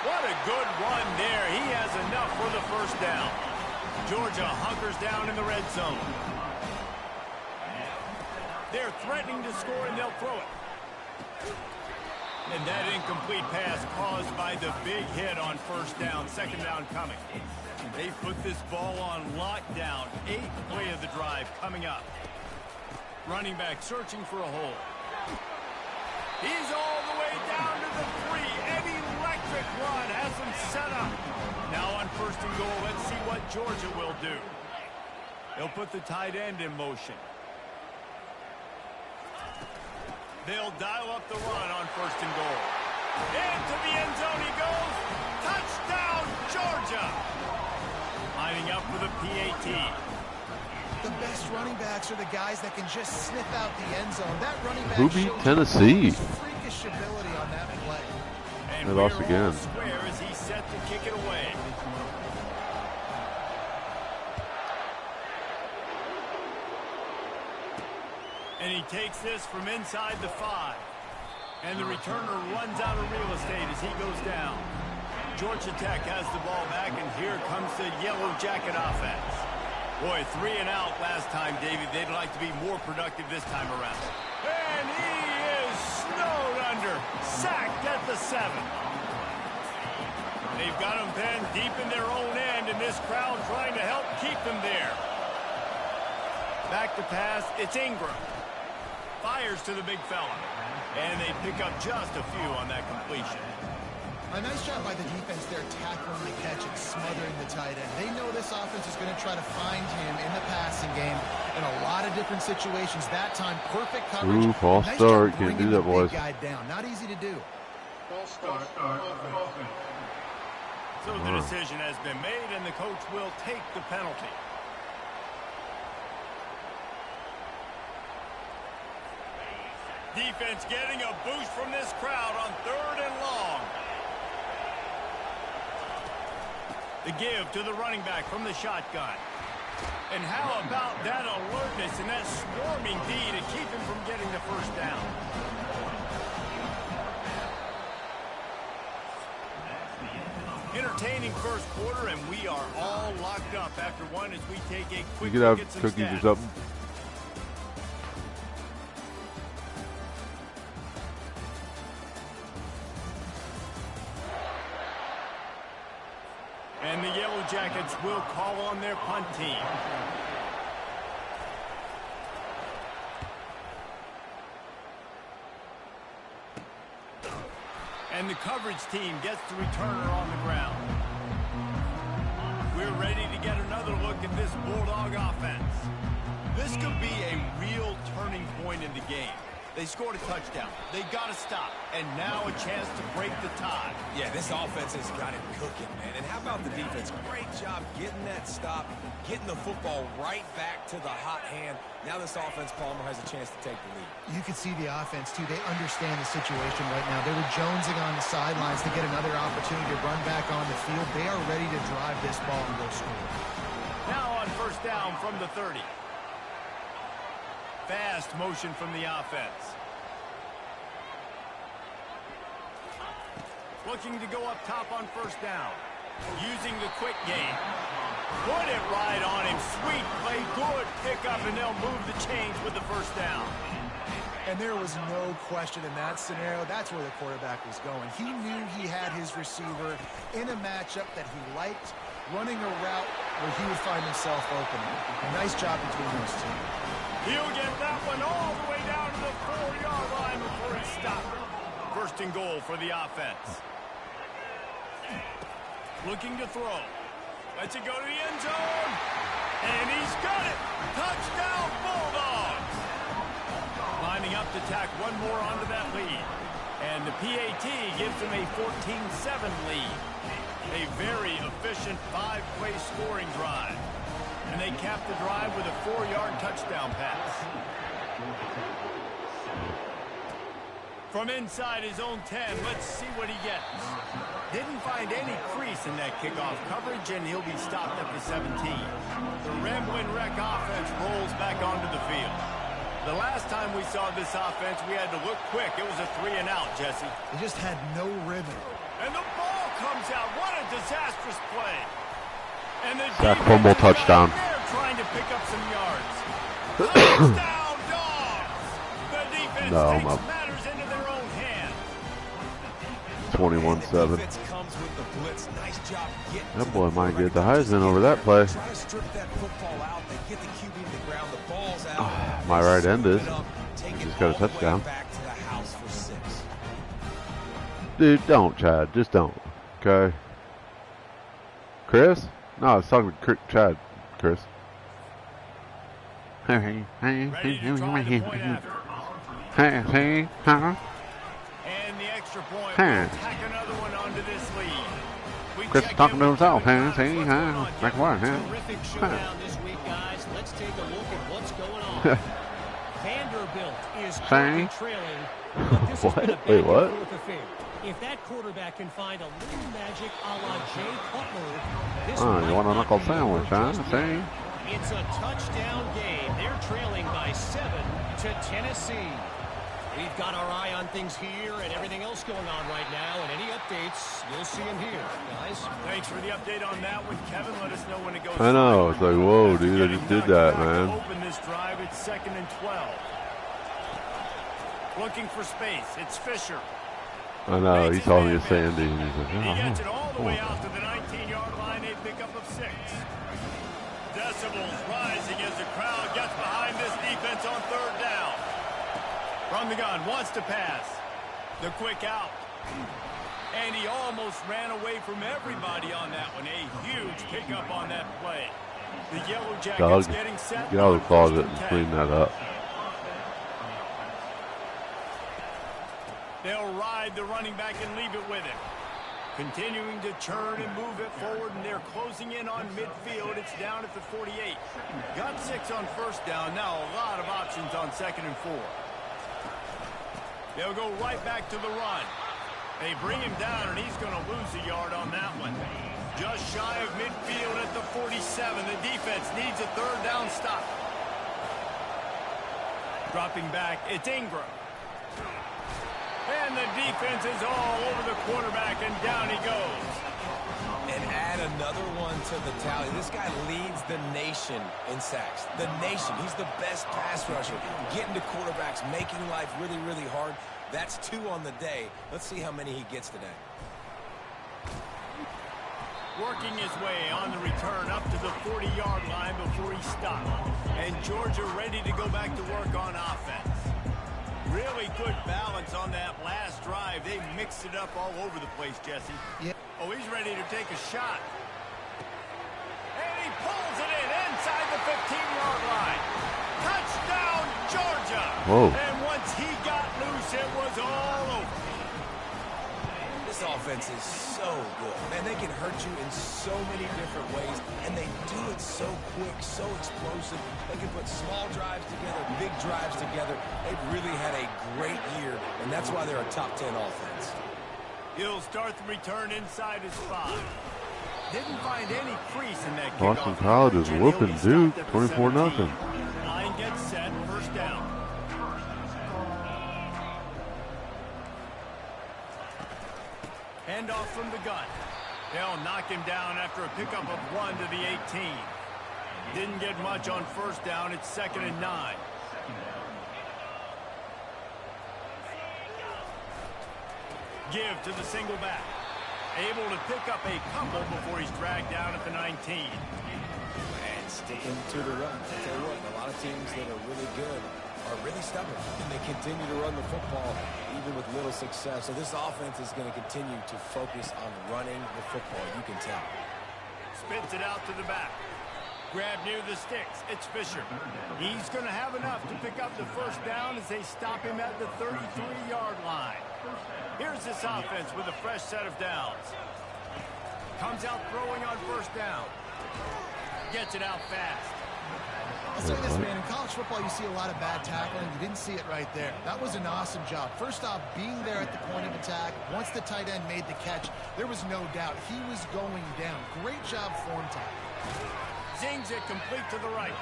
What a good run there. He has enough for the 1st down. Georgia hunkers down in the red zone. They're threatening to score, and they'll throw it. And that incomplete pass caused by the big hit on 1st down. 2nd down coming. They put this ball on lockdown. 8th play of the drive coming up. Running back searching for a hole. He's all the way down to the 3. An electric run has him set up. Now on 1st and goal, let's see what Georgia will do. They'll put the tight end in motion. They'll dial up the run on 1st and goal. Into the end zone he goes. Touchdown, Georgia. Lining up for the PAT. The best running backs are the guys that can just sniff out the end zone. That running back Who beat Tennessee? Freakish ability on that play. And they lost we're again. all square as he's set to kick it away. And he takes this from inside the 5. And the returner runs out of real estate as he goes down. Georgia Tech has the ball back, and here comes the Yellow Jacket offense. Boy, 3 and out last time, David. They'd like to be more productive this time around. And he is snowed under. Sacked at the 7. They've got him pinned deep in their own end, and this crowd trying to help keep them there. Back to pass. It's Ingram. Fires to the big fella. And they pick up just a few on that completion. A nice job by the defense there, tackling the catch and smothering the tight end. They know this offense is going to try to find him in the passing game in a lot of different situations. That time, perfect coverage. Ooh, false start. Can't do that, boys. Guy down. Not easy to do. False start. Offense. So the decision has been made, and the coach will take the penalty. Defense getting a boost from this crowd on 3rd and long. The give to the running back from the shotgun. And how about that alertness and that swarming D to keep him from getting the first down? Entertaining first quarter, and we are all locked up after one as we take a quick look at some cookies stats. or something. And the Yellow Jackets will call on their punt team. And the coverage team gets the returner on the ground. We're ready to get another look at this Bulldog offense. This could be a real turning point in the game. They scored a touchdown. They got to stop. And now a chance to break the tie. Yeah, this offense has got it cooking, man. And how about the defense? Great job getting that stop, getting the football right back to the hot hand. Now this offense, Palmer, has a chance to take the lead. You can see the offense, too. They understand the situation right now. They were jonesing on the sidelines to get another opportunity to run back on the field. They are ready to drive this ball and go score. Now on first down from the 30. Fast motion from the offense. Looking to go up top on first down. Using the quick game. Put it right on him. Sweet play. Good pickup, and they'll move the chains with the first down. And there was no question in that scenario. That's where the quarterback was going. He knew he had his receiver in a matchup that he liked, running a route where he would find himself open. Nice job between those two. He'll get that one all the way down to the 4-yard line before he stopped. First and goal for the offense. Looking to throw. Lets it go to the end zone. And he's got it. Touchdown, Bulldogs. Lining up to tack one more onto that lead. And the PAT gives them a 14-7 lead. A very efficient 5-play scoring drive. And they cap the drive with a 4-yard touchdown pass. From inside his own 10, let's see what he gets. Didn't find any crease in that kickoff coverage, and he'll be stopped at the 17. The Ramblin' Wreck offense rolls back onto the field. The last time we saw this offense, we had to look quick. It was a 3-and-out, Jesse. They just had no rhythm. And the ball comes out. What a disastrous play. And the Sack, fumble, touchdown. They're trying to pick up some yards. Touchdown, Dogs! The defense takes matters into their own hands. 21-7. Comes with the blitz. Nice job getting That boy might get the Heisman over that play. Try to strip that football out. They get the QB to the ground. The ball's out. My right end is. Just got a touchdown. Back to the house for 6. Dude, don't, Chad. Just don't. Okay. Chris? No, I was talking to Chad. Chris. Ready to try the point after. And the extra point will tack another one onto this lead. Chris is talking to himself. Like what? Terrific showdown this week, guys. Let's take a look at what's going on. Vanderbilt is currently trailing. But this has been a Wait, what? back-and-forth affair. If that quarterback can find a little magic a la Jay Cutler, this You want a knuckle sandwich, huh? See? It's a touchdown game. They're trailing by 7 to Tennessee. We've got our eye on things here and everything else going on right now, and any updates, you'll see them here, guys. Thanks for the update on that one, Kevin. Let us know when it goes. I know. It's like, whoa, dude, I just did that, man. Open this drive. It's 2nd and 12. Looking for space. It's Fisher. I know. He told me it's Sandy. And he's like, He gets it all the way out to the 19-yard line. A pickup of 6. Decibels rising as the crowd gets behind this defense on 3rd down. From the gun, wants to pass. The quick out. And he almost ran away from everybody on that one. A huge pickup on that play. The Yellow Jackets getting set. Get out of the closet and clean that up. They'll ride the running back and leave it with him. Continuing to churn and move it forward, and they're closing in on midfield. It's down at the 48. Got 6 on first down. Now a lot of options on 2nd and 4. They'll go right back to the run. They bring him down, and he's going to lose a yard on that one. Just shy of midfield at the 47. The defense needs a third down stop. Dropping back, it's Ingram. And the defense is all over the quarterback, and down he goes. And add another one to the tally. This guy leads the nation in sacks. The nation. He's the best pass rusher. Getting to quarterbacks, making life really, really hard. That's 2 on the day. Let's see how many he gets today. Working his way on the return up to the 40-yard line before he stopped. And Georgia ready to go back to work on offense. Really good balance on that last drive. They mixed it up all over the place, Jesse. Yeah. Oh, he's ready to take a shot. And he pulls it in inside the 15-yard line. Touchdown, Georgia. Whoa. And once he got loose, it was all over. This offense is so good. Man, they can hurt you in so many different ways, and they do it so quick, so explosive. They can put small drives together, big drives together. They've really had a great year, and that's why they're a top 10 offense. He'll start the return inside his 5. Didn't find any crease in that Boston kickoff. College is And whooping he'll be Duke, stopped at the 24-0. 17. Line gets set, first down. Handoff from the gun. They'll knock him down after a pickup of 1 to the 18. Didn't get much on first down. It's 2nd and 9. Give to the single back. Able to pick up a couple before he's dragged down at the 19. And sticking to the run. I tell you what, a lot of teams that are really good are really stubborn, and they continue to run the football even with little success. So this offense is going to continue to focus on running the football. You can tell. Spits it out to the back. Grab near the sticks. It's Fisher. He's going to have enough to pick up the first down as they stop him at the 33-yard line. Here's this offense with a fresh set of downs. Comes out throwing on first down. Gets it out fast. I'll say this, man. In college football, you see a lot of bad tackling. You didn't see it right there. That was an awesome job. First off, being there at the point of attack. Once the tight end made the catch, there was no doubt he was going down. Great job form time. Zings it complete to the right.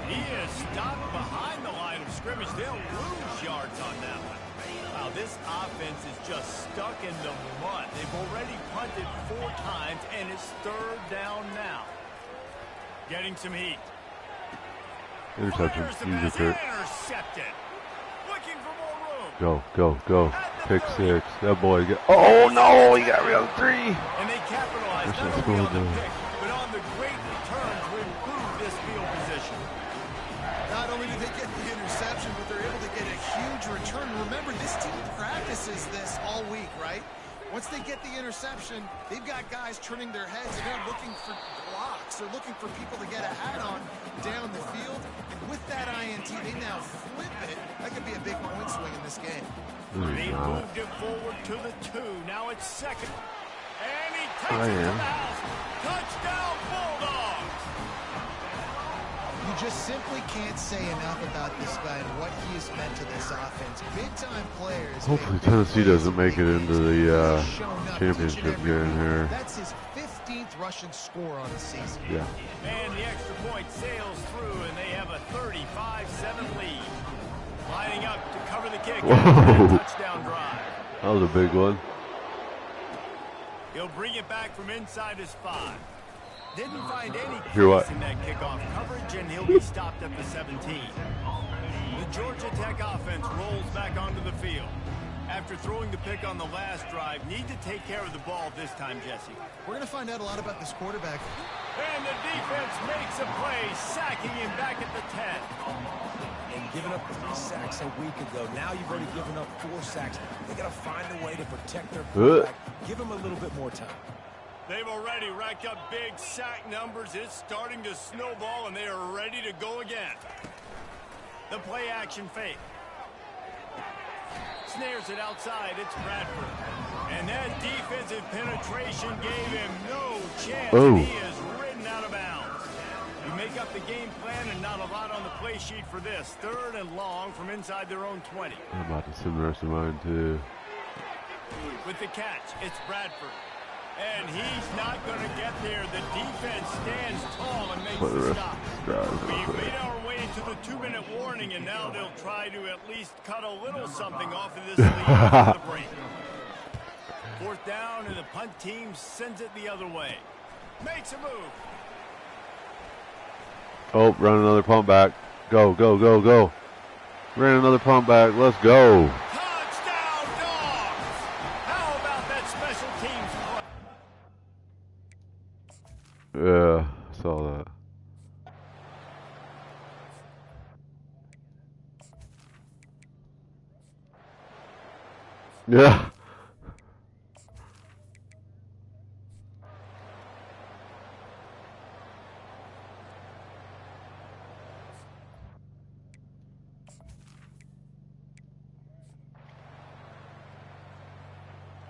He is stopped behind the line of scrimmage. They'll lose yards on that one. Wow, this offense is just stuck in the mud. They've already punted 4 times, and it's 3rd down now. Getting some heat. Interception. Easy Kurt. Intercepted. Looking for more room. Go, go, go. Pick 6. That boy got. Oh no! He got me on 3. And they capitalized not only on the pick, but on the great return to improve this field position. Not only do they get the interception, but they're able to get a huge return. Remember, this team practices this all week, right? Once they get the interception, they've got guys turning their heads, and they're looking for blocks. They're looking for people to get a hat on down the field. And with that INT, they now flip it. That could be a big point swing in this game. They moved it forward to the 2. Now it's 2nd. And he takes it to the house. Touchdown, Bulldogs. You just simply can't say enough about this guy and what he has meant to this offense. Big-time players. Hopefully Tennessee doesn't make it into the championship game here. That's his 15th rushing score on the season. Yeah. And the extra point sails through, and they have a 35-7 lead. Lining up to cover the kick. Whoa. Touchdown drive. That was a big one. He'll bring it back from inside his 5. Didn't find any What? crease in that kickoff coverage, and he'll be stopped at the 17. The Georgia Tech offense rolls back onto the field. After throwing the pick on the last drive, need to take care of the ball this time, Jesse. We're going to find out a lot about this quarterback. And the defense makes a play, sacking him back at the 10. And giving up 3 sacks a week ago. Now you've already given up 4 sacks. They got to find a way to protect their quarterback. Give him a little bit more time. They've already racked up big sack numbers. It's starting to snowball, and they are ready to go again. The play action fake. Snares it outside. It's Bradford. And that defensive penetration gave him no chance. Oh. And he is ridden out of bounds. You make up the game plan, and not a lot on the play sheet for this. 3rd and long from inside their own 20. I'm about to send the rest of mine too. With the catch, it's Bradford. And he's not going to get there. The defense stands tall and makes Play the the rest stop. of the drive. We've made our way to the 2-minute warning, and now they'll try to at least cut a little something off of this lead for the break. 4th down, and the punt team sends it the other way. Makes a move. Oh, run another pump back. Go, go, go, go. Ran another pump back. Let's go. Touchdown, Dogs! How about that special teams play? Yeah, saw that. Yeah.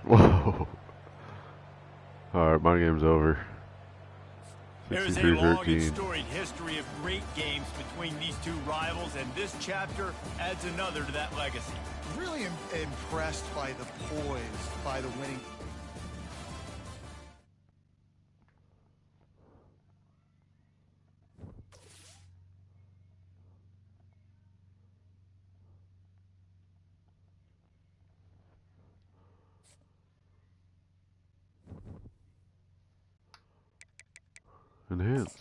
Whoa. All right, my game's over. There's a long and storied history of great games between these two rivals, and this chapter adds another to that legacy. Really impressed by the poise, by the winning. Enhance.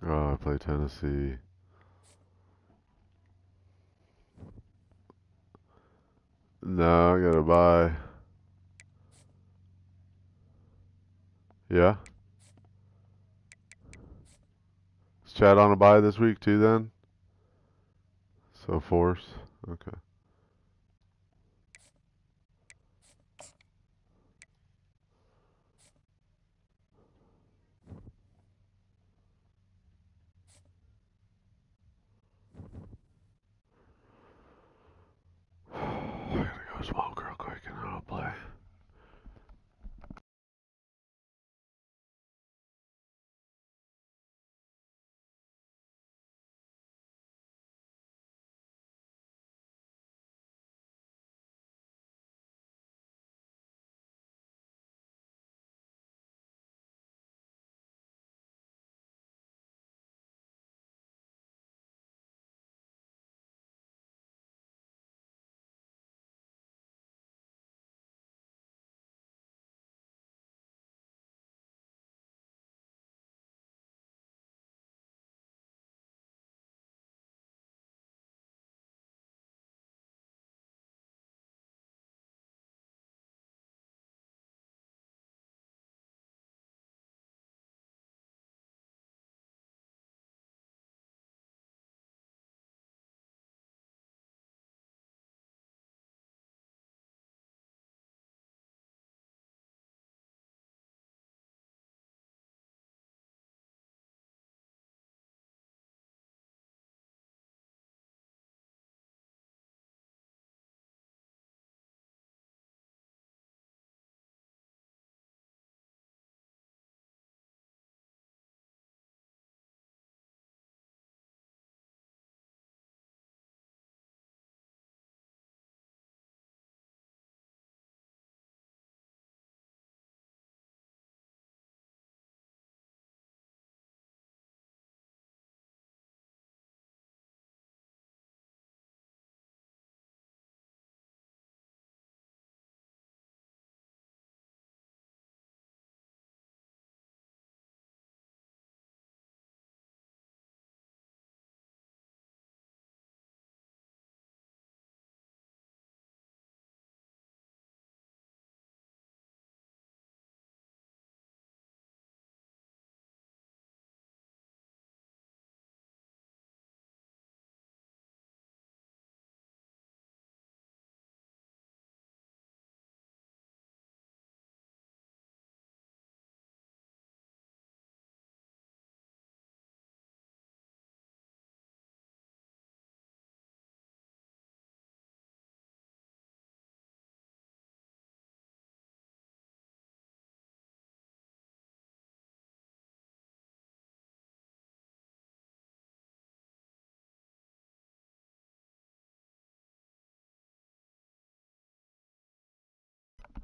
Oh, I play Tennessee. No, I gotta buy. Yeah. Is Chad on a buy this week too then? So force. Okay. I gotta go smoke real quick and then I'll play.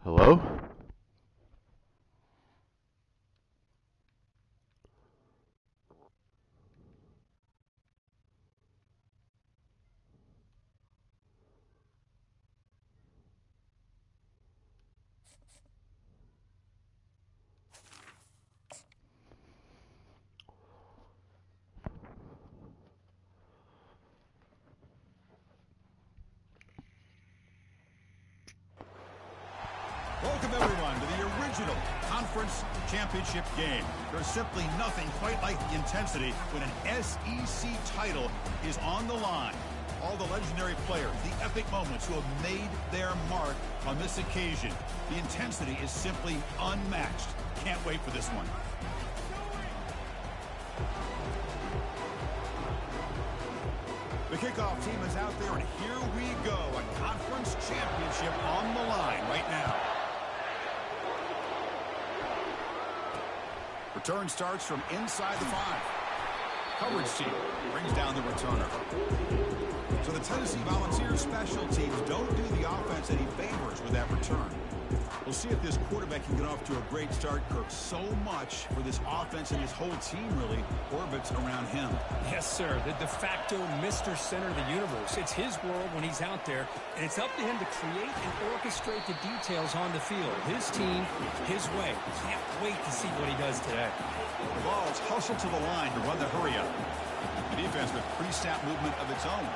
Hello? Welcome, everyone, to the original conference championship game. There's simply nothing quite like the intensity when an SEC title is on the line. All the legendary players, the epic moments who have made their mark on this occasion. The intensity is simply unmatched. Can't wait for this one. The kickoff team is out there, and here we go. A conference championship on the line right now. Return starts from inside the 5. Coverage team brings down the returner. So the Tennessee Volunteers special teams don't do the offense any favors with that return. We'll see if this quarterback can get off to a great start, Kirk. So much for this offense, and his whole team really orbits around him. Yes, sir. The de facto Mr. Center of the universe. It's his world when he's out there, and it's up to him to create and orchestrate the details on the field. His team, his way. Can't wait to see what he does today. The ball is hustled to the line to run the hurry up. The defense with pre-snap movement of its own.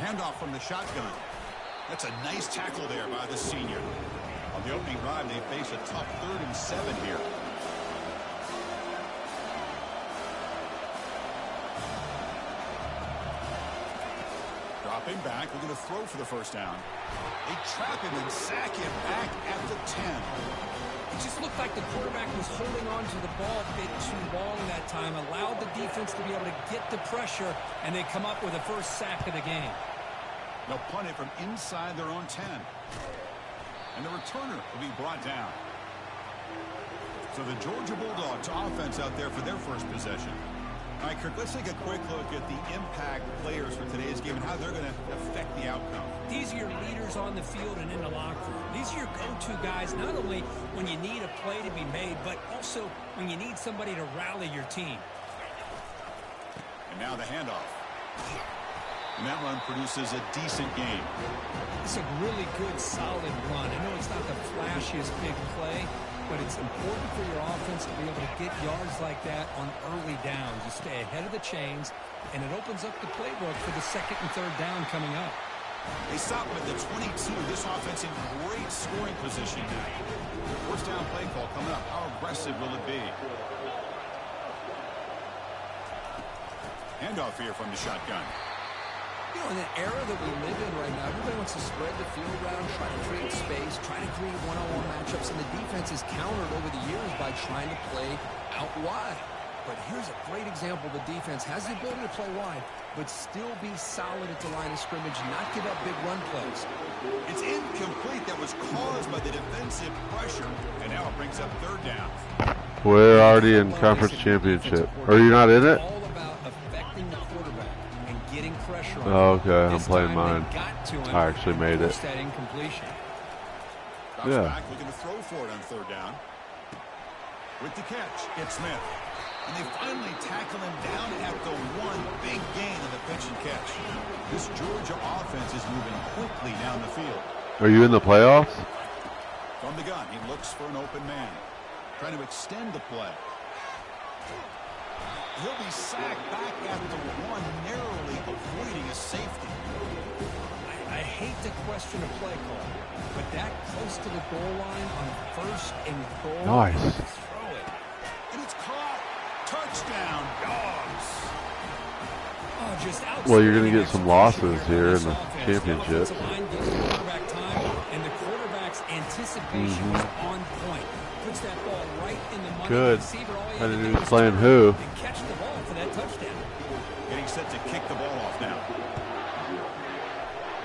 Handoff from the shotgun. That's a nice tackle there by the senior. On the opening drive, they face a tough 3rd and 7 here. Dropping back, looking to throw for the first down. They trap him and sack him back at the 10. It just looked like the quarterback was holding on to the ball a bit too long that time, allowed the defense to be able to get the pressure, and they come up with a first sack of the game. They'll punt it from inside their own 10. And the returner will be brought down. So the Georgia Bulldogs offense out there for their first possession. All right, Kirk, let's take a quick look at the impact players for today's game and how they're going to affect the outcome. These are your leaders on the field and in the locker room. These are your go-to guys, not only when you need a play to be made, but also when you need somebody to rally your team. And now the handoff. And that run produces a decent gain. It's a really good, solid run. I know it's not the flashiest big play, but it's important for your offense to be able to get yards like that on early downs. You stay ahead of the chains, and it opens up the playbook for the 2nd and 3rd down coming up. They stop him at the 22. This offense in great scoring position now. First down play call coming up. How aggressive will it be? Handoff here from the shotgun. You know, in the era that we live in right now, everybody wants to spread the field around, try to create space, try to create one-on-one matchups, and the defense has countered over the years by trying to play out wide. But here's a great example. The defense has the ability to play wide, but still be solid at the line of scrimmage, not give up big run plays. It's incomplete. That was caused by the defensive pressure, and now it brings up 3rd down. We're already in conference championship. Are you not in it? All about affecting the quarterback and getting pressure on him. Oh, okay. I'm This playing time mine. they got to him I actually made and it. forced that incompletion. Drops Yeah. back, looking to throw for it on 3rd down. With the catch, it's Smith. And they finally tackle him down at the 1. Big gain on the pitch and catch. This Georgia offense is moving quickly down the field. Are you in the playoffs? From the gun, he looks for an open man. Trying to extend the play. He'll be sacked back at the 1, narrowly avoiding a safety. I hate to question a play call, but that close to the goal line on 1st and goal. Nice. Throw it. And it's caught. Touchdown, Dogs. Oh, just Well, you're going to get outstanding some losses execution here in this the offense. championship. The offensive line gives the quarterback time, and the quarterback's anticipation was on point. Puts that ball right in the money. Good. The receiver, all he I had to didn't do know he was was playing turn who. and catch the ball for that touchdown. Getting set to kick the ball off now.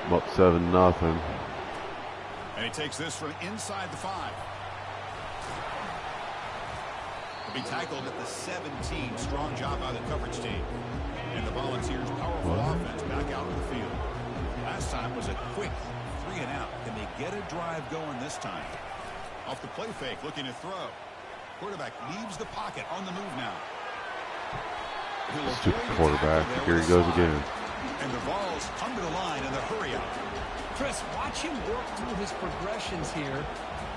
About 7-0. And he takes this from inside the 5. He'll be tackled at the 17. Strong job by the coverage team. And the Volunteers' powerful offense back out in the field. last time was a quick 3-and-out. Can they get a drive going this time? Off the play fake, looking to throw. Quarterback leaves the pocket on the move now. Stupid quarterback. Here he goes again. And the balls come to the line in the hurry up. Chris, watch him work through his progressions here.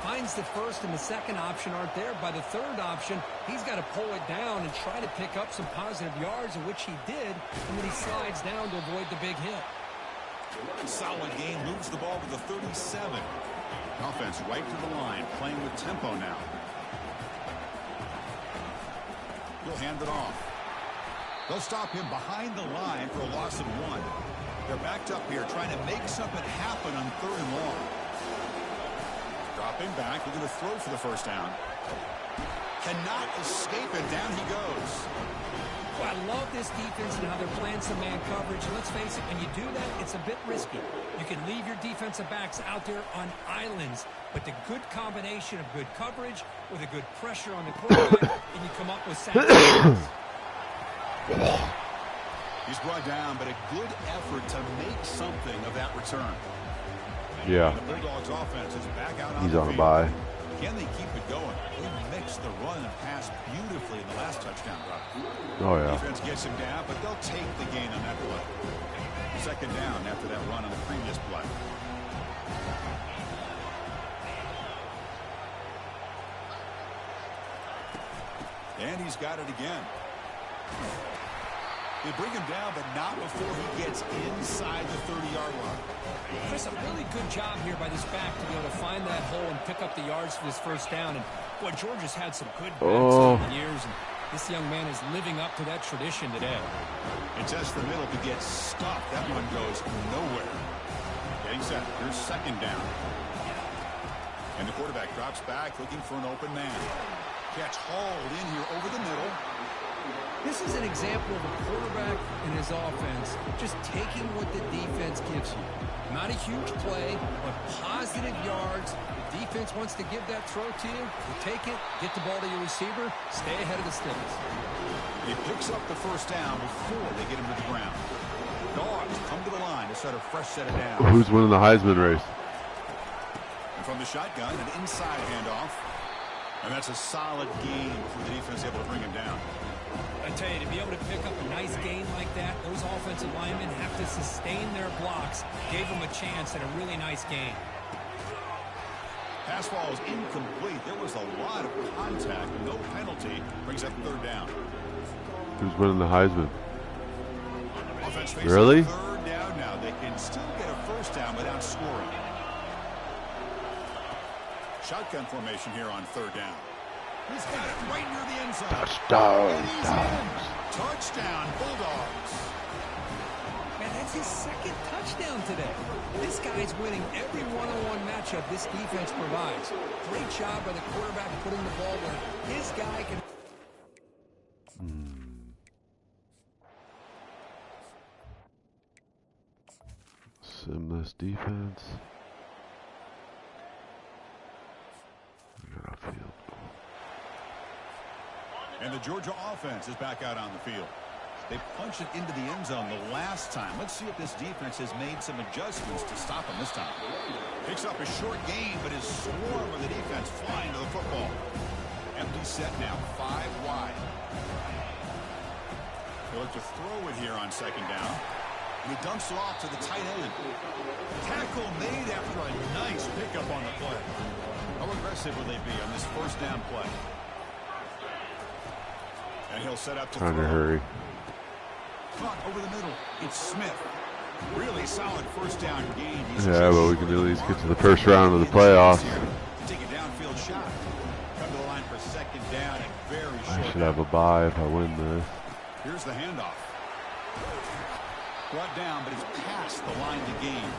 Finds the first and the second option aren't there. By the third option, he's got to pull it down and try to pick up some positive yards, in which he did, and then he slides down to avoid the big hit. Solid game, moves the ball to the 37. Offense right to the line, playing with tempo now. He'll hand it off. They'll stop him behind the line for a loss of 1. They're backed up here trying to make something happen on 3rd and long. Dropping back, they're going to throw for the first down. Cannot escape it, down he goes. Well, I love this defense and how they're playing some man coverage. And let's face it, when you do that, it's a bit risky. You can leave your defensive backs out there on islands, but the good combination of good coverage with a good pressure on the quarterback, and you come up with sacks. He's brought down, but a good effort to make something of that return. Yeah. The Bulldogs offense is back out on He's the on a field. bye. Can they keep it going? They mixed the run and pass beautifully in the last touchdown drive. Oh, yeah. Defense gets him down, but they'll take the gain on that play. 2nd down after that run on the previous play. And he's got it again. They bring him down, but not before he gets inside the 30-yard line. Chris, a really good job here by this back to be able to find that hole and pick up the yards for this first down. And, boy, Georgia's had some good backs over the years, and this young man is living up to that tradition today. It tests the middle to get stuffed. That one goes nowhere. Getting set. Here's 2nd down. And the quarterback drops back, looking for an open man. Catch hauled in here over the middle. This is an example of a quarterback and his offense just taking what the defense gives you. Not a huge play, but positive yards. The defense wants to give that throw to you. You take it, get the ball to your receiver, stay ahead of the sticks. He picks up the first down before they get him to the ground. Dogs come to the line to set a fresh set of downs. Who's winning the Heisman race? And from the shotgun, an inside handoff. And that's a solid game for the defense able to bring him down. I tell you, to be able to pick up a nice gain like that, those offensive linemen have to sustain their blocks. Gave them a chance at a really nice game. Pass ball is incomplete. There was a lot of contact, no penalty. Brings up 3rd down. Who's winning the Heisman? Offense Really? 3rd down now. They can still get a first down without scoring. Shotgun formation here on 3rd down. He's got it right near the end zone. Touchdown. Touchdown, Bulldogs. Man, that's his 2nd touchdown today. This guy's winning every one-on-one matchup this defense provides. Great job by the quarterback putting the ball where his guy can. Simless defense. We got a field goal. And the Georgia offense is back out on the field. They punched it into the end zone the last time. Let's see if this defense has made some adjustments to stop him this time. Picks up a short gain, but his swarm of the defense flying to the football. Empty set now, 5 wide. They look to throw it here on 2nd down. And he dumps it off to the tight end. Tackle made after a nice pickup on the play. How aggressive will they be on this first down play? And he'll set up to Trying throw. to hurry. Caught over the middle. It's Smith. Really solid first down gain. Yeah, but we can at least get to the first round of the playoffs. Take a downfield shot. Come to the line for 2nd down and very short. I should have a bye if I win this. Here's the handoff. Brought down, but it's past the line to gain.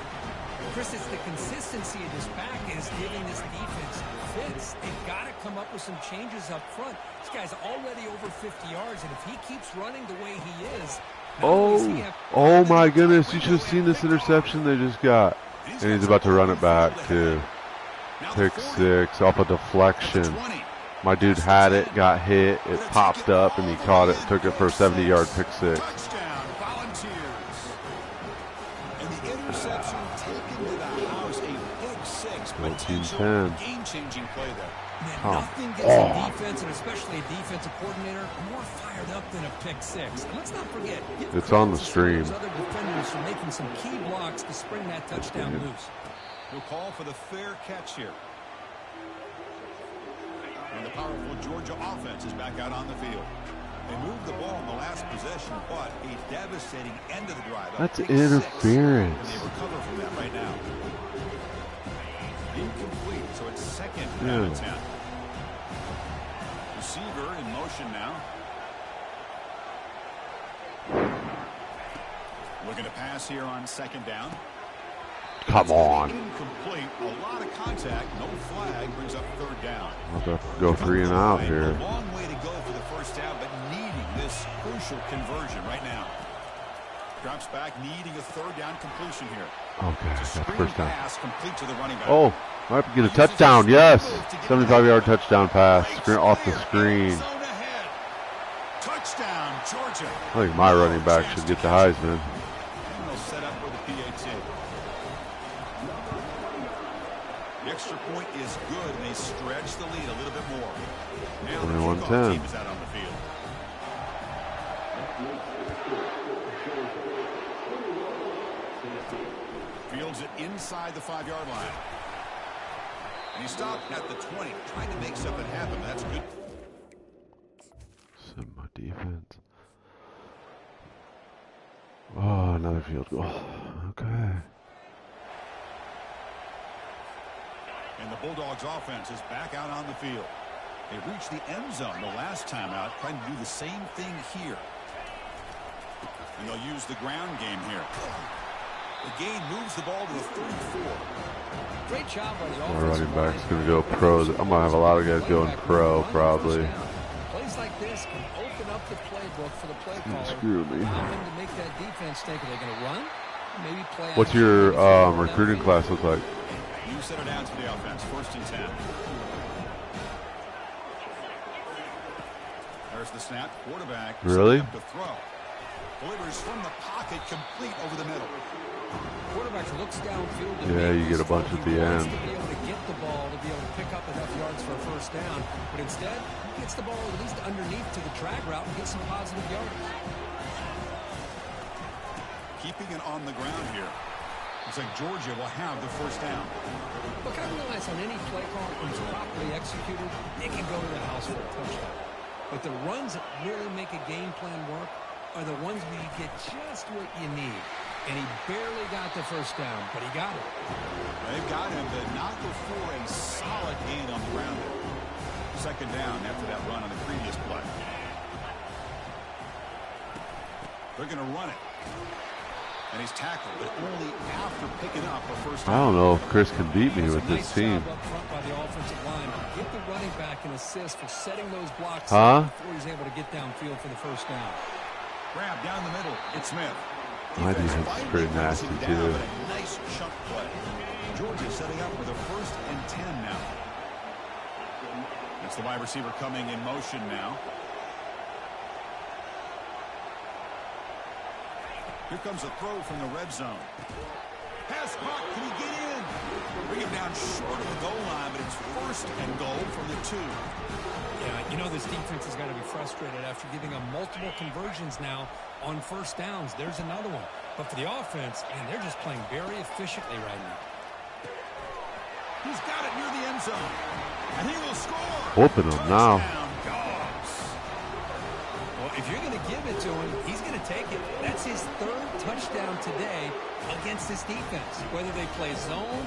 Chris, it's the consistency of this back is giving this defense fits. They've got to come up with some changes up front. This guy's already over 50 yards, and if he keeps running the way he is, oh my goodness, you should have seen this interception they just got. And he's about to run it back too. Pick 6 off a deflection. My dude had it, got hit, it popped up, and he caught it, took it for a 70-yard pick 6. Touchdown, Volunteers. And the interception to house a big six, 14-10. game-changing play there. Man, nothing gets a defense, and especially a defensive coordinator, more fired up than a pick six. And let's not forget, it's on the stream. Other defenders for making some key blocks to spring that touchdown loose. We'll call for the fair catch here. And the powerful Georgia offense is back out on the field. They moved the ball in the last possession, but a devastating end of the drive. That's interference. And they recover from that right now. Incomplete, so it's second Yeah. down and 10. Receiver in motion now. Looking to pass here on second down. Come on. Incomplete. A lot of contact. No flag. Brings up third down. I'll have to go 3 and out here. A long way to go for the first down, but needing this crucial conversion right now. Drops back, needing a third down completion here. Okay, that's first down. Pass complete to the running back. Oh, might get a touchdown. Yes. 75-yard touchdown pass. Off the screen. Touchdown, Georgia. I think my running back should get the Heisman. And they'll set up with the PAT. The extra point is good, and they stretch the lead a little bit more. Now the kickoff team is out on the field. Fields it inside the 5-yard line. And he stopped at the 20, trying to make something happen. That's good. Send my defense. Oh, another field goal. Okay. And the Bulldogs offense is back out on the field. They reached the end zone the last time out, trying to do the same thing here. And they'll use the ground game here. The gain moves the ball to the 34. Great job by the offense. My running back's going to go pro. I'm going to have a lot of guys going pro, probably. Plays like this can open up the playbook for the play caller. Screw me. Allow him to make that defense think, are they going to run? Maybe play. What's your recruiting class look like? You set it down to the offense. 1st and 10. There's the snap. Quarterback. Really? To throw. Delivers from the pocket, complete over the middle. Quarterback looks downfield. Yeah, you get a bunch at the end. To be able to get the ball, to be able to pick up enough yards for a first down, but instead he gets the ball at least underneath to the drag route and gets some positive yards. Keeping it on the ground here. Looks like Georgia will have the first down. Look, I realize on any play call, when it's properly executed, it can go to the house for a touchdown. But the runs that really make a game plan work are the ones where you get just what you need. And he barely got the first down, but he got it. They've got him, but not before a solid gain on the ground. Second down after that run on the previous play. They're going to run it. And he's tackled, but only after picking up a first down. I don't know if Chris can beat me with this team. Up front by the offensive line. Give the running back an assist for setting those blocks before he's able to get downfield for the first down. Grab down the middle. It's Smith. My defense is pretty nasty, too. Nice chunk play. Georgia setting up with a 1st and 10 now. That's the wide receiver coming in motion now. Here comes a throw from the red zone. Pass caught. Can he get in? Bring him down short of the goal line, but it's 1st and goal from the 2. Yeah, you know this defense has got to be frustrated after giving them multiple conversions now on first downs. There's another one. But for the offense, man, they're just playing very efficiently right now. He's got it near the end zone. And he will score. Whooping him now. Well, if you're going to give it to him, he's going to take it. That's his 3rd touchdown today against this defense. Whether they play zone.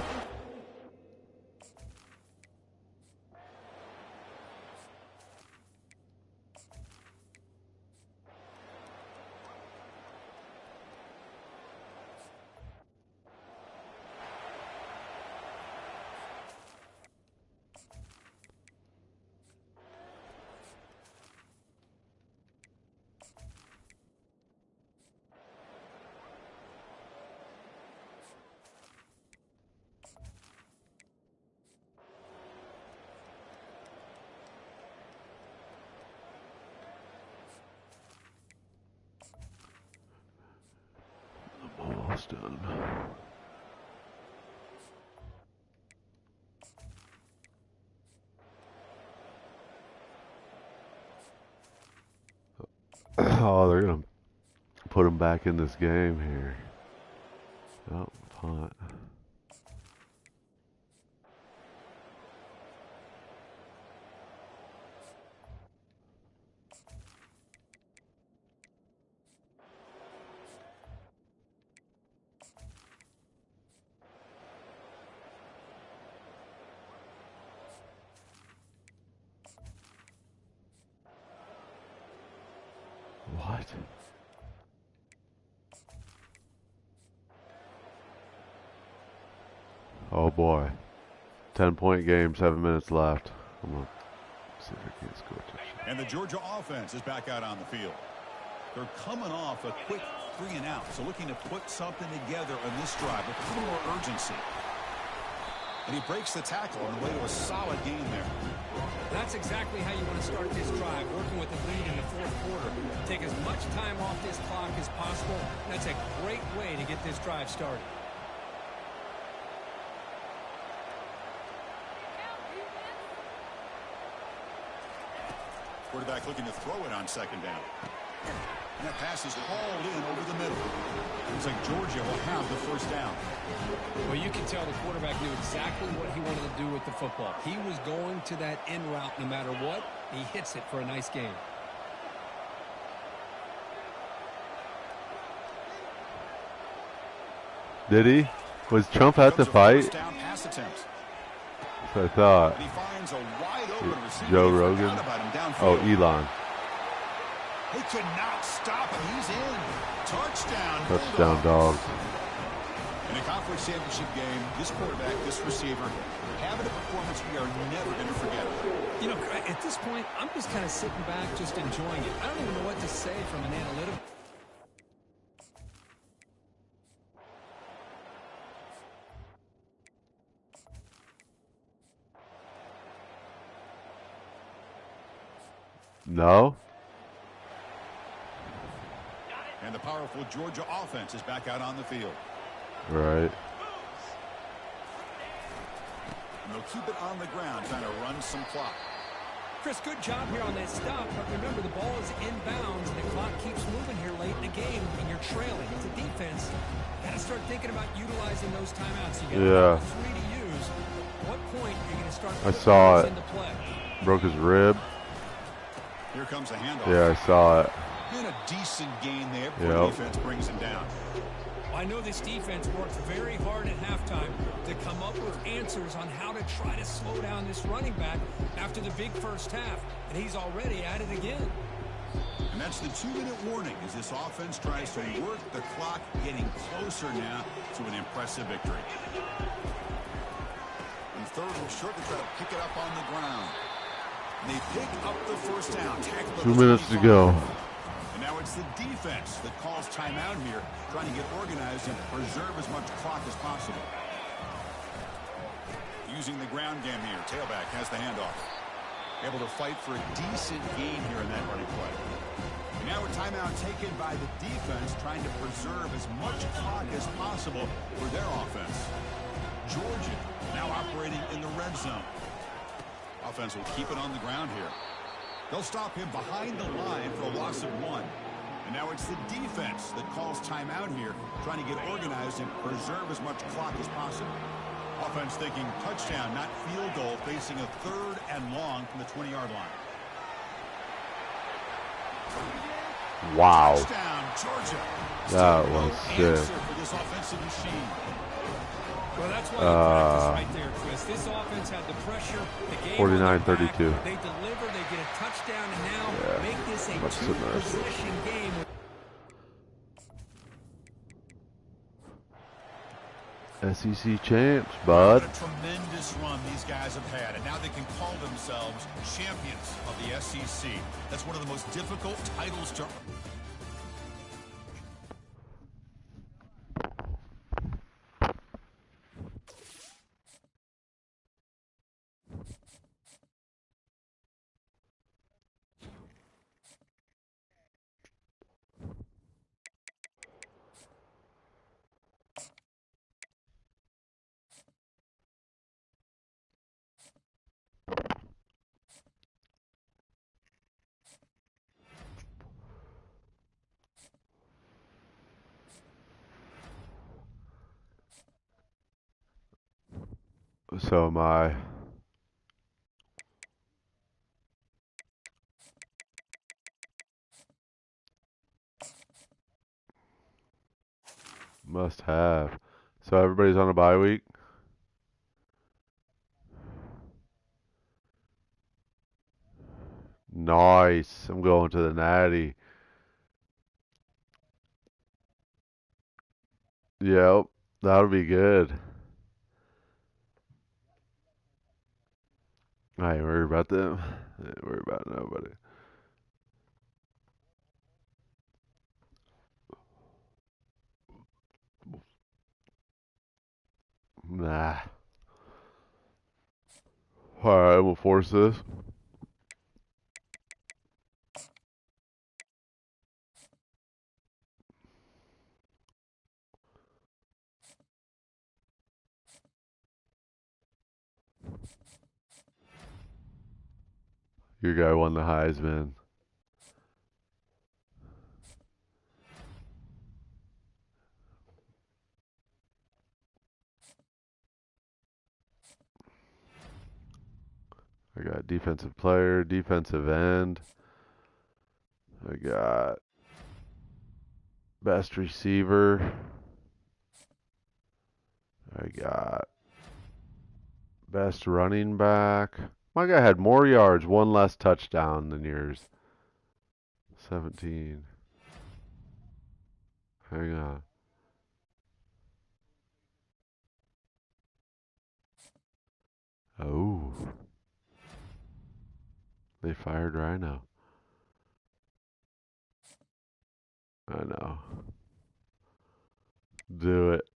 Almost done. Oh, they're gonna put him back in this game here. Oh, punt. What? Oh boy. 10-point game, 7 minutes left. I'm gonna see if I can't score a touchdown. And the Georgia offense is back out on the field. They're coming off a quick 3-and-out, so looking to put something together on this drive with a little more urgency. And he breaks the tackle on the way to a solid gain there. That's exactly how you want to start this drive, working with the lead in the fourth quarter. Take as much time off this clock as possible. That's a great way to get this drive started. Quarterback looking to throw it on second down. And that pass is hauled in over the middle. Looks like Georgia will have the first down. Well, you can tell the quarterback knew exactly what he wanted to do with the football. He was going to that in route no matter what. He hits it for a nice gain. Did he? Was Trump at the fight? Down pass attempt. That's what I thought. And he finds a wide open receiver. Joe Rogan. Oh, Elon. They could not stop him. He's in. Touchdown. Touchdown, dogs. In a conference championship game, this quarterback, this receiver, having a performance we are never going to forget. You know, at this point, I'm just kind of sitting back, just enjoying it. I don't even know what to say from an analytical. No? And the powerful Georgia offense is back out on the field. Right. And they'll keep it on the ground, trying to run some clock. Chris, good job here on that stop, but remember the ball is inbounds and the clock keeps moving here late in the game and you're trailing. It's a defense. Got to start thinking about utilizing those timeouts. You got 3 to use. What point are you going to start? I saw it. Into play? Broke his rib. Here comes a handoff. Yeah, I saw it. And a decent gain there. The defense brings him down. I know this defense worked very hard at halftime to come up with answers on how to try to slow down this running back after the big first half, and he's already at it again. And that's the 2-minute warning as this offense tries to work the clock, getting closer now to an impressive victory. And third and short to try to pick it up on the ground. And they pick up the first down. 2 minutes to go. And now it's the defense that calls timeout here, trying to get organized and preserve as much clock as possible. Using the ground game here. Tailback has the handoff. Able to fight for a decent gain here in that running play. And now a timeout taken by the defense, trying to preserve as much clock as possible for their offense. Georgia now operating in the red zone. Offense will keep it on the ground here. They'll stop him behind the line for a loss of 1. And now it's the defense that calls timeout here, trying to get organized and preserve as much clock as possible. Offense thinking touchdown, not field goal, facing a 3rd and long from the 20-yard line. Wow. Touchdown, Georgia. That was sick. For this offensive machine. Well, that's why you practice right there, Chris. This offense had the pressure. The game 49-32. They deliver, they get a touchdown, and now make this a 2-possession game. SEC champs, bud. What a tremendous run these guys have had, and now they can call themselves champions of the SEC. That's one of the most difficult titles to... So am I. Must have. So everybody's on a bye week? Nice. I'm going to the Natty. Yep. That'll be good. I ain't worried about them. I ain't worried about nobody. Nah. Alright, we'll force this. Your guy won the Heisman. I got defensive player, defensive end. I got best receiver. I got best running back. My guy had more yards, one less touchdown than yours. 17. Hang on. Oh. They fired Rhino. I know. Do it.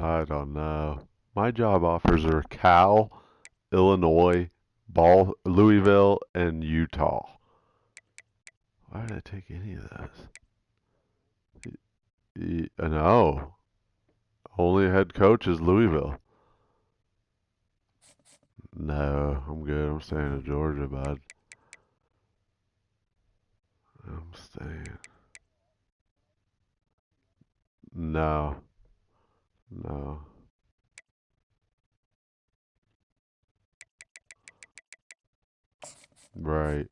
I don't know. My job offers are Cal, Illinois, Louisville, and Utah. Why did I take any of those? No. Only head coach is Louisville. No, I'm good. I'm staying in Georgia, bud. I'm staying. No. No. Right.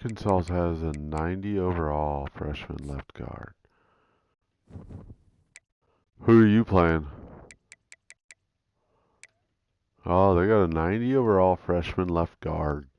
Arkansas has a 90 overall freshman left guard. Who are you playing? Oh, they got a 90 overall freshman left guard.